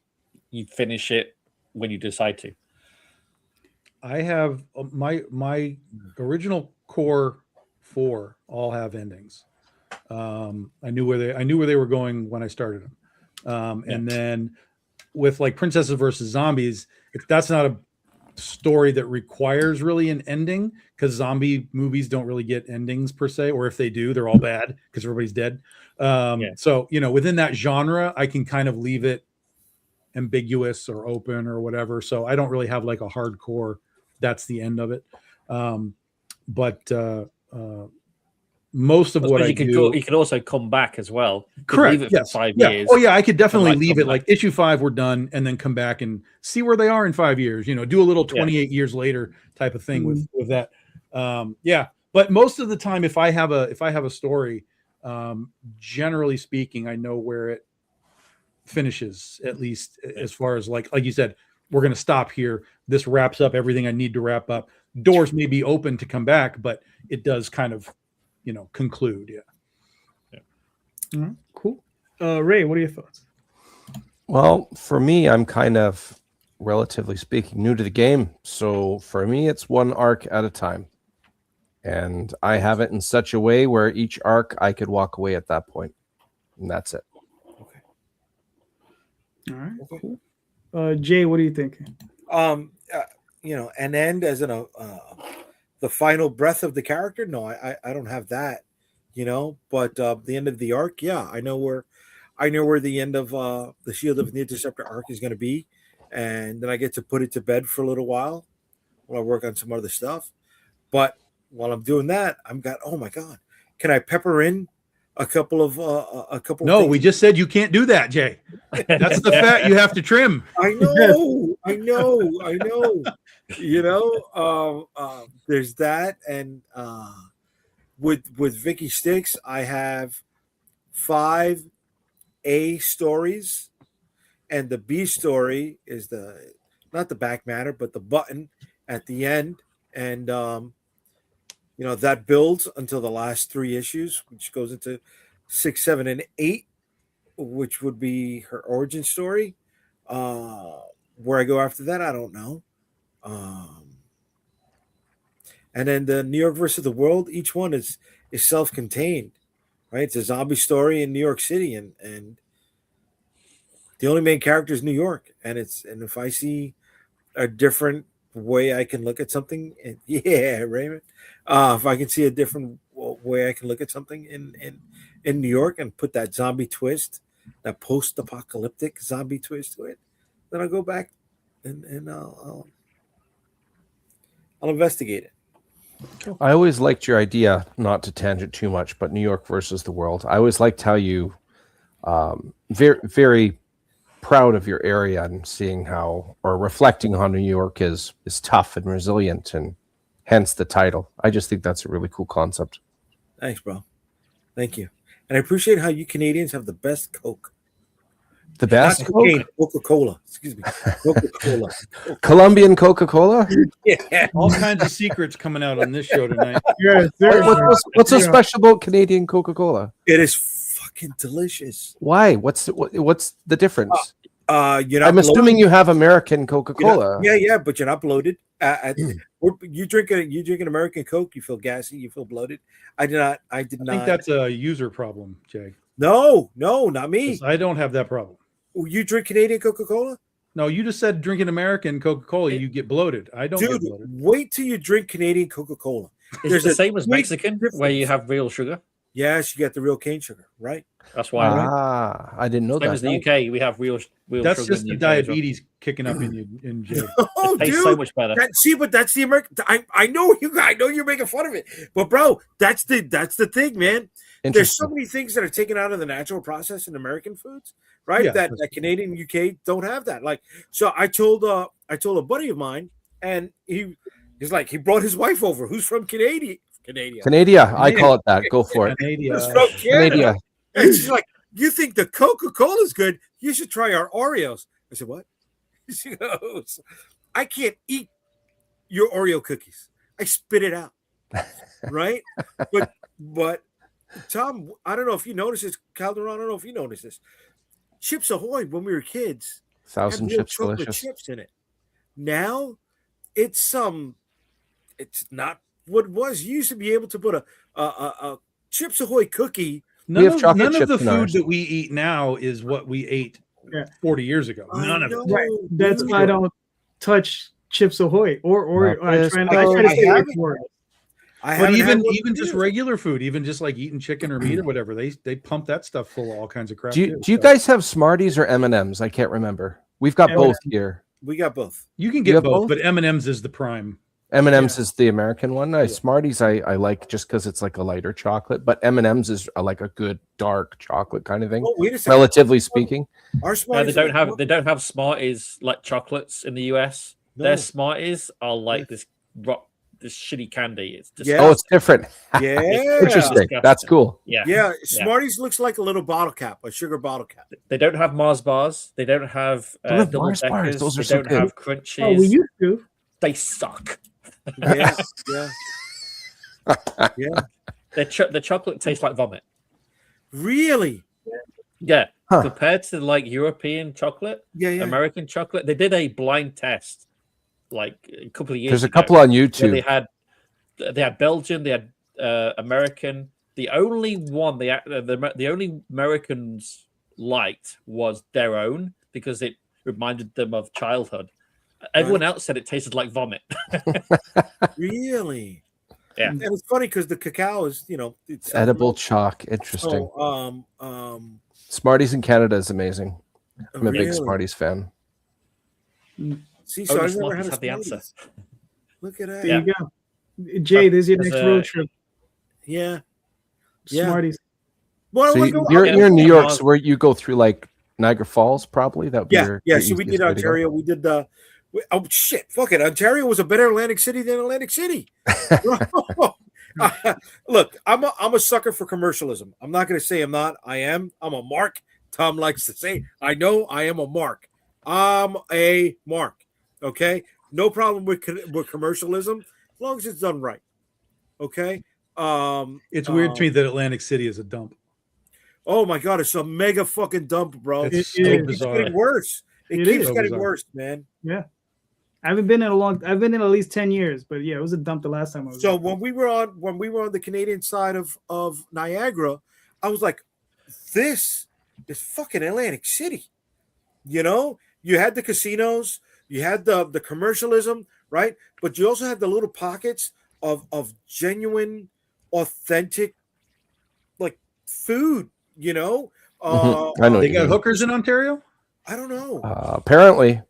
you finish it when you decide to? I have my original core 4 all have endings. I knew where they were going when I started them, and then with like Princesses versus Zombies, that's not a story that requires really an ending, because zombie movies don't really get endings per se, or if they do, they're all bad because everybody's dead. So, you know, within that genre, I can kind of leave it ambiguous or open or whatever. So I don't really have like a hardcore, that's the end of it. But most of what I do, you could also come back as well. Correct. Leave it Yes. for 5 Yeah. years. Oh yeah, I could definitely like leave come it like issue 5, we're done, and then come back and see where they are in 5 years. You know, do a little 28 years later type of thing with that. Yeah. But most of the time, if I have a story, generally speaking, I know where it finishes, at least as far as like you said, we're going to stop here. This wraps up everything I need to wrap up. Doors may be open to come back, but it does kind of, you know, conclude. Yeah. Cool. Ray, what are your thoughts? Well, for me, I'm kind of, relatively speaking, new to the game. So for me, it's 1 arc at a time. And I have it in such a way where each arc I could walk away at that point. And that's it. Okay. All right. Cool. Jay, what are you thinking? You know, an end as in the final breath of the character. No, I don't have that, you know, but the end of the arc. Yeah, I know where the end of the Shield of the Interceptor arc is going to be. And then I get to put it to bed for a little while I work on some other stuff. But while I'm doing that, oh my God, can I pepper in a couple of No, things? we just said you can't do that, Jay. That's the fat you have to trim. I know. You know, there's that, and with Vicky Sticks, I have 5 A stories, and the B story is not the back matter, but the button at the end, and you know, that builds until the last 3 issues, which goes into 6, 7, and 8, which would be her origin story. Where I go after that, I don't know. And then the New York versus the World, each one is self-contained, right? It's a zombie story in New York City, and the only main character is New York, and if I see a different way I can look at something, yeah, Raymond. If I can see a different way I can look at something in New York and put that zombie twist, that post-apocalyptic zombie twist to it, then I'll go back and I'll investigate it. I always liked your idea, not to tangent too much, but New York versus the world. I always liked how you very, very proud of your area and seeing how, or reflecting how New York is tough and resilient, and hence the title. I just think that's a really cool concept. Thanks, bro. Thank you. And I appreciate how you Canadians have the best Coke. The best Not cocaine, Coca-Cola. Excuse me. Coca-Cola. Colombian Coca-Cola? Yeah. All kinds of secrets coming out on this show tonight. Yes, What's so special about Canadian Coca-Cola? It is fucking delicious. Why? What's the difference? You're not I'm assuming you have American Coca-Cola. Yeah, but you're not bloated. You drinking American Coke, you feel gassy, you feel bloated. I did not. I think that's a user problem, Jay. No, not me. I don't have that problem. You drink Canadian Coca-Cola? No, you just said drinking American Coca-Cola, you get bloated. I don't get bloated. Wait till you drink Canadian Coca-Cola. Is it the same as Mexican, where you have real sugar? Yes, you get the real cane sugar, right? That's why. I didn't know Same that. as the UK, we have real That's sugar. just the diabetes kicking up in you, in Jay. Oh, It tastes dude, so much better. but that's the American. I know you're making fun of it, but bro, that's the thing, man. There's so many things that are taken out of the natural process in American foods, right? Yeah, that Canadian and UK don't have that. Like, so I told a buddy of mine, and he's like, he brought his wife over, who's from Canada. I call it that. Go for it. Canada. And she's like, you think the Coca-Cola is good? You should try our Oreos. I said, what? She goes, I can't eat your Oreo cookies. I spit it out. Right? But Tom, I don't know if you noticed this. Calderon, I don't know if you noticed this. Chips Ahoy, when we were kids, Thousand had chips, chocolate delicious. chips in it. Now, it's not what it was. You used to be able to put a Chips Ahoy cookie. None of the in ours. food that we eat now is what we ate 40 years ago. None of it. Right. That's why I don't touch Chips Ahoy or I try to stay away from it. But even just regular food, even just like eating chicken or meat or whatever, they pump that stuff full of all kinds of crap. Do you guys have Smarties or M&Ms? I can't remember. We've got both here. We got both. You can get both, but M&Ms is the prime. M&Ms is the American one. Smarties I like just because it's like a lighter chocolate, but M&Ms is like a good dark chocolate kind of thing. Oh, wait a second. Relatively speaking. Our Smarties they don't have Smarties like chocolates in the US. No. Their Smarties are like this shitty candy. It's just Oh, it's different. Yeah. Interesting. That's cool. Yeah. Smarties looks like a little bottle cap, a sugar bottle cap. They don't have Mars bars. They don't have double Mars bars. deckers. Those are They so don't good. have crunches. Oh, we used to. They suck. Yeah. The chocolate tastes like vomit. Really? Yeah. Huh. Compared to like European chocolate, American chocolate, they did a blind test like a couple of years There's a ago couple on where YouTube. they had Belgian, they had American. The only one the only Americans liked was their own because it reminded them of childhood. Everyone else said it tasted like vomit. Really? Yeah. And it's funny because the cacao is, it's Edible chalk. Interesting. So, Smarties in Canada is amazing. I'm a really? big Smarties fan. See, so I Only never had Smarties a have the answer. Smarties. Look at that. There you go. Jay, there's your next road trip. Yeah. Smarties. Well, So you're in New York, so where you go through like Niagara Falls, probably? That would be your So we did easiest way to go. Ontario. We did oh shit! Fuck it. Ontario was a better Atlantic City than Atlantic City. Look, I'm a sucker for commercialism. I'm not going to say I'm not. I am. I'm a mark. Tom likes to say. I know I am a mark. I'm a mark. Okay, no problem with commercialism as long as it's done right. Okay. It's weird to me that Atlantic City is a dump. Oh my god, it's a mega fucking dump, bro. It's It's getting worse. It keeps getting bizarre. worse, man. Yeah. I've been in at least 10 years, but yeah, it was a dump the last time I was So there. when we were on the Canadian side of Niagara, I was like, this is fucking Atlantic City. You had the casinos, you had the commercialism, right? But you also had the little pockets of genuine, authentic, like food, I know They got hookers in Ontario? I don't know. Apparently.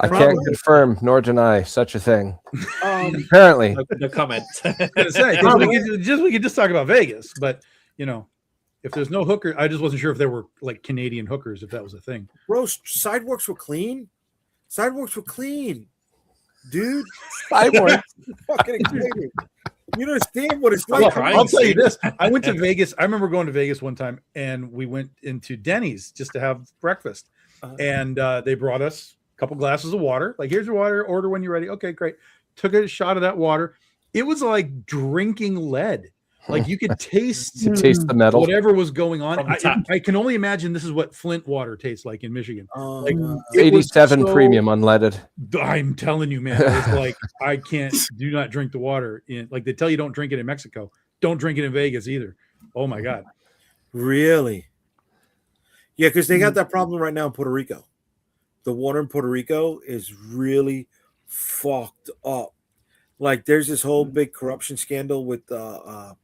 I can't confirm nor deny such a thing. Apparently. No comment. I was gonna say, 'cause we could just talk about Vegas, but if there's no hooker, I just wasn't sure if there were like Canadian hookers, if that was a thing. Bro, sidewalks were clean. Dude. Sidewalks. Fucking clean. You understand what it's like? I'll tell you this. I went to Vegas. I remember going to Vegas one time, and we went into Denny's just to have breakfast. And they brought us a couple glasses of water. Like, here's your water. Order when you're ready. Okay, great. Took a shot of that water. It was like drinking lead. Like you could taste Taste the metal. whatever was going on. From the tap. I can only imagine this is what Flint water tastes like in Michigan. Like, It's it was 87 so- premium unleaded. I'm telling you, man, it's like I can't do not drink the water in, like they tell you don't drink it in Mexico. Don't drink it in Vegas either. Oh my God. Really? Yeah, because they got that problem right now in Puerto Rico. The water in Puerto Rico is really fucked up. Like there's this whole big corruption scandal with There's a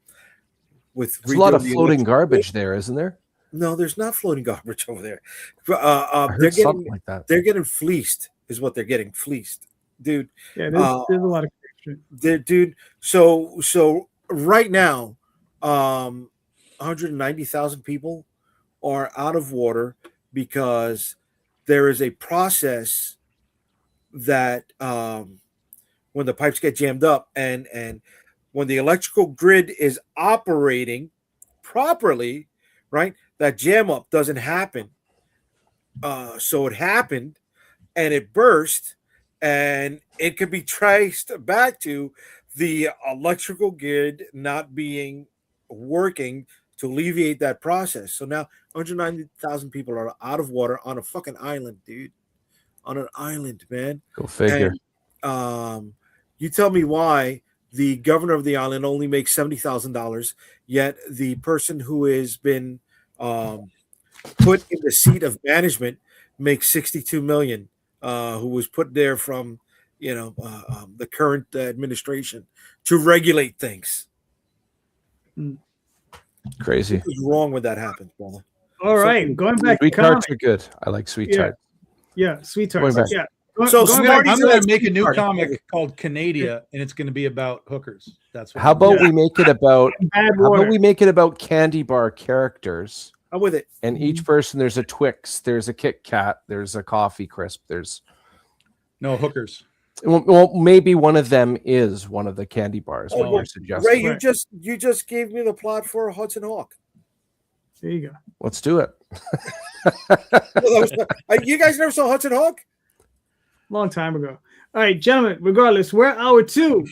lot of redoing the floating electric- garbage there, isn't there? No, there's not floating garbage over there. I They're heard something getting like that. they're getting fleeced, is what they're getting fleeced, dude. Yeah, there's a lot of corruption. Dude. So right now, 190,000 people are out of water because there is a process that when the pipes get jammed up and when the electrical grid is operating properly, right, that jam up doesn't happen. So it happened and it burst, and it could be traced back to the electrical grid not being working to alleviate that process. So now 190,000 people are out of water on a fucking island, dude. On an island, man. Go figure. And, you tell me why the governor of the island only makes $70,000, yet the person who has been put in the seat of management makes 62 million. Who was put there from, the current administration to regulate things. Crazy. What's wrong when that happens, brother? All right, going back to Sweet tarts comics. are good. I like sweet Yeah. tarts. Yeah, sweet Going tarts. back. Yeah. So Going Smarties I'm are gonna like make a new sweetheart. comic called Canadia, and it's gonna be about hookers. That's what How I'm about doing. we make it about bad how water. about we make it about candy bar characters? I'm with it. And each person, there's a Twix, there's a Kit Kat, there's a coffee crisp, there's No hookers. well, maybe one of them is one of the candy bars. What Oh, you're Ray, suggesting. you just gave me the plot for Hudson Hawk. There you go. Let's do it. You guys never saw Hudson Hawk? Long time ago. All right, gentlemen, regardless, we're hour 2.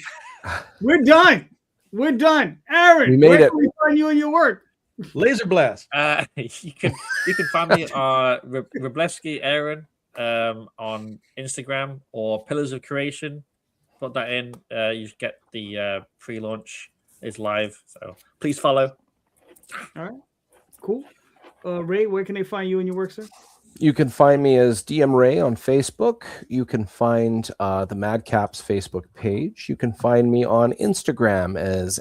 We're done. We're done. Aaron, We made where it. can we find you and your work? Laser blast. You can find me Wroblewski Aaron on Instagram or Pillars of Creation. Put that in. You get the pre-launch is live, so please follow. All right, cool. Ray, where can they find you and your work, sir? You can find me as DM Ray on Facebook. You can find the Madcaps Facebook page. You can find me on Instagram as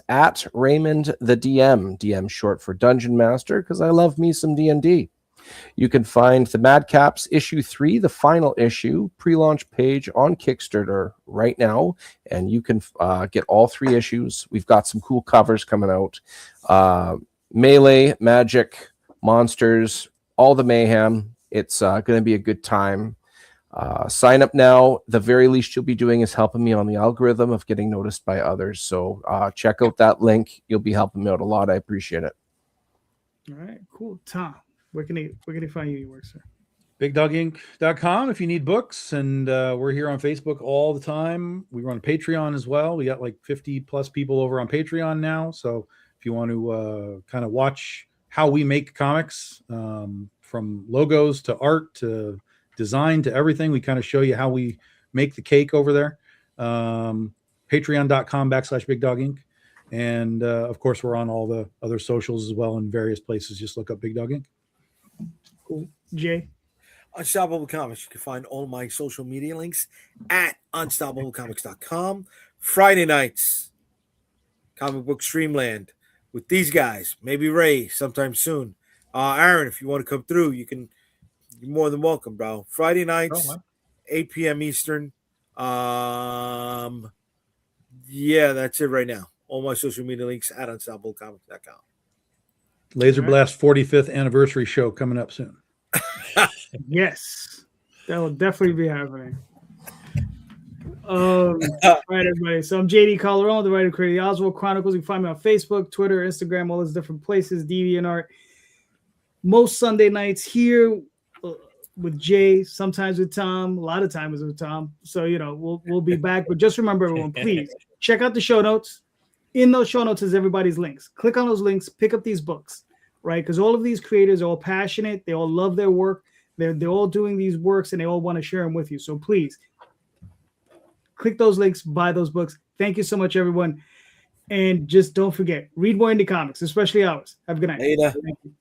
@Raymond the DM. DM short for Dungeon Master because I love me some D&D. You can find the Madcaps issue 3, the final issue, pre-launch page on Kickstarter right now, and you can get all 3 issues. We've got some cool covers coming out. Melee, magic, monsters, all the mayhem. It's going to be a good time. Sign up now. The very least you'll be doing is helping me on the algorithm of getting noticed by others. So check out that link. You'll be helping me out a lot. I appreciate it. All right, cool. Tom, where can they find you and your work, sir? BigDogInc.com if you need books, and we're here on Facebook all the time. We run Patreon as well. We got like 50 plus people over on Patreon now. So if you want to kind of watch how we make comics, from logos to art to design to everything, we kind of show you how we make the cake over there. Patreon.com/BigDogInc. And of course, we're on all the other socials as well in various places. Just look up Big Dog Inc. Cool. Jay? Unstoppable Comics. You can find all my social media links at unstoppablecomics.com. Friday nights, Comic Book Streamland with these guys. Maybe Ray sometime soon. Aaron, if you want to come through, you're more than welcome, bro. Friday nights, 8 p.m. Eastern. Yeah, that's it right now. All my social media links at unstoppablecomics.com. Laser Blast 45th anniversary show coming up soon. Yes, that will definitely be happening. All right, everybody. So I'm JD Calderon, the writer, creator of the Oswald Chronicles. You can find me on Facebook, Twitter, Instagram, all those different places. DeviantArt. Most Sunday nights here with Jay, sometimes with Tom, a lot of times with Tom. So we'll be back. But just remember, everyone, please check out the show notes. In those show notes is everybody's links. Click on those links, pick up these books, right? Because all of these creators are all passionate. They all love their work. They're all doing these works and they all want to share them with you. So please click those links, buy those books. Thank you so much, everyone. And just don't forget, read more indie comics, especially ours. Have a good night. Later. Thank you.